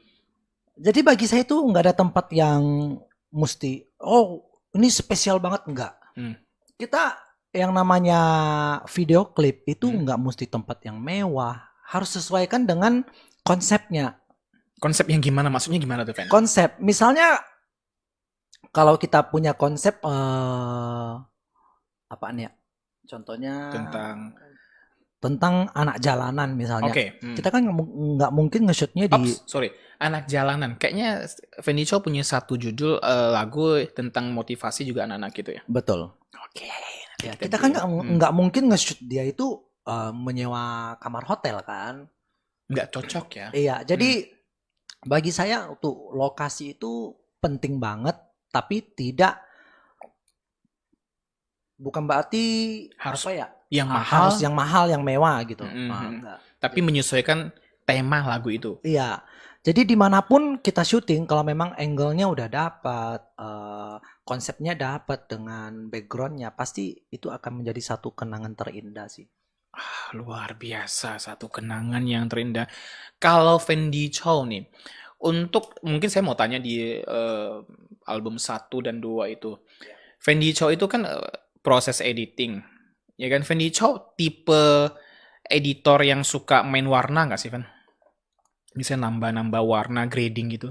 [SPEAKER 2] Jadi bagi saya itu nggak ada tempat yang mesti, oh ini spesial banget, enggak. Kita yang namanya video klip itu nggak mesti tempat yang mewah, harus sesuaikan dengan konsepnya.
[SPEAKER 1] Konsep yang gimana? Maksudnya gimana tuh, Fen?
[SPEAKER 2] Konsep, misalnya kalau kita punya konsep apaan ya? Contohnya tentang anak jalanan misalnya. Kita kan nggak mungkin nge-shootnya di
[SPEAKER 1] anak jalanan. Kayaknya Fendi Chow punya satu judul lagu tentang motivasi juga anak-anak gitu ya.
[SPEAKER 2] Betul. Ya, kita kan nggak mungkin nge-shoot dia itu menyewa kamar hotel kan.
[SPEAKER 1] Nggak cocok ya.
[SPEAKER 2] Iya, jadi bagi saya untuk lokasi itu penting banget, tapi bukan berarti
[SPEAKER 1] harus
[SPEAKER 2] apa ya?
[SPEAKER 1] Yang mahal,
[SPEAKER 2] harus yang mahal, yang mewah gitu.
[SPEAKER 1] Tapi menyesuaikan tema lagu itu.
[SPEAKER 2] Iya. Jadi dimanapun kita syuting, kalau memang angle-nya udah dapat, konsepnya dapat dengan background-nya, pasti itu akan menjadi satu kenangan terindah sih.
[SPEAKER 1] Luar biasa, satu kenangan yang terindah. Kalau Fendi Chow nih, untuk mungkin saya mau tanya di album 1 dan 2 itu. Fendi Chow itu kan proses editing. Ya kan, Fendi Chow tipe editor yang suka main warna nggak sih, Fen? Bisa nambah-nambah warna, grading gitu.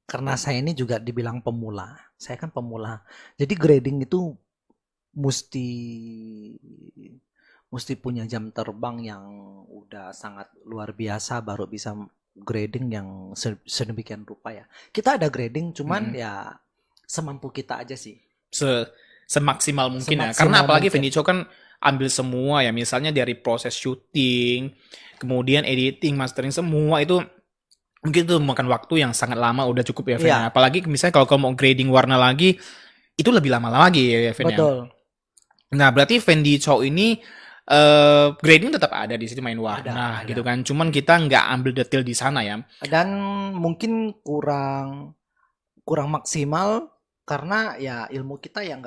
[SPEAKER 2] Karena saya ini juga dibilang pemula. Saya kan pemula. Jadi grading itu mesti punya jam terbang yang udah sangat luar biasa baru bisa grading yang sedemikian rupa ya. Kita ada grading cuman ya semampu kita aja sih.
[SPEAKER 1] Semaksimal mungkin ya. Karena apalagi Fendi Chow kan ambil semua ya. Misalnya dari proses syuting, kemudian editing, mastering, semua itu mungkin itu memakan waktu yang sangat lama, udah cukup ya, Fen. Ya. Apalagi misalnya kalau mau grading warna lagi, itu lebih lama lagi ya, Fen.
[SPEAKER 2] Betul.
[SPEAKER 1] Nah, berarti Fendi Chow ini grading tetap ada di situ, main warna gitu kan. Cuman kita nggak ambil detail di sana ya.
[SPEAKER 2] Dan mungkin kurang maksimal karena ya ilmu kita ya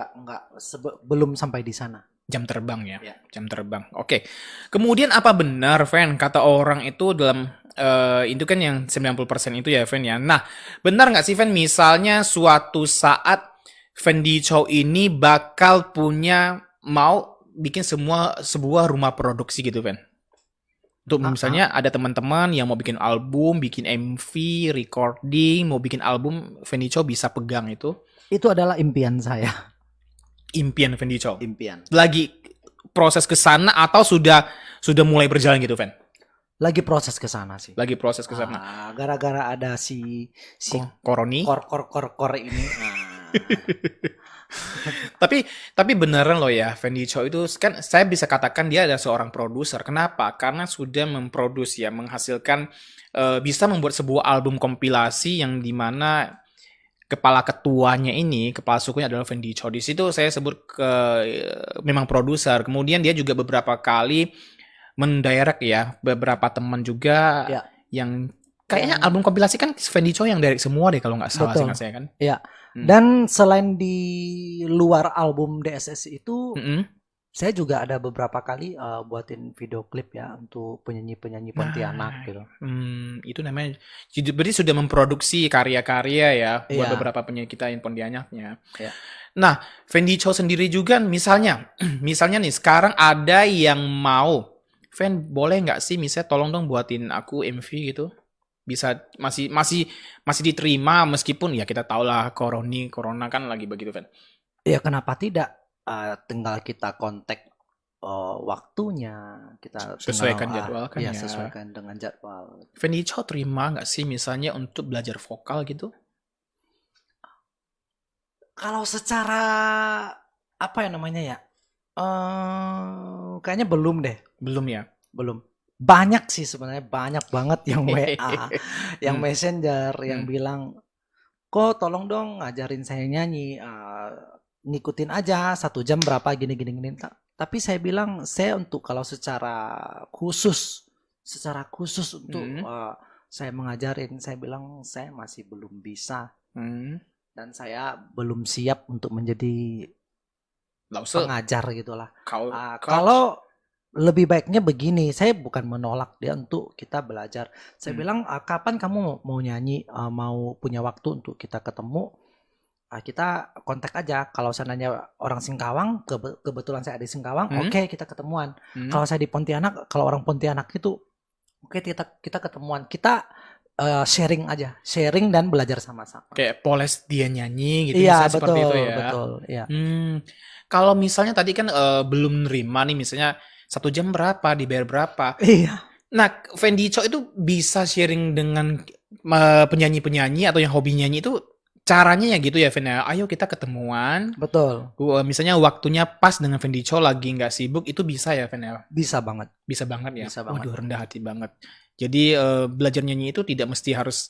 [SPEAKER 2] belum sampai di sana.
[SPEAKER 1] Jam terbang ya. Jam terbang. Oke. Kemudian apa benar, Fen, kata orang itu dalam itu kan yang 90% itu ya, Fen ya. Nah, benar nggak sih, Fen, misalnya suatu saat Fendi Chow ini bakal mau bikin sebuah rumah produksi gitu, Fen? Untuk misalnya ada teman-teman yang mau bikin album, bikin MV, recording, mau bikin album, Fendi Chow bisa pegang itu.
[SPEAKER 2] Itu adalah impian saya.
[SPEAKER 1] Impian Fendi Chow.
[SPEAKER 2] Impian.
[SPEAKER 1] Lagi proses ke sana atau sudah mulai berjalan gitu, Fen?
[SPEAKER 2] Lagi proses ke sana sih.
[SPEAKER 1] Lagi proses ke sana.
[SPEAKER 2] Gara-gara ada si
[SPEAKER 1] Koroni.
[SPEAKER 2] Kor ini.
[SPEAKER 1] Tapi beneran loh ya, Fendi Chow itu kan saya bisa katakan dia adalah seorang produser. Kenapa? Karena sudah memproduksi ya, menghasilkan bisa membuat sebuah album kompilasi yang dimana kepala ketuanya ini, kepala sukunya adalah Fendi Chow. Di situ saya sebut memang produser. Kemudian dia juga beberapa kali mendirect ya, beberapa teman juga yang kayaknya album kompilasi kan Fendi Chow yang direct semua deh kalau nggak salah seingat saya kan.
[SPEAKER 2] Iya. Dan selain di luar album DSS itu, saya juga ada beberapa kali buatin video klip ya untuk penyanyi-penyanyi Pontianak gitu.
[SPEAKER 1] Itu namanya, berarti sudah memproduksi karya-karya ya buat beberapa penyanyi kita yang Pontianaknya. Nah, Fendi Chow sendiri juga misalnya nih sekarang ada yang mau, Fen boleh nggak sih misalnya tolong dong buatin aku MV gitu? Bisa masih diterima meskipun ya kita tahu lah corona kan lagi begitu, Fen.
[SPEAKER 2] Ya kenapa tidak? Tinggal kita kontak waktunya, kita
[SPEAKER 1] sesuaikan jadwal kan ya.
[SPEAKER 2] Sesuaikan dengan jadwal.
[SPEAKER 1] Fendi Chow terima nggak sih misalnya untuk belajar vokal gitu?
[SPEAKER 2] Kalau secara apa ya namanya ya? Kayaknya belum deh.
[SPEAKER 1] Belum ya?
[SPEAKER 2] Belum. Banyak sih sebenarnya, banyak banget yang WA, yang Messenger, yang bilang, kok tolong dong ngajarin saya nyanyi, ngikutin aja 1 jam berapa gini. Tapi saya bilang, saya untuk kalau secara khusus untuk saya mengajarin, saya bilang saya masih belum bisa. Dan saya belum siap untuk menjadi pengajar gitulah. lebih baiknya begini, saya bukan menolak dia untuk kita belajar. Saya bilang, kapan kamu mau nyanyi, mau punya waktu untuk kita ketemu, kita kontak aja. Kalau seandainya orang Singkawang, kebetulan saya ada di Singkawang, oke, kita ketemuan. Kalau saya di Pontianak, kalau orang Pontianak itu, oke, kita ketemuan. Kita sharing aja, sharing dan belajar sama-sama.
[SPEAKER 1] Kayak poles dia nyanyi gitu,
[SPEAKER 2] Iya,
[SPEAKER 1] misalnya seperti itu ya.
[SPEAKER 2] betul, iya.
[SPEAKER 1] Kalau misalnya tadi kan belum nerima nih, misalnya 1 jam berapa, dibayar berapa.
[SPEAKER 2] Iya.
[SPEAKER 1] Nah, Fendi Chow itu bisa sharing dengan penyanyi-penyanyi atau yang hobi nyanyi itu caranya ya gitu ya, Fen ya. Ayo kita ketemuan.
[SPEAKER 2] Betul.
[SPEAKER 1] Misalnya waktunya pas dengan Fendi Chow lagi nggak sibuk, itu bisa ya, Fen ya?
[SPEAKER 2] Bisa banget.
[SPEAKER 1] Bisa banget ya?
[SPEAKER 2] Bisa banget.
[SPEAKER 1] Waduh, rendah hati banget. Jadi belajar nyanyi itu tidak mesti harus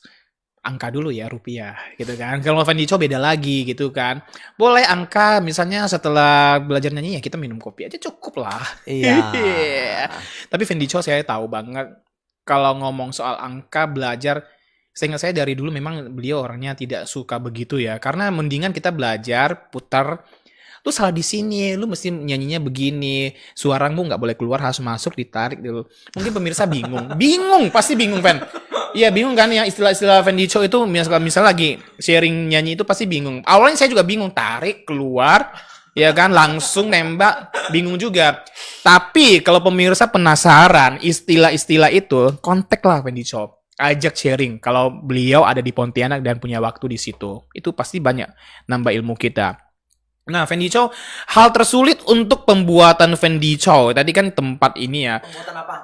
[SPEAKER 1] angka dulu ya, rupiah gitu kan. Kalau Fendi Chow beda lagi gitu kan. Boleh angka misalnya setelah belajar nyanyi ya kita minum kopi aja cukup lah.
[SPEAKER 2] Iya.
[SPEAKER 1] Tapi Fendi Chow saya tahu banget kalau ngomong soal angka belajar, seingat saya dari dulu memang beliau orangnya tidak suka begitu ya. Karena mendingan kita belajar putar, lu salah di sini, lu mesti nyanyinya begini, suaramu nggak boleh keluar, harus masuk, ditarik dulu. Mungkin pemirsa bingung, pasti bingung, Fen. Iya bingung kan yang istilah-istilah Fendi Chow itu misal lagi sharing nyanyi itu pasti bingung. Awalnya saya juga bingung, tarik keluar, ya kan langsung nembak, bingung juga. Tapi kalau pemirsa penasaran istilah-istilah itu, kontaklah Fendi Chow, ajak sharing. Kalau beliau ada di Pontianak dan punya waktu di situ, itu pasti banyak nambah ilmu kita. Nah, Fendi Chow, hal tersulit untuk pembuatan Fendi Chow. Tadi kan tempat ini ya.
[SPEAKER 2] Pembuatan apa?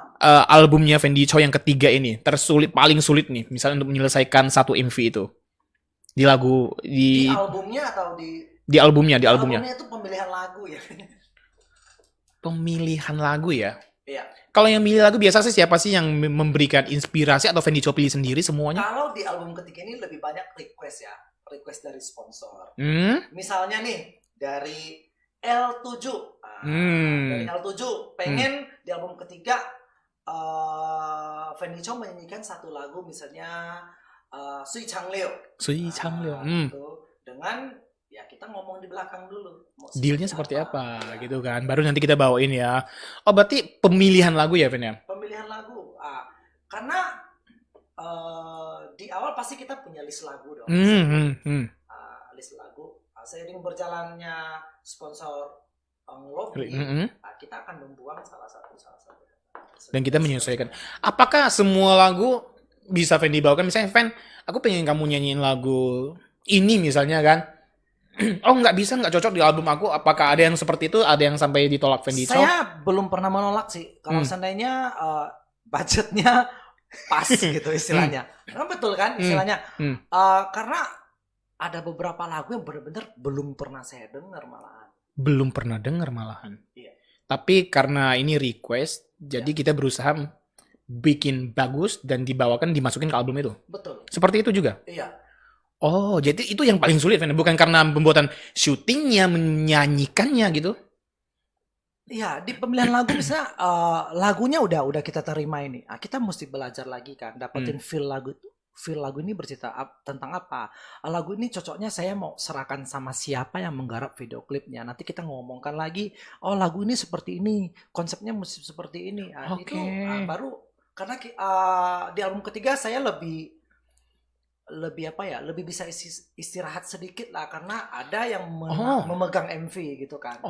[SPEAKER 1] Albumnya Fendi Chow yang ketiga ini. Tersulit, paling sulit nih. Misalnya untuk menyelesaikan 1 MV itu. Di lagu,
[SPEAKER 2] Di albumnya atau di...
[SPEAKER 1] Di albumnya.
[SPEAKER 2] Albumnya itu pemilihan lagu ya.
[SPEAKER 1] Pemilihan lagu ya?
[SPEAKER 2] Iya.
[SPEAKER 1] Kalau yang milih lagu biasa sih siapa sih yang memberikan inspirasi atau Fendi Chow pilih sendiri semuanya?
[SPEAKER 2] Kalau di album ketiga ini lebih banyak request ya. Request dari sponsor. Misalnya nih, dari L7. Dari L7 pengen di album ketiga Fendi Chow menyanyikan 1 lagu misalnya Sui Changliu. Gitu. Dengan ya kita ngomong di belakang dulu.
[SPEAKER 1] Dealnya seperti apa gitu kan. Baru nanti kita bawain ya. Oh berarti pemilihan lagu ya Fen ya?
[SPEAKER 2] Pemilihan lagu. Karena di awal pasti kita punya list lagu dong. List lagu. Seiring berjalannya sponsor lobby, kita akan membuang salah satu.
[SPEAKER 1] Dan kita menyesuaikan. Apakah semua lagu bisa Fendi bawakan? Misalnya Fen, aku pengen kamu nyanyiin lagu ini misalnya kan. Oh nggak bisa, nggak cocok di album aku. Apakah ada yang seperti itu? Ada yang sampai ditolak Fendi Chow?
[SPEAKER 2] Saya belum pernah menolak sih. Kalau seandainya budgetnya pas gitu istilahnya. Kan betul kan istilahnya. Karena ada beberapa lagu yang benar-benar belum pernah saya dengar malahan.
[SPEAKER 1] Belum pernah dengar malahan.
[SPEAKER 2] Iya.
[SPEAKER 1] Tapi karena ini request, jadi kita berusaha bikin bagus dan dibawakan, dimasukin ke album itu.
[SPEAKER 2] Betul.
[SPEAKER 1] Seperti itu juga?
[SPEAKER 2] Iya.
[SPEAKER 1] Oh, jadi itu yang paling sulit, bukan karena pembuatan syutingnya, menyanyikannya gitu?
[SPEAKER 2] Iya, di pemilihan lagu misalnya lagunya udah kita terima ini. Kita mesti belajar lagi kan, dapetin feel lagu itu. Feel lagu ini bercerita tentang apa? Lagu ini cocoknya saya mau serahkan sama siapa yang menggarap video klipnya. Nanti kita ngomongkan lagi, oh lagu ini seperti ini, konsepnya mesti seperti ini. Itu baru karena di album ketiga saya lebih bisa istirahat sedikit lah karena ada yang memegang MV gitu kan.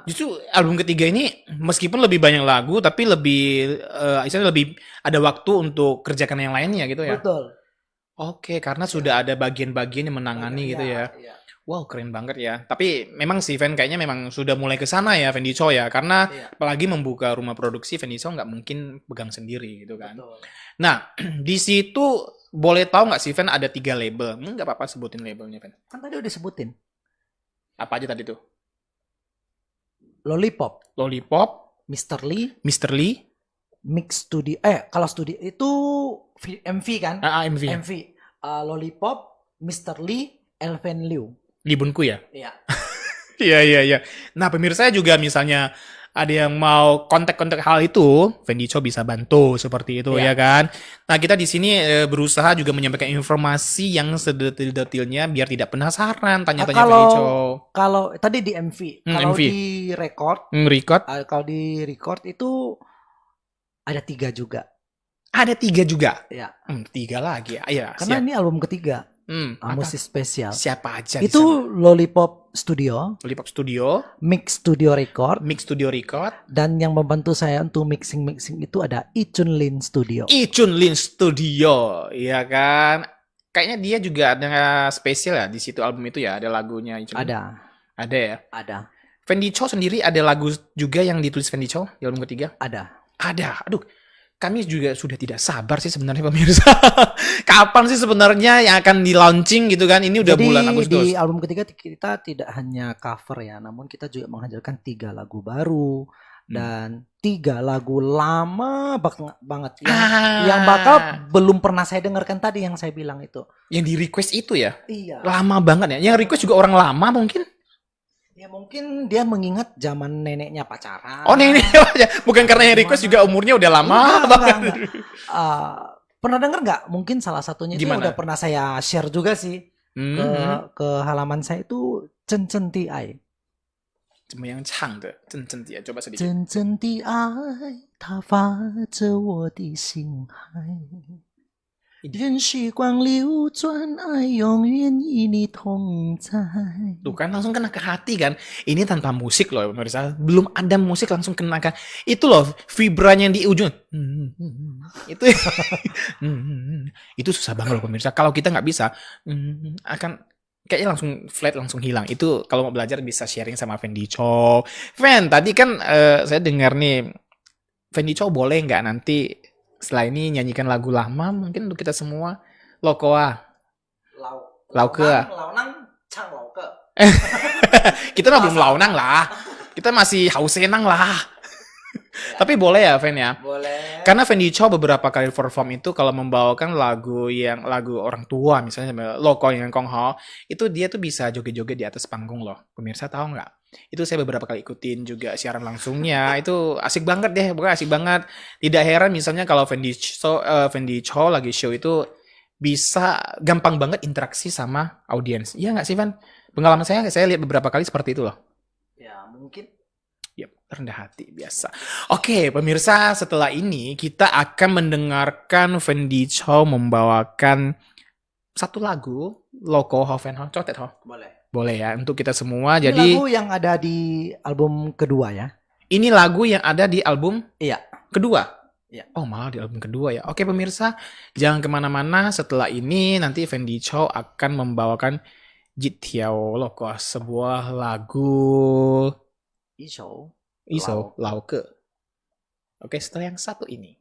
[SPEAKER 1] Justru album ketiga ini meskipun lebih banyak lagu tapi lebih lebih ada waktu untuk kerjakan yang lainnya gitu ya.
[SPEAKER 2] Betul.
[SPEAKER 1] Karena sudah ada bagian-bagian yang menangani gitu ya. Wow, keren banget ya. Tapi memang sih Fen kayaknya memang sudah mulai ke sana ya Fendi Chow ya, karena apalagi membuka rumah produksi, Fendi Chow nggak mungkin pegang sendiri gitu kan.
[SPEAKER 2] Betul.
[SPEAKER 1] Nah, di situ boleh tahu nggak sih Fen ada 3 label? Nggak apa-apa sebutin labelnya Fen.
[SPEAKER 2] Kan tadi udah sebutin.
[SPEAKER 1] Apa aja tadi tuh?
[SPEAKER 2] Lollipop,
[SPEAKER 1] Mr. Lee,
[SPEAKER 2] Mix Studio. Kalau studio itu MV kan?
[SPEAKER 1] MV.
[SPEAKER 2] Lollipop, Mr. Lee, Elven Liu.
[SPEAKER 1] Libunku ya?
[SPEAKER 2] Iya.
[SPEAKER 1] Iya. Nah, pemirsa juga misalnya ada yang mau kontak-kontak hal itu, Fendi Chow bisa bantu seperti itu ya kan. Nah, kita di sini berusaha juga menyampaikan informasi yang sedetil-detilnya biar tidak penasaran tanya-tanya Fendi Chow.
[SPEAKER 2] Kalau tadi di MV, kalau
[SPEAKER 1] MV.
[SPEAKER 2] di record, kalau di record itu ada 3 juga.
[SPEAKER 1] Ada 3 juga.
[SPEAKER 2] Ya.
[SPEAKER 1] 3 lagi. Ya,
[SPEAKER 2] karena ini album ketiga. Musik spesial.
[SPEAKER 1] Siapa aja
[SPEAKER 2] itu Lollipop Studio, Mix Studio Record, dan yang membantu saya untuk mixing itu ada Ichun Lin Studio,
[SPEAKER 1] ya kan? Kayaknya dia juga ada spesial ya di situ album itu ya, ada lagunya Ichun.
[SPEAKER 2] Ada
[SPEAKER 1] ya?
[SPEAKER 2] Ada.
[SPEAKER 1] Fendi Chow sendiri ada lagu juga yang ditulis Fendi Chow di album ketiga?
[SPEAKER 2] Ada.
[SPEAKER 1] Aduh. Kami juga sudah tidak sabar sih sebenarnya pemirsa. Kapan sih sebenarnya yang akan di launching gitu kan? Ini udah bulan Agustus.
[SPEAKER 2] Di album ketiga kita tidak hanya cover ya, namun kita juga menghadirkan 3 lagu baru dan 3 lagu lama banget yang bakal belum pernah saya dengarkan tadi yang saya bilang itu.
[SPEAKER 1] Yang di request itu ya?
[SPEAKER 2] Iya.
[SPEAKER 1] Lama banget ya. Yang request juga orang lama mungkin.
[SPEAKER 2] Ya mungkin dia mengingat zaman neneknya pacaran.
[SPEAKER 1] Oh, neneknya aja. Bukan karena yang request juga umurnya udah lama banget.
[SPEAKER 2] Pernah dengar nggak? Mungkin salah satunya itu udah pernah saya share juga sih ke halaman saya itu Chen Chen Ti Ai.
[SPEAKER 1] 怎么样唱的？真真的 coba sedikit.
[SPEAKER 2] 真正的爱，它发着我的心海。任时光流转，爱永远与你同在。
[SPEAKER 1] Tuh kan langsung kena ke hati kan. Ini tanpa musik loh pemirsa. Belum ada musik langsung kena ke. Itu loh vibranya di ujung. Itu itu susah banget loh pemirsa. Kalau kita nggak bisa akan kayaknya langsung flat, langsung hilang. Itu kalau mau belajar bisa sharing sama Fendi Chow. Fen, tadi kan saya dengar nih Fendi Chow boleh nggak nanti setelah ini nyanyikan lagu lama mungkin untuk kita semua. Lokoa. Lauke.
[SPEAKER 2] Launang, Chang Lauke.
[SPEAKER 1] Kita mah belum launang lah. Kita masih hausenang lah. Tapi boleh ya, Fen ya?
[SPEAKER 2] Boleh.
[SPEAKER 1] Karena Fendi Chow beberapa kali perform itu kalau membawakan lagu orang tua misalnya Loko yang Kong Ho, itu dia tuh bisa joget-joget di atas panggung loh. Pemirsa tahu nggak? Itu saya beberapa kali ikutin juga siaran langsungnya. Itu asik banget deh, pokoknya asik banget. Tidak heran misalnya kalau Fendi Chow lagi show itu bisa gampang banget interaksi sama audiens. Iya nggak sih, Van? Pengalaman saya lihat beberapa kali seperti itu loh.
[SPEAKER 2] Ya, mungkin.
[SPEAKER 1] Yap, rendah hati biasa. Oke, pemirsa, setelah ini kita akan mendengarkan Fendi Chow membawakan satu lagu Loko Ho Fen Ho, Cotet Ho. Boleh ya untuk kita semua.
[SPEAKER 2] Ini
[SPEAKER 1] jadi
[SPEAKER 2] lagu yang ada di album kedua ya.
[SPEAKER 1] Ini lagu yang ada di album kedua.
[SPEAKER 2] Iya.
[SPEAKER 1] Oh, malah di album kedua ya. Oke, pemirsa, jangan kemana-mana. Setelah ini nanti Fendi Chow akan membawakan Jit Tiao Loko, sebuah lagu Isou Lauke. Oke, setelah yang satu ini.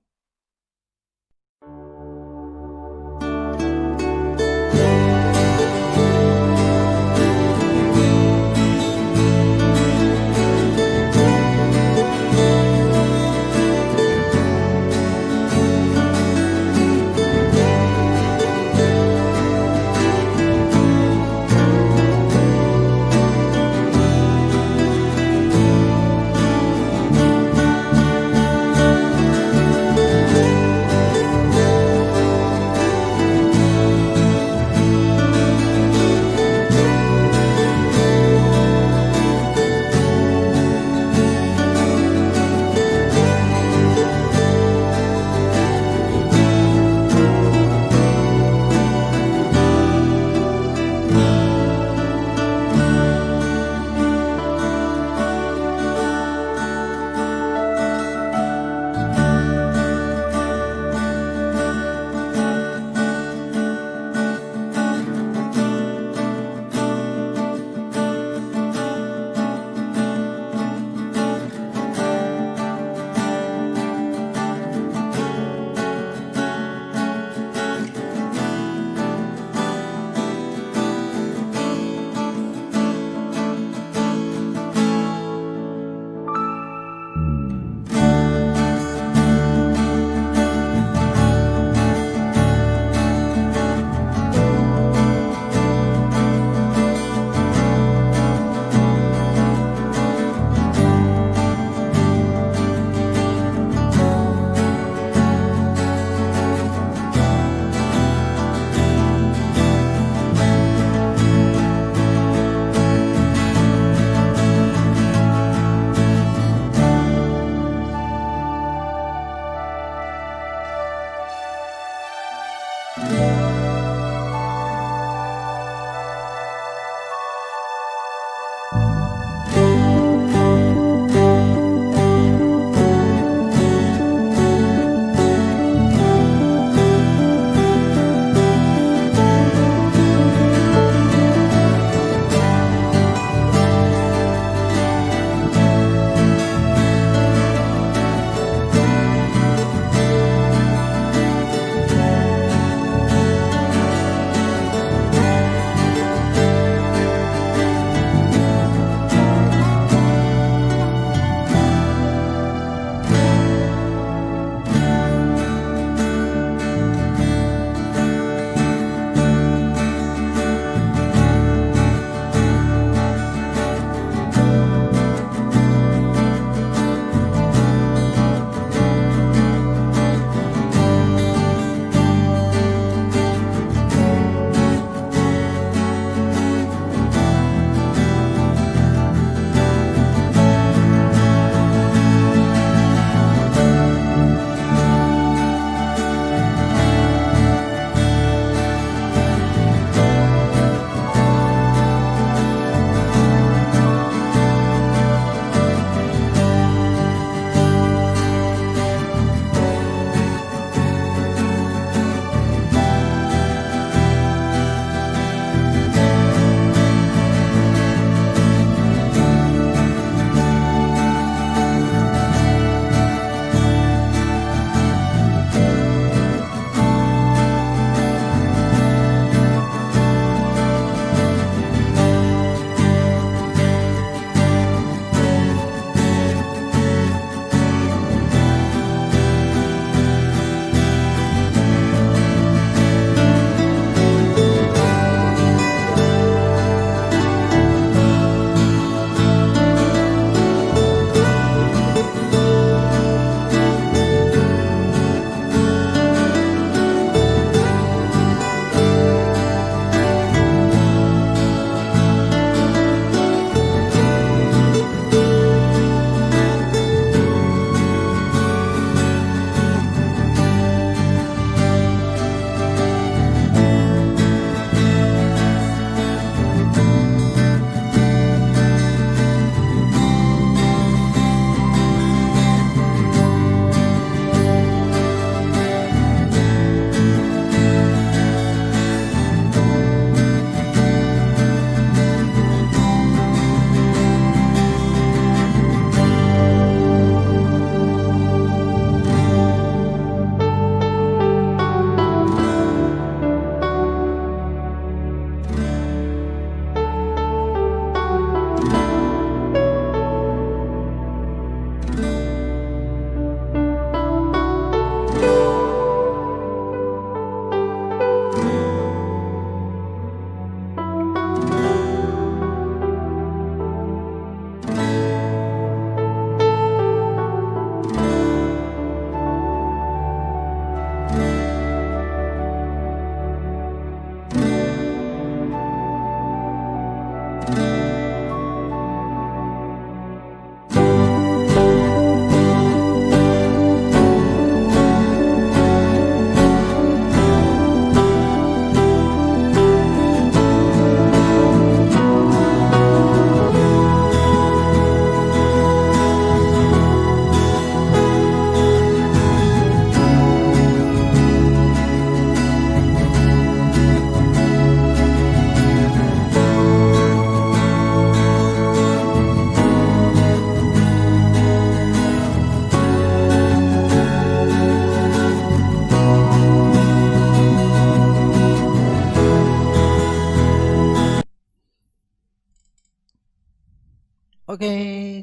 [SPEAKER 2] Oke,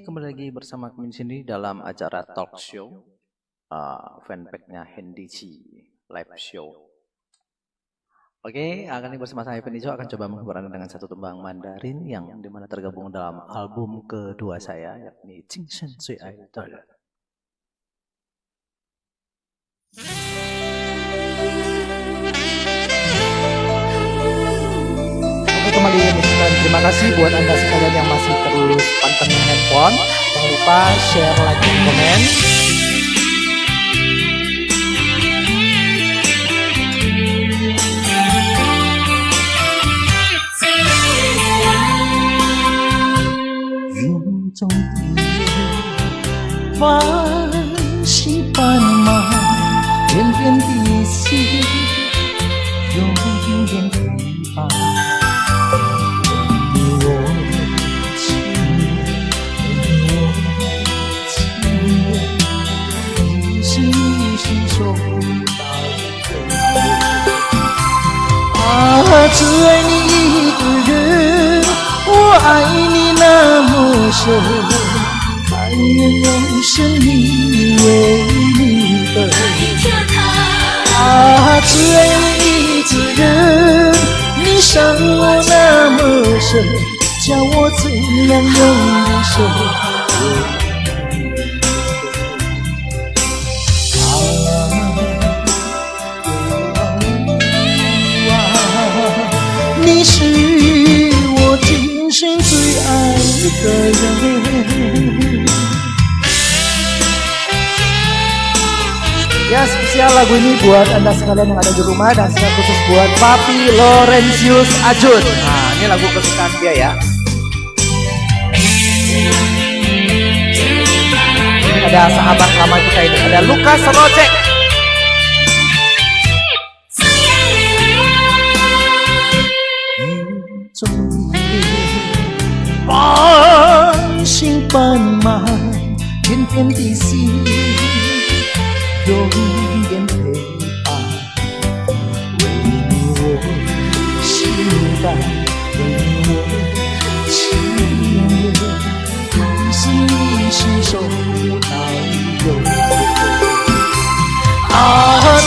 [SPEAKER 2] kembali lagi bersama kami di sini dalam acara talk show fanpage-nya Hendici Live Show. Oke, akan ini bersama saya Hendici akan coba menghibur Anda dengan satu tembang Mandarin yang dimana tergabung dalam album kedua saya yakni Jingsen Zui Ai Dai. Kembali dan terima kasih buat Anda sekalian yang masih terus pantengin handphone. Jangan lupa share, like, dan komen.只爱你一个人，我爱你那么深，但愿永生你为你等。只爱你一个人，你伤我那么深，叫我怎样用一生。你是我今生最爱的人。Ya, spesial lagu ini buat Anda sekalian yang ada di rumah dan secara khusus buat Papi Laurentius Ajun. Nah, ini lagu kesukaan dia ya. Ini ada sahabat lama kita ini, ada Lukas Rocek. Ban星斑马，片片的心，永远陪伴。为你我心甘，为你我情愿，一生一世守到永远。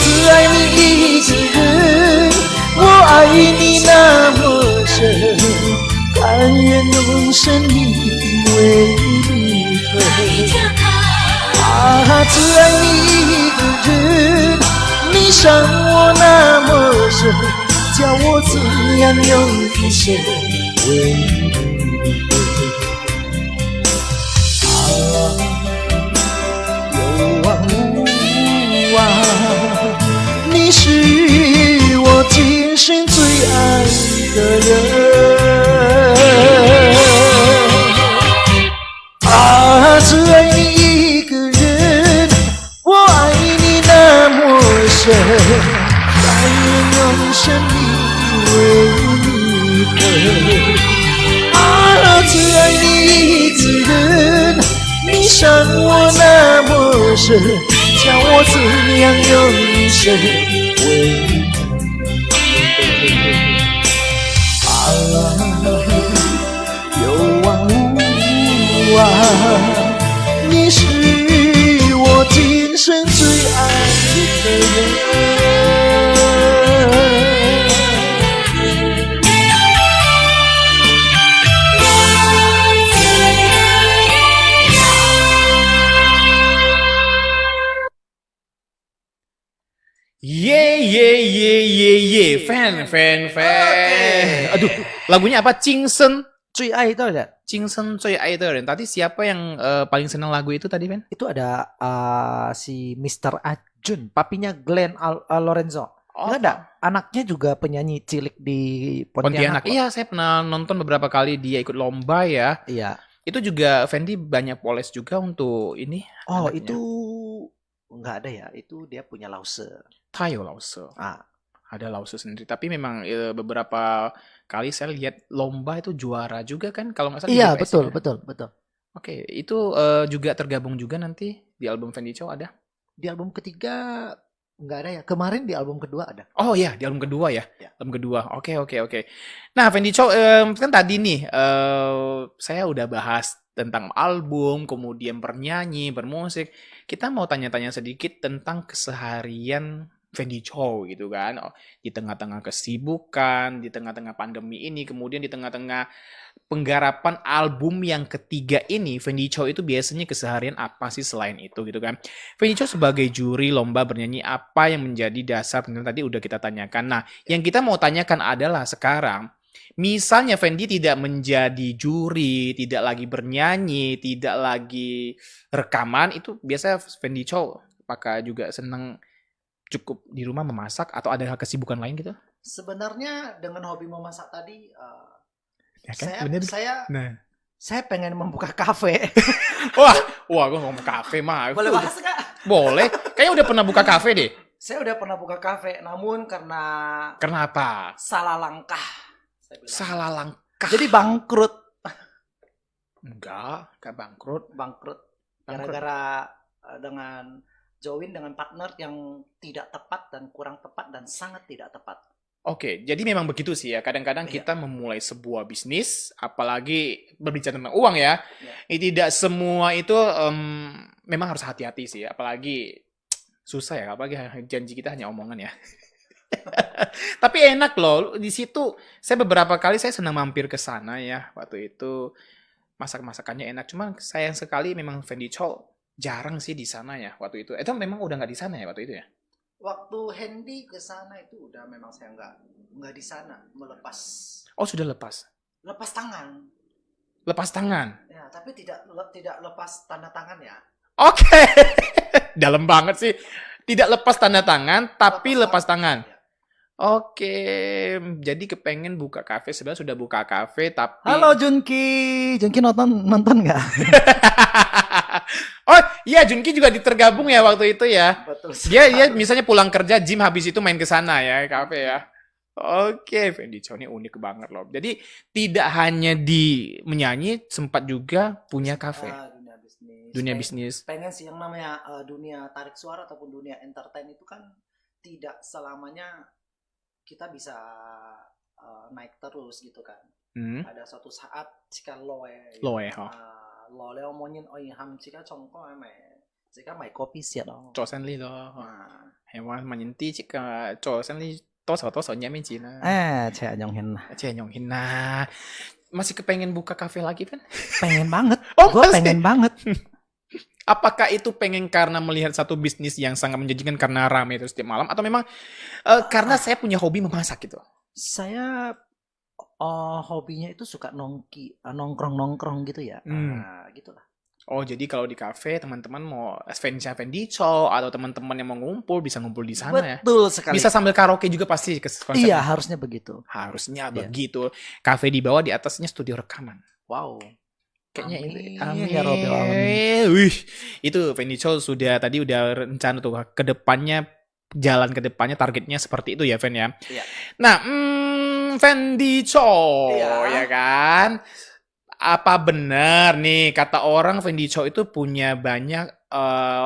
[SPEAKER 2] 只爱你一个人，我爱你那么深。但愿永生你为你疼。只爱你一个人，你伤我那么深，叫我怎样用一生为你疼。有往无往，你是我今生最爱的人。只爱你一个人，我爱你那么深，但愿永生你为你等。只爱你一个人，你伤我那么深，叫我怎样用一生为你等。有往无往。你是我今生最爱的人。
[SPEAKER 1] Fan. Aduh, lagunya apa? Jingsen
[SPEAKER 2] Zui Ai itu ada.
[SPEAKER 1] Jingsen Zui Ai的人. Tadi siapa yang paling senang lagu itu tadi, Fan?
[SPEAKER 2] Itu ada si Mr. Ajun, papinya Glenn Lorenzo.
[SPEAKER 1] Oh.
[SPEAKER 2] Ada anaknya juga penyanyi cilik di Pontianak.
[SPEAKER 1] Iya, saya pernah nonton beberapa kali dia ikut lomba ya.
[SPEAKER 2] Iya.
[SPEAKER 1] Itu juga Fendi banyak poles juga untuk ini.
[SPEAKER 2] Oh,
[SPEAKER 1] anaknya.
[SPEAKER 2] itu nggak ada ya. Itu dia punya Lause.
[SPEAKER 1] Tayo Lause. Ada Lause sendiri. Tapi memang beberapa kali saya lihat lomba itu juara juga kan, kalau nggak salah.
[SPEAKER 2] Iya,
[SPEAKER 1] di
[SPEAKER 2] betul,
[SPEAKER 1] kan?
[SPEAKER 2] betul.
[SPEAKER 1] Oke, itu juga tergabung juga nanti di album Fendi Chow ada?
[SPEAKER 2] Di album ketiga Nggak ada ya. Kemarin di album kedua ada.
[SPEAKER 1] Oh iya, di album kedua ya.
[SPEAKER 2] Ya.
[SPEAKER 1] Album kedua. Oke, oke, oke. Nah, Fendi Chow, kan tadi nih saya udah bahas tentang album, kemudian bernyanyi, bermusik. Kita mau tanya-tanya sedikit tentang keseharian Fendi Chow gitu kan. Oh, di tengah-tengah kesibukan, di tengah-tengah pandemi ini, kemudian di tengah-tengah penggarapan album yang ketiga ini, Fendi Chow itu biasanya keseharian apa sih selain itu gitu kan? Fendi Chow sebagai juri lomba bernyanyi apa yang menjadi dasar tadi udah kita tanyakan. Nah, yang kita mau tanyakan adalah sekarang, misalnya Fendi tidak menjadi juri, tidak lagi bernyanyi, tidak lagi rekaman, itu biasanya Fendi Chow apakah juga senang cukup di rumah memasak atau ada kesibukan lain gitu?
[SPEAKER 2] Sebenarnya dengan hobi memasak tadi,
[SPEAKER 1] Ya kan?
[SPEAKER 2] saya
[SPEAKER 1] Bener.
[SPEAKER 2] saya
[SPEAKER 1] Nah.
[SPEAKER 2] saya pengen membuka kafe.
[SPEAKER 1] Wah, gue ngomong kafe mah.
[SPEAKER 2] Boleh bahas nggak?
[SPEAKER 1] Boleh. Kayaknya udah pernah buka kafe deh.
[SPEAKER 2] Saya udah pernah buka kafe, namun karena
[SPEAKER 1] Kenapa?
[SPEAKER 2] salah langkah, saya bilang.
[SPEAKER 1] Salah langkah.
[SPEAKER 2] Jadi bangkrut,
[SPEAKER 1] Enggak bangkrut.
[SPEAKER 2] bangkrut. Gara-gara dengan join dengan partner yang tidak tepat dan kurang tepat dan sangat tidak tepat.
[SPEAKER 1] Oke, jadi memang begitu sih ya. Kadang-kadang
[SPEAKER 2] Iya.
[SPEAKER 1] kita memulai sebuah bisnis, apalagi berbicara tentang uang ya. Tidak semua itu memang harus hati-hati sih. Apalagi susah ya. Apalagi janji kita hanya omongan ya. Tapi enak loh. Di situ saya beberapa kali saya senang mampir ke sana ya. Waktu itu masak-masakannya enak. Cuma sayang sekali memang Fendi Chow jarang sih di sana ya waktu itu. Itu memang udah nggak di sana ya waktu itu ya.
[SPEAKER 2] Waktu Hendy ke sana itu udah memang saya nggak di sana, melepas
[SPEAKER 1] Oh sudah lepas.
[SPEAKER 2] tangan.
[SPEAKER 1] Lepas tangan.
[SPEAKER 2] Ya, tapi tidak lepas tanda tangan ya.
[SPEAKER 1] Oke. Dalam banget sih. Tidak lepas tanda tangan, tapi lepas tangan.
[SPEAKER 2] Ya.
[SPEAKER 1] Oke. Jadi kepengen buka kafe. Sebenarnya sudah buka kafe, tapi...
[SPEAKER 2] Halo Junki nonton nggak?
[SPEAKER 1] Oh iya, Junki juga tergabung ya waktu itu ya.
[SPEAKER 2] Betul.
[SPEAKER 1] Dia misalnya pulang kerja, gym habis itu main ke sana ya, kafe ya. Oke, Fendi Chow ini unik banget loh. Jadi tidak hanya di menyanyi, sempat juga punya kafe.
[SPEAKER 2] Dunia bisnis.
[SPEAKER 1] Dunia bisnis.
[SPEAKER 2] Pengen sih yang namanya dunia tarik suara ataupun dunia entertain itu kan tidak selamanya kita bisa naik terus gitu kan. Ada suatu saat jika loe. Lo leo monyin oi ham jika congko jika mai kopi siat dong.
[SPEAKER 1] 做生意咯，係話問人啲即係做生意多少嘢面錢啦。
[SPEAKER 2] Cek Nyonghin.
[SPEAKER 1] Cek Nyonghin nah. Masih kepengen buka kafe lagi kan?
[SPEAKER 2] Pengen banget.
[SPEAKER 1] Oh,
[SPEAKER 2] Gue
[SPEAKER 1] pasti.
[SPEAKER 2] pengen banget.
[SPEAKER 1] Apakah itu pengen karena melihat satu bisnis yang sangat menjanjikan karena ramai terus setiap malam atau memang karena saya punya hobi memasak gitu?
[SPEAKER 2] Saya hobinya itu suka nongkrong gitu ya. Nah, gitulah.
[SPEAKER 1] Oh, jadi kalau di kafe teman-teman mau Fendi Chow atau teman-teman yang mau ngumpul bisa ngumpul di sana ya.
[SPEAKER 2] Betul sekali.
[SPEAKER 1] Bisa sambil karaoke juga pasti konsepnya.
[SPEAKER 2] Iya, harusnya begitu.
[SPEAKER 1] Harusnya begitu. Kafe di bawah, di atasnya studio rekaman.
[SPEAKER 2] Wow.
[SPEAKER 1] Kayaknya
[SPEAKER 2] Amin. Ya Rabbil Alamin.
[SPEAKER 1] Wih, itu Fendi Chow sudah rencana tuh ke depannya, jalan ke depannya targetnya seperti itu ya, Fen ya.
[SPEAKER 2] Iya.
[SPEAKER 1] Nah, Fendi Chow ya kan. Apa benar nih kata orang Fendi Chow itu punya banyak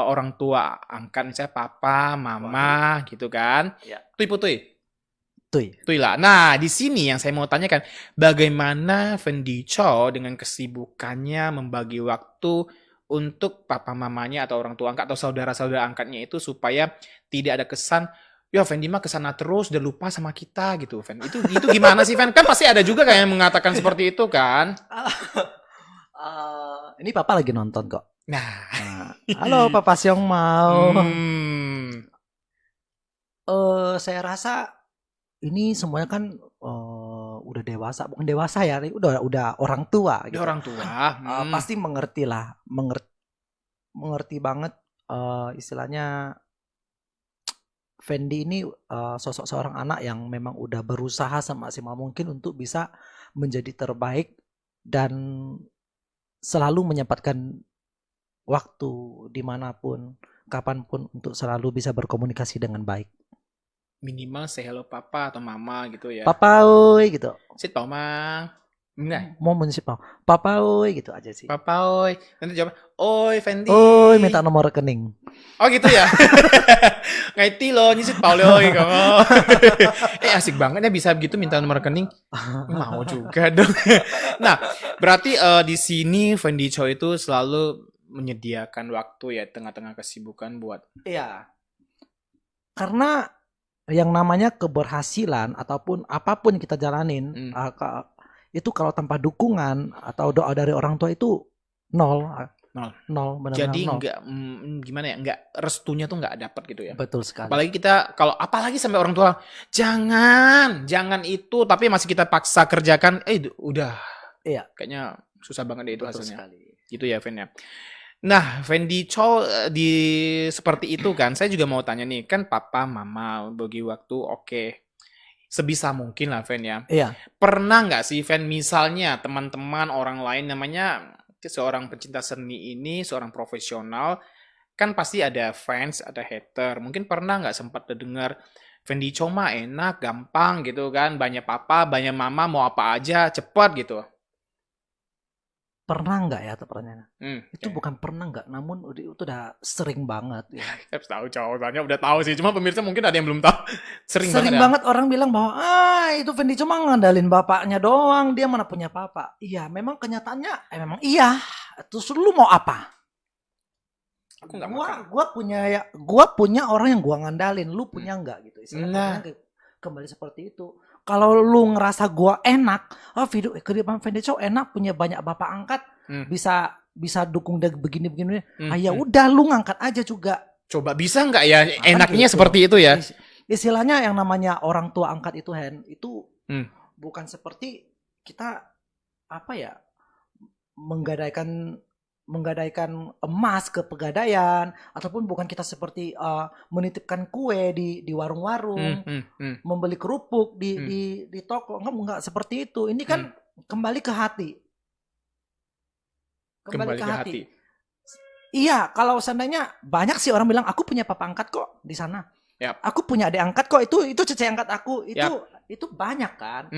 [SPEAKER 1] orang tua angkat misalnya papa, mama gitu kan?
[SPEAKER 2] Ya.
[SPEAKER 1] Tui lah. Nah, di sini yang saya mau tanyakan, bagaimana Fendi Chow dengan kesibukannya membagi waktu untuk papa mamanya atau orang tua angkat atau saudara-saudara angkatnya itu supaya tidak ada kesan ya Fendi mah kesana terus udah lupa sama kita gitu, Fen. Itu gimana sih, Fen? Kan pasti ada juga kayak yang mengatakan seperti itu kan?
[SPEAKER 2] Ini papa lagi nonton kok.
[SPEAKER 1] Nah.
[SPEAKER 2] Halo Papa Siong mau. Saya rasa ini semuanya kan udah dewasa, bukan dewasa ya, udah orang tua. Gitu.
[SPEAKER 1] Udah orang tua.
[SPEAKER 2] Pasti mengerti lah, mengerti banget istilahnya. Fendi ini sosok seorang anak yang memang udah berusaha semaksimal mungkin untuk bisa menjadi terbaik dan selalu menyempatkan waktu dimanapun, kapanpun untuk selalu bisa berkomunikasi dengan baik.
[SPEAKER 1] Minimal say hello papa atau mama gitu ya.
[SPEAKER 2] Papa oi gitu.
[SPEAKER 1] Sit Tomang. Nah,
[SPEAKER 2] Mau menyisip papa oi gitu aja sih.
[SPEAKER 1] papa oi. Nanti jawab, oi Fendi.
[SPEAKER 2] Oi, minta nomor rekening.
[SPEAKER 1] Oh gitu ya. Ngaiti lo nyisit Paulo oi kamu. Asik banget ya bisa begitu minta nomor rekening. Mau juga dong. Nah, berarti di sini Fendi Chow itu selalu menyediakan waktu ya tengah-tengah kesibukan buat.
[SPEAKER 2] Iya. Karena yang namanya keberhasilan ataupun apapun kita jalanin, itu kalau tanpa dukungan atau doa dari orang tua itu nol. Nol, benar-benar
[SPEAKER 1] jadi
[SPEAKER 2] nol.
[SPEAKER 1] nggak gimana ya, nggak restunya tuh nggak dapat gitu ya.
[SPEAKER 2] Betul sekali.
[SPEAKER 1] Apalagi kita apalagi sampai orang tua jangan itu, tapi masih kita paksa kerjakan, udah.
[SPEAKER 2] Iya.
[SPEAKER 1] Kayaknya susah banget deh itu
[SPEAKER 2] Betul
[SPEAKER 1] hasilnya.
[SPEAKER 2] Sekali.
[SPEAKER 1] Gitu ya, Fen ya. Nah, Fendi Chow di seperti itu kan, saya juga mau tanya nih, kan papa, mama bagi waktu, oke. Sebisa mungkin lah, Fen ya.
[SPEAKER 2] Iya.
[SPEAKER 1] Pernah nggak sih, Fen, misalnya teman-teman orang lain namanya seorang pencinta seni ini, seorang profesional, kan pasti ada fans, ada hater. Mungkin pernah nggak sempat dengar Fendi Chow mah enak, gampang gitu kan, banyak papa, banyak mama, mau apa aja, cepat gitu.
[SPEAKER 2] Pernah nggak ya pertanyaannya? Itu
[SPEAKER 1] Okay.
[SPEAKER 2] bukan pernah nggak, namun itu udah sering banget. Ya.
[SPEAKER 1] Saya tahu jawabannya, udah tahu sih. Cuma pemirsa mungkin ada yang belum tahu. Sering
[SPEAKER 2] banget orang bilang bahwa itu Fendi cuma ngandalin bapaknya doang, dia mana punya papa. Iya, memang kenyataannya memang iya. Terus lu mau apa?
[SPEAKER 1] Aku nggak makan.
[SPEAKER 2] Gua punya orang yang gua ngandalin, lu punya nggak gitu. Istilahnya kembali seperti itu. Kalau lu ngerasa gua enak, kehidupan Fendi Chow enak, punya banyak bapak angkat, bisa dukung dia begini-begini. Ya udah lu ngangkat aja juga.
[SPEAKER 1] Coba bisa nggak ya enaknya gitu. Seperti itu ya?
[SPEAKER 2] Istilahnya yang namanya orang tua angkat itu itu bukan seperti kita menggadaikan emas ke pegadaian, ataupun bukan kita seperti menitipkan kue di warung-warung, membeli kerupuk di toko, enggak seperti itu. Ini kan kembali ke hati. Kembali ke hati. Iya, kalau seandainya banyak sih orang bilang aku punya papa angkat kok di sana. Yep. Aku punya adik angkat kok, itu cece angkat aku, itu banyak kan.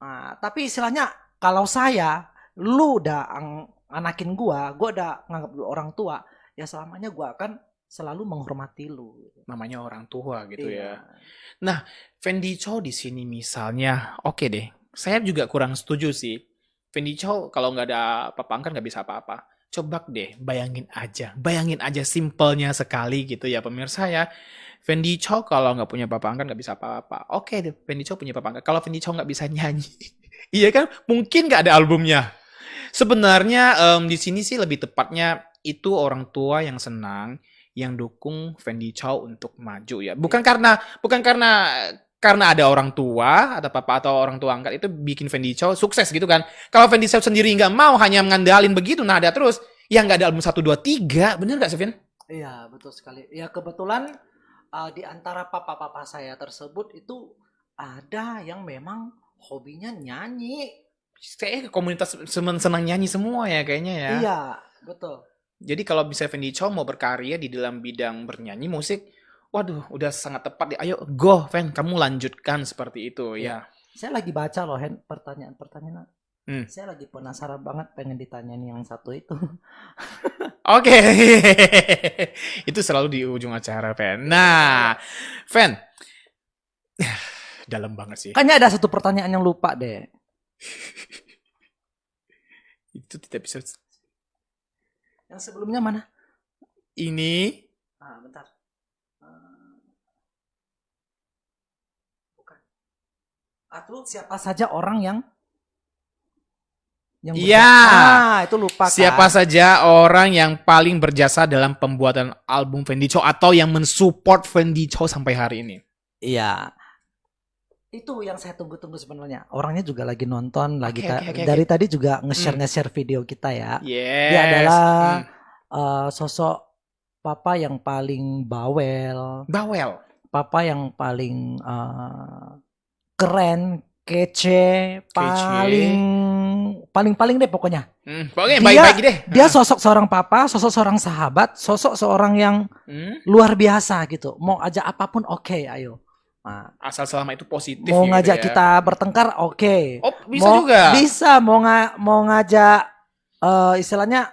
[SPEAKER 2] Nah, tapi istilahnya kalau lu udah anakin gua udah nganggap lu orang tua, ya selamanya gua akan selalu menghormati lu.
[SPEAKER 1] Namanya orang tua gitu ya. Nah, Fendi Chow di sini misalnya, oke deh. Saya juga kurang setuju sih. Fendi Chow kalau nggak ada papa angkat nggak bisa apa-apa. Coba deh, bayangin aja simpelnya sekali gitu ya pemirsa ya. Fendi Chow kalau nggak punya papa angkat nggak bisa apa-apa. Oke deh, Fendi Chow punya papa angkat. Kalau Fendi Chow nggak bisa nyanyi, iya kan? Mungkin nggak ada albumnya. Sebenarnya di sini sih lebih tepatnya itu orang tua yang senang, yang dukung Fendi Chow untuk maju ya. Bukan karena ada orang tua, ada papa atau orang tua angkat itu bikin Fendi Chow sukses gitu kan. Kalau Fendi Chow sendiri nggak mau, hanya mengandalin begitu, nah ada terus. Ya nggak ada album 1, 2, 3. Bener nggak, Sevin?
[SPEAKER 2] Iya, betul sekali. Ya kebetulan di antara papa-papa saya tersebut itu ada yang memang hobinya nyanyi.
[SPEAKER 1] Kayaknya komunitas senang nyanyi semua ya kayaknya ya.
[SPEAKER 2] Iya, betul.
[SPEAKER 1] Jadi kalau bisa Fendi Chow mau berkarya di dalam bidang bernyanyi musik, waduh, udah sangat tepat. Ayo, go, Fen, kamu lanjutkan seperti itu ya.
[SPEAKER 2] Saya lagi baca loh, pertanyaan-pertanyaan. Saya lagi penasaran banget pengen ditanyain yang satu itu.
[SPEAKER 1] Oke. Itu selalu di ujung acara, Fen. Nah, Fen. Dalam banget sih.
[SPEAKER 2] Kayaknya ada satu pertanyaan yang lupa deh.
[SPEAKER 1] Itu tidak bisa.
[SPEAKER 2] Yang sebelumnya mana?
[SPEAKER 1] Ini.
[SPEAKER 2] Bentar. Atau siapa saja orang yang
[SPEAKER 1] iya,
[SPEAKER 2] itu lupa kan?
[SPEAKER 1] Siapa saja orang yang paling berjasa dalam pembuatan album Fendi Chow atau yang mensupport Fendi Chow sampai hari ini?
[SPEAKER 2] Iya. Itu yang saya tunggu-tunggu sebenarnya. Orangnya juga lagi nonton, dari tadi juga nge-share video kita ya.
[SPEAKER 1] Yes.
[SPEAKER 2] Dia adalah sosok papa yang paling bawel. Papa yang paling keren, kece, paling deh pokoknya.
[SPEAKER 1] Pokoknya baik-baik deh.
[SPEAKER 2] Dia sosok seorang papa, sosok seorang sahabat, sosok seorang yang luar biasa gitu. Mau aja apapun oke, ayo. Nah,
[SPEAKER 1] Asal selama itu positif
[SPEAKER 2] mau
[SPEAKER 1] gitu
[SPEAKER 2] ngajak
[SPEAKER 1] ya.
[SPEAKER 2] kita bertengkar, oke.
[SPEAKER 1] Oh, bisa juga.
[SPEAKER 2] Bisa, mau ngajak istilahnya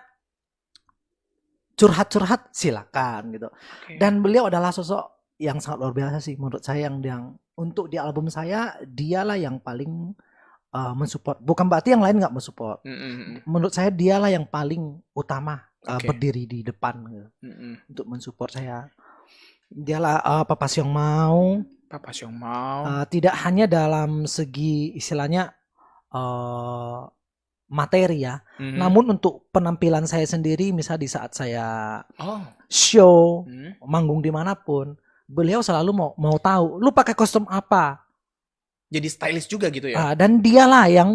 [SPEAKER 2] curhat-curhat, silakan gitu.
[SPEAKER 1] Oke.
[SPEAKER 2] Dan beliau adalah sosok yang sangat luar biasa sih menurut saya, yang untuk di album saya dialah yang paling mensupport. Bukan berarti yang lain nggak mensupport. Menurut saya dialah yang paling utama berdiri di depan gitu, untuk mensupport saya. Dialah Papa Xiong Mao.
[SPEAKER 1] Papa Xiong Mao.
[SPEAKER 2] Tidak hanya dalam segi istilahnya materi ya, namun untuk penampilan saya sendiri, misal di saat saya show, manggung dimanapun, beliau selalu mau tahu, lu pakai kostum apa?
[SPEAKER 1] Jadi stylist juga gitu ya.
[SPEAKER 2] Dan dialah yang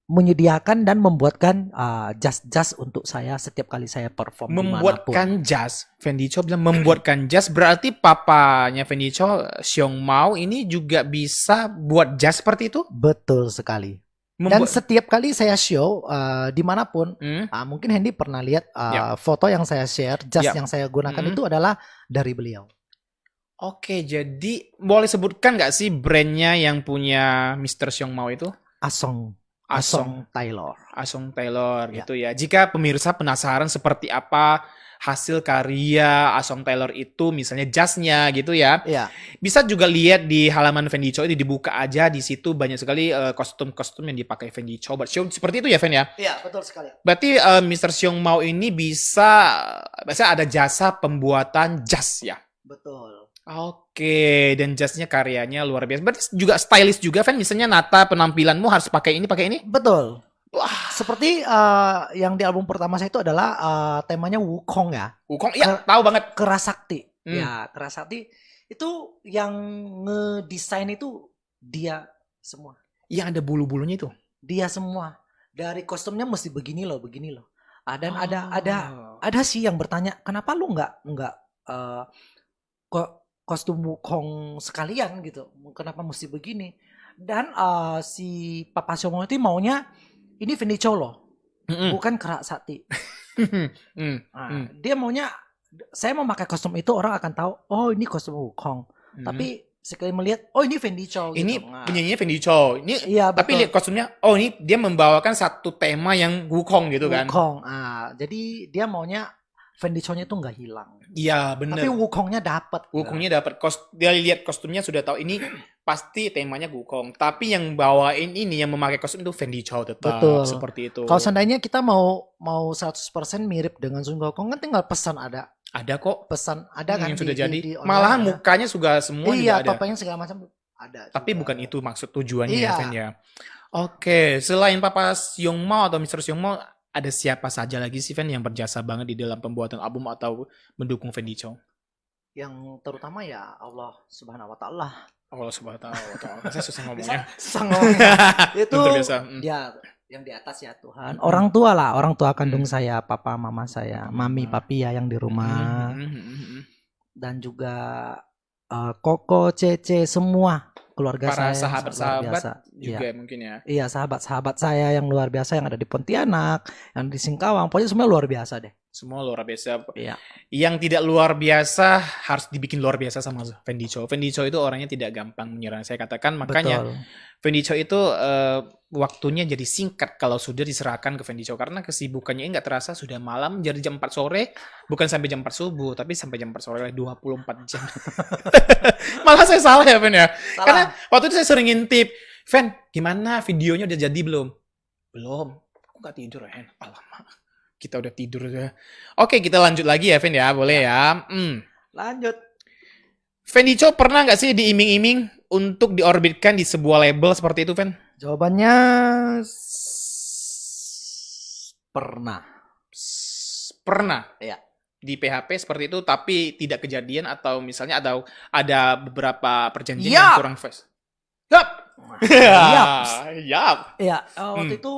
[SPEAKER 2] menyediakan dan membuatkan jas-jas untuk saya setiap kali saya perform
[SPEAKER 1] membuatkan jas. Fendi Chow bilang membuatkan jas, berarti papanya Fendi Chow, Xiong Mao ini juga bisa buat jas seperti itu?
[SPEAKER 2] Betul sekali. Dan setiap kali saya show dimanapun, mungkin Hendy pernah lihat foto yang saya share, jas yang saya gunakan itu adalah dari beliau.
[SPEAKER 1] Oke, jadi boleh sebutkan nggak sih brandnya yang punya Mr. Xiong Mao itu?
[SPEAKER 2] Asong Taylor
[SPEAKER 1] gitu ya. Jika pemirsa penasaran seperti apa hasil karya Asong Taylor itu, misalnya jasnya gitu ya. Bisa juga lihat di halaman Fendi Chow, ini dibuka aja, di situ banyak sekali kostum-kostum yang dipakai Fendi Chow. Seperti itu ya, Fen ya?
[SPEAKER 2] Iya, betul sekali.
[SPEAKER 1] Berarti Mr. Xiong Mao ini biasanya ada jasa pembuatan jas ya?
[SPEAKER 2] Betul.
[SPEAKER 1] Oke, dan jasnya karyanya luar biasa. Berarti juga stylish juga, Fen. Misalnya Nata, penampilanmu harus pakai ini.
[SPEAKER 2] Betul.
[SPEAKER 1] Wah.
[SPEAKER 2] Seperti yang di album pertama saya itu adalah temanya Wukong ya.
[SPEAKER 1] Wukong, iya, tahu banget.
[SPEAKER 2] Kerasakti. Ya, Kerasakti itu yang ngedesain itu dia semua.
[SPEAKER 1] Yang ada bulu-bulunya itu?
[SPEAKER 2] Dia semua. Dari kostumnya mesti begini loh. Dan ada sih yang bertanya, kenapa lu nggak kostum Wukong sekalian gitu, kenapa mesti begini? Dan si Papa Xiong Mao itu maunya ini Fendi Chow loh, bukan Kerasakti. Dia maunya saya mau pakai kostum itu, orang akan tahu oh ini kostum Wukong. Tapi sekali melihat oh ini Fendi Chow
[SPEAKER 1] ini
[SPEAKER 2] gitu.
[SPEAKER 1] penyanyinya Fendi Chow ini, iya, tapi lihat kostumnya, oh ini dia membawakan satu tema yang Wukong gitu kan.
[SPEAKER 2] Wukong. Jadi dia maunya Fendi Chow-nya itu nggak hilang.
[SPEAKER 1] Iya, bener.
[SPEAKER 2] Tapi Wukongnya dapat.
[SPEAKER 1] Wukongnya dapat. Dia lihat kostumnya sudah tahu ini pasti temanya Wukong. Tapi yang bawain ini, yang memakai kostum itu Fendi Chow tetap. Betul. Seperti itu.
[SPEAKER 2] Kalau seandainya kita mau 100% mirip dengan Sun Gokong, kan tinggal pesan ada.
[SPEAKER 1] Ada kok.
[SPEAKER 2] Pesan ada kan
[SPEAKER 1] yang sudah jadi.
[SPEAKER 2] Di
[SPEAKER 1] malahan ada. Mukanya juga semua
[SPEAKER 2] iya,
[SPEAKER 1] juga ada.
[SPEAKER 2] topengnya segala macam ada.
[SPEAKER 1] Tapi juga. Bukan itu maksud tujuannya ya, Fen ya. Oke, selain Papa Xiong Mao atau Mr. Xiong Mao, ada siapa saja lagi sih, Fen, yang berjasa banget di dalam pembuatan album atau mendukung Fendi Chow?
[SPEAKER 2] Yang terutama ya Allah Subhanahu wa Ta'ala.
[SPEAKER 1] Allah Subhanahu wa Ta'ala. Saya susah ngomongnya.
[SPEAKER 2] Susah ngomongnya. Itu
[SPEAKER 1] biasa.
[SPEAKER 2] Ya, yang di atas ya Tuhan. Orang tua lah, orang tua kandung saya, papa, mama saya, mami, papi ya yang di rumah. Dan juga Koko, Cece, semua keluarga
[SPEAKER 1] para
[SPEAKER 2] saya,
[SPEAKER 1] sahabat-sahabat juga ya. Mungkin ya.
[SPEAKER 2] Iya, sahabat-sahabat saya yang luar biasa, yang ada di Pontianak, yang di Singkawang, pokoknya semua luar biasa deh.
[SPEAKER 1] Semua luar biasa.
[SPEAKER 2] Iya.
[SPEAKER 1] Yang tidak luar biasa harus dibikin luar biasa sama Fendi Chow. Fendi Chow itu orangnya tidak gampang menyerah. Saya katakan, makanya Fendi Chow itu waktunya jadi singkat kalau sudah diserahkan ke Fendi Chow, karena kesibukannya nggak terasa sudah malam, jadi jam 4 sore, bukan sampai jam 4 subuh, tapi sampai jam 4 sore 24 jam. Malah saya salah ya, Fen ya. Salah. Karena waktu itu saya sering ngintip, Fen, gimana videonya udah jadi belum? Belum. Aku nggak tidur, Fen. Alamak. Kita udah tidur ya. Oke, kita lanjut lagi ya, Fen ya. Boleh ya.
[SPEAKER 2] Lanjut.
[SPEAKER 1] Fendi Chow pernah nggak sih diiming-iming untuk diorbitkan di sebuah label seperti itu, Fen?
[SPEAKER 2] Jawabannya pernah.
[SPEAKER 1] Pernah?
[SPEAKER 2] Ya.
[SPEAKER 1] Di PHP seperti itu, tapi tidak kejadian, atau misalnya ada beberapa perjanjian yang kurang fresh. Yap.
[SPEAKER 2] Ya, waktu itu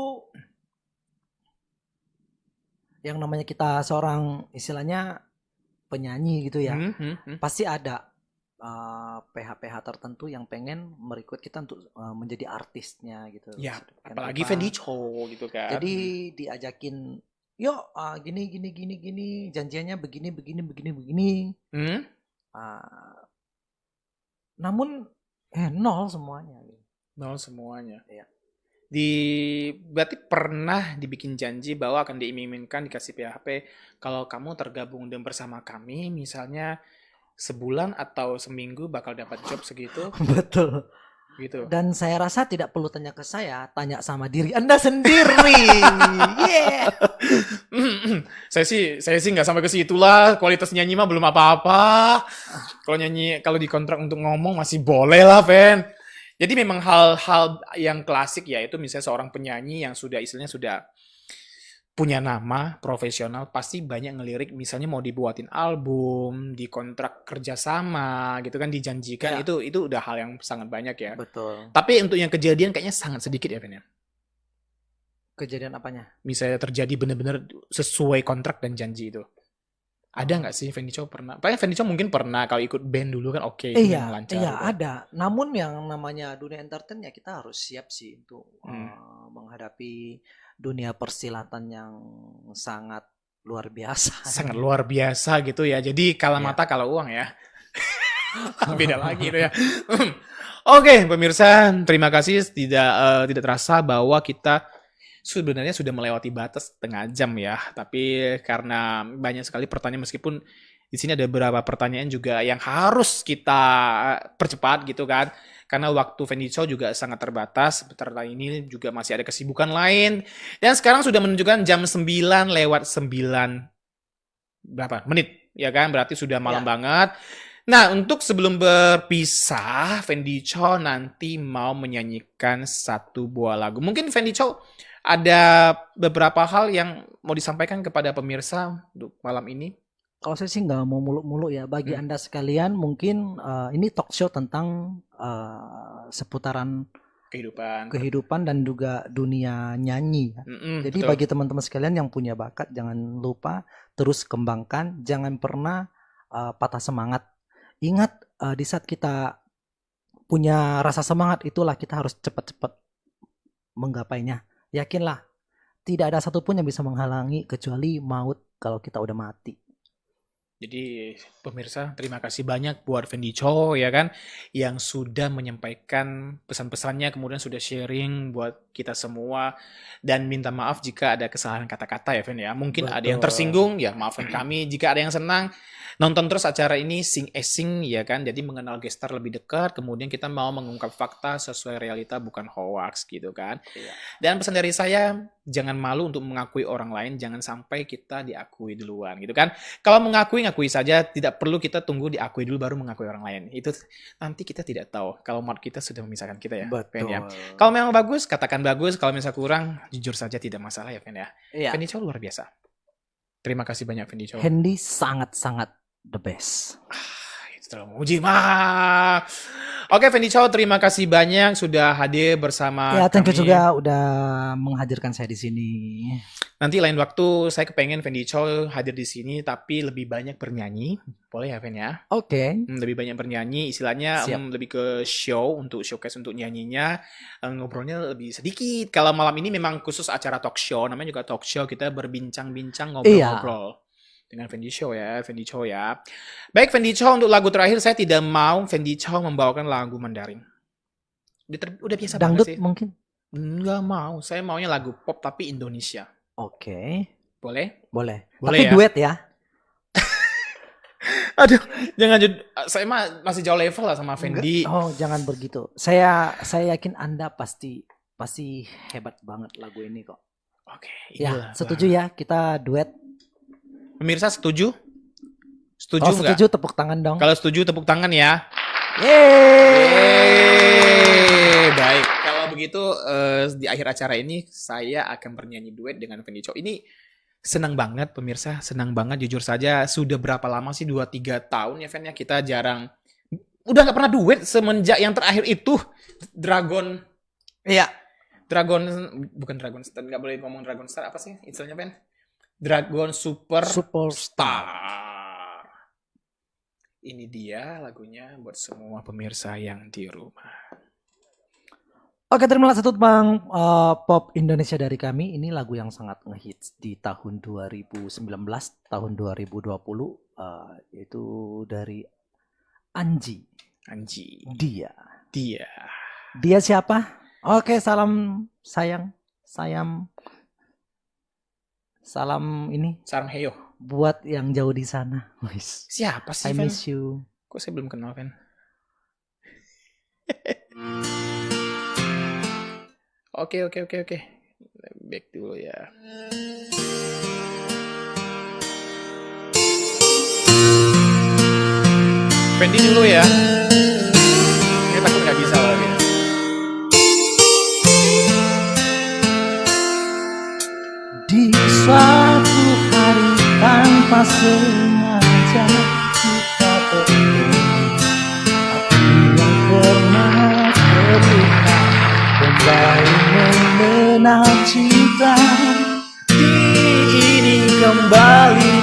[SPEAKER 2] yang namanya kita seorang istilahnya penyanyi gitu ya, pasti ada PH-PH tertentu yang pengen merekrut kita untuk menjadi artisnya gitu.
[SPEAKER 1] Ya, apalagi Fendi Chow gitu kan.
[SPEAKER 2] Jadi diajakin, yuk gini, janjiannya begini. namun nol semuanya.
[SPEAKER 1] Nol semuanya.
[SPEAKER 2] Iya.
[SPEAKER 1] Berarti pernah dibikin janji bahwa akan diiming-imingkan dikasih PHP kalau kamu tergabung dan bersama kami misalnya sebulan atau seminggu bakal dapat job segitu
[SPEAKER 2] Betul.
[SPEAKER 1] gitu.
[SPEAKER 2] Dan saya rasa tidak perlu tanya ke saya, tanya sama diri Anda sendiri. Yeah.
[SPEAKER 1] Saya sih nggak sampai ke situ lah. Kualitas nyanyi mah belum apa-apa. Kalau di kontrak untuk ngomong masih boleh lah, Fen. Jadi memang hal-hal yang klasik ya itu misalnya seorang penyanyi yang sudah istilahnya sudah punya nama profesional pasti banyak ngelirik misalnya mau dibuatin album, di kontrak kerjasama gitu kan dijanjikan
[SPEAKER 2] Ya.
[SPEAKER 1] itu udah hal yang sangat banyak ya.
[SPEAKER 2] Betul.
[SPEAKER 1] Tapi untuk yang kejadian kayaknya sangat sedikit ya Fen ya.
[SPEAKER 2] Kejadian apanya?
[SPEAKER 1] Misalnya terjadi benar-benar sesuai kontrak dan janji itu. Ada nggak sih Fendi Chow pernah? Paling Fendi Chow mungkin pernah kalau ikut band dulu kan oke, itu memang lancar.
[SPEAKER 2] Iya
[SPEAKER 1] gitu.
[SPEAKER 2] ada. Namun yang namanya dunia entertain ya kita harus siap sih untuk menghadapi dunia persilatan yang sangat luar biasa.
[SPEAKER 1] Sangat luar biasa gitu ya. Jadi kalau mata kalau uang ya. Beda lagi itu ya. Oke, pemirsa, terima kasih tidak terasa bahwa kita sebenarnya sudah melewati batas setengah jam ya, tapi karena banyak sekali pertanyaan meskipun di sini ada beberapa pertanyaan juga yang harus kita percepat gitu kan, karena waktu Fendi Chow juga sangat terbatas, sebentar ini juga masih ada kesibukan lain, dan sekarang sudah menunjukkan jam 9 lewat 9 berapa menit ya kan, berarti sudah malam banget. Nah, untuk sebelum berpisah, Fendi Chow nanti mau menyanyikan satu buah lagu. Mungkin Fendi Chow ada beberapa hal yang mau disampaikan kepada pemirsa untuk malam ini?
[SPEAKER 2] Kalau saya sih nggak mau muluk-muluk ya. Bagi Anda sekalian mungkin ini talk show tentang seputaran kehidupan dan juga dunia nyanyi. Jadi betul. Bagi teman-teman sekalian yang punya bakat, jangan lupa terus kembangkan. Jangan pernah patah semangat. Ingat di saat kita punya rasa semangat itulah kita harus cepat-cepat menggapainya. Yakinlah, tidak ada satupun yang bisa menghalangi kecuali maut kalau kita udah mati.
[SPEAKER 1] Jadi pemirsa, terima kasih banyak buat Fendi Chow ya kan, yang sudah menyampaikan pesan-pesannya, kemudian sudah sharing buat kita semua, dan minta maaf jika ada kesalahan kata-kata ya Fen ya. Mungkin ada yang tersinggung, ya maafkan kami. Jika ada yang senang, nonton terus acara ini Sing Sing ya kan, jadi mengenal gestar lebih dekat, kemudian kita mau mengungkap fakta sesuai realita bukan hoax gitu kan. Iya. Dan pesan dari saya, jangan malu untuk mengakui orang lain, jangan sampai kita diakui duluan gitu kan. Kalau mengakui saja, tidak perlu kita tunggu diakui dulu baru mengakui orang lain. Itu nanti kita tidak tahu kalau mood kita sudah memisahkan kita ya.
[SPEAKER 2] Betul.
[SPEAKER 1] Fen, ya. Kalau memang bagus, katakan bagus. Kalau misalnya kurang, jujur saja tidak masalah ya Fen ya. Iya. Fendi Chow luar biasa. Terima kasih banyak Fendi Chow.
[SPEAKER 2] Hendy sangat-sangat the best.
[SPEAKER 1] Itu memuji mah. Oke Fendi Chow, terima kasih banyak sudah hadir bersama
[SPEAKER 2] ya, thank you
[SPEAKER 1] kami.
[SPEAKER 2] juga udah menghadirkan saya di sini.
[SPEAKER 1] Nanti lain waktu saya kepengen Fendi Chow hadir di sini tapi lebih banyak bernyanyi. Boleh ya Fen ya?
[SPEAKER 2] Oke.
[SPEAKER 1] Lebih banyak bernyanyi, istilahnya lebih ke show, untuk showcase untuk nyanyinya. Ngobrolnya lebih sedikit. Kalau malam ini memang khusus acara talk show, namanya juga talk show, kita berbincang-bincang, ngobrol-ngobrol. Dengan Fendi Chow ya, Fendi Chow ya. Baik Fendi Chow, untuk lagu terakhir saya tidak mau Fendi Chow membawakan lagu Mandarin. Udah biasa
[SPEAKER 2] dangdut
[SPEAKER 1] banget sih.
[SPEAKER 2] Mungkin?
[SPEAKER 1] Enggak mau, saya maunya lagu pop tapi Indonesia.
[SPEAKER 2] Oke.
[SPEAKER 1] Boleh?
[SPEAKER 2] Boleh
[SPEAKER 1] tapi
[SPEAKER 2] ya? Duet ya.
[SPEAKER 1] Aduh, jangan, saya masih jauh level lah sama Fendi.
[SPEAKER 2] Oh, jangan begitu. Saya yakin Anda pasti hebat banget lagu ini kok.
[SPEAKER 1] Oke.
[SPEAKER 2] Ya, setuju ya kita duet.
[SPEAKER 1] Pemirsa setuju? Setuju
[SPEAKER 2] nggak? Setuju tepuk tangan dong.
[SPEAKER 1] Kalau setuju tepuk tangan ya.
[SPEAKER 2] Yeay.
[SPEAKER 1] Baik, kalau begitu di akhir acara ini saya akan bernyanyi duet dengan Fendi Chow. Ini senang banget pemirsa, senang banget jujur saja. Sudah berapa lama sih, 2-3 tahun ya Fen ya, kita jarang, udah gak pernah duet semenjak yang terakhir itu Dragon. Iya. Bukan Dragon Star, gak boleh ngomong Dragon Star, apa sih istilahnya Fen? Dragon Superstar. Ini dia lagunya buat semua pemirsa yang di rumah.
[SPEAKER 2] Oke, terima kasih Bang Pop Indonesia dari kami. Ini lagu yang sangat ngehits di tahun 2019, tahun 2020, yaitu dari Anji.
[SPEAKER 1] Anji.
[SPEAKER 2] Dia.
[SPEAKER 1] Dia
[SPEAKER 2] siapa? Oke, salam sayang. Salam ini.
[SPEAKER 1] Salam heyo.
[SPEAKER 2] Buat yang jauh di sana.
[SPEAKER 1] Siapa sih,
[SPEAKER 2] I miss you.
[SPEAKER 1] Kok saya belum kenal, Fen? Oke. Back dulu ya. Fendi dulu ya. Ini takut nggak bisa lagi.
[SPEAKER 2] Di suatu hari tanpa sengaja kita bertemu, aku yang pernah terluka kembali mengenal cinta.
[SPEAKER 1] Di ini kembali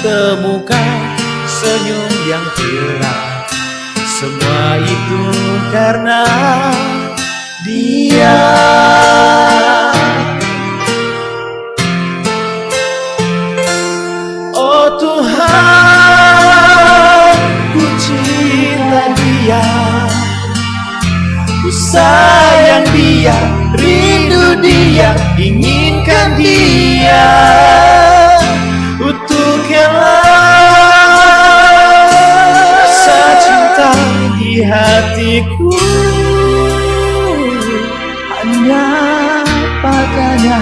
[SPEAKER 1] temukan senyum yang cerah. Semua itu karena dia. Oh Tuhan, ku cinta dia, ku sayang dia, rindu dia, inginkan dia. Untuk yang rasa cinta di hatiku
[SPEAKER 2] Hanya padanya,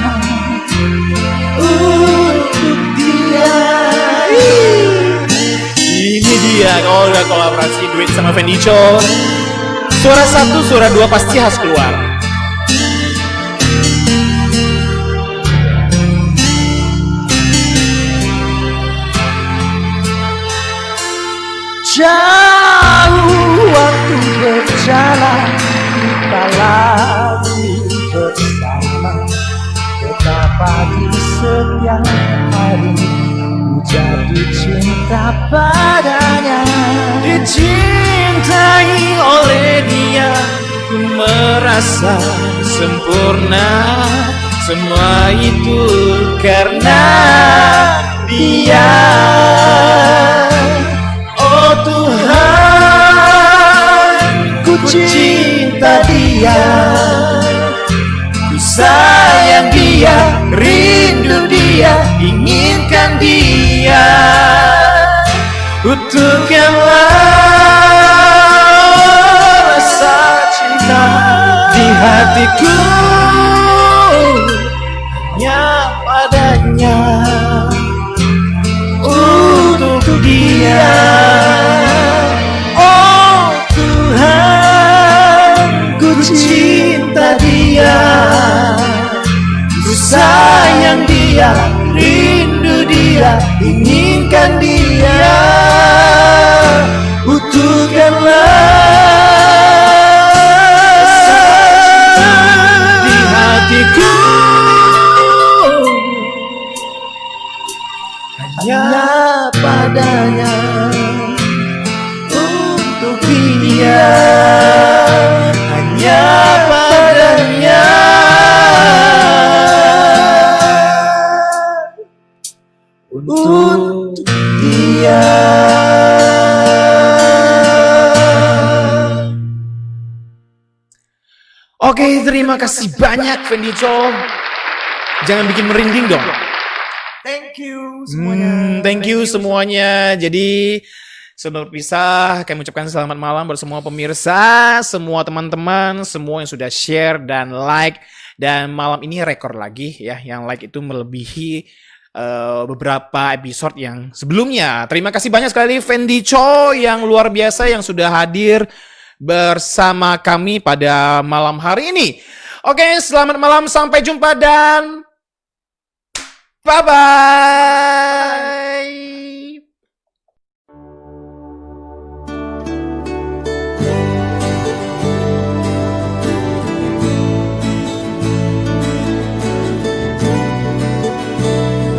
[SPEAKER 1] untuk dia. Ini dia kalau udah kolaborasi duet sama Fendi Cho. Suara 1, suara 2 pasti harus keluar.
[SPEAKER 2] jauh waktu berjalan, kita lalui bersama. Betapa di setiap hari ku jatuh cinta padanya.
[SPEAKER 1] Dicintai oleh dia, ku merasa sempurna. Semua itu karena dia. Oh Tuhan, ku cinta dia, ku sayang dia, rindu dia, inginkan dia. Untuk yang rasa cinta di hatiku hanya padanya. Untuk dia. Oh Tuhan, ku cinta dia, ku sayang dia, rindu dia, inginkan dia. Butuhkanlah di hatiku hanya padanya. Untuk dia, hanya padanya. Untuk dia. Oke, terima kasih banyak Fendi Cho. Jangan bikin merinding dong.
[SPEAKER 2] Thank you semuanya.
[SPEAKER 1] Thank you semuanya. Jadi sebelum berpisah, kami ucapkan selamat malam buat semua pemirsa, semua teman-teman, semua yang sudah share dan like. Dan malam ini rekor lagi ya, yang like itu melebihi beberapa episode yang sebelumnya. Terima kasih banyak sekali Fendi Cho yang luar biasa yang sudah hadir bersama kami pada malam hari ini. Oke, selamat malam, sampai jumpa dan bye-bye.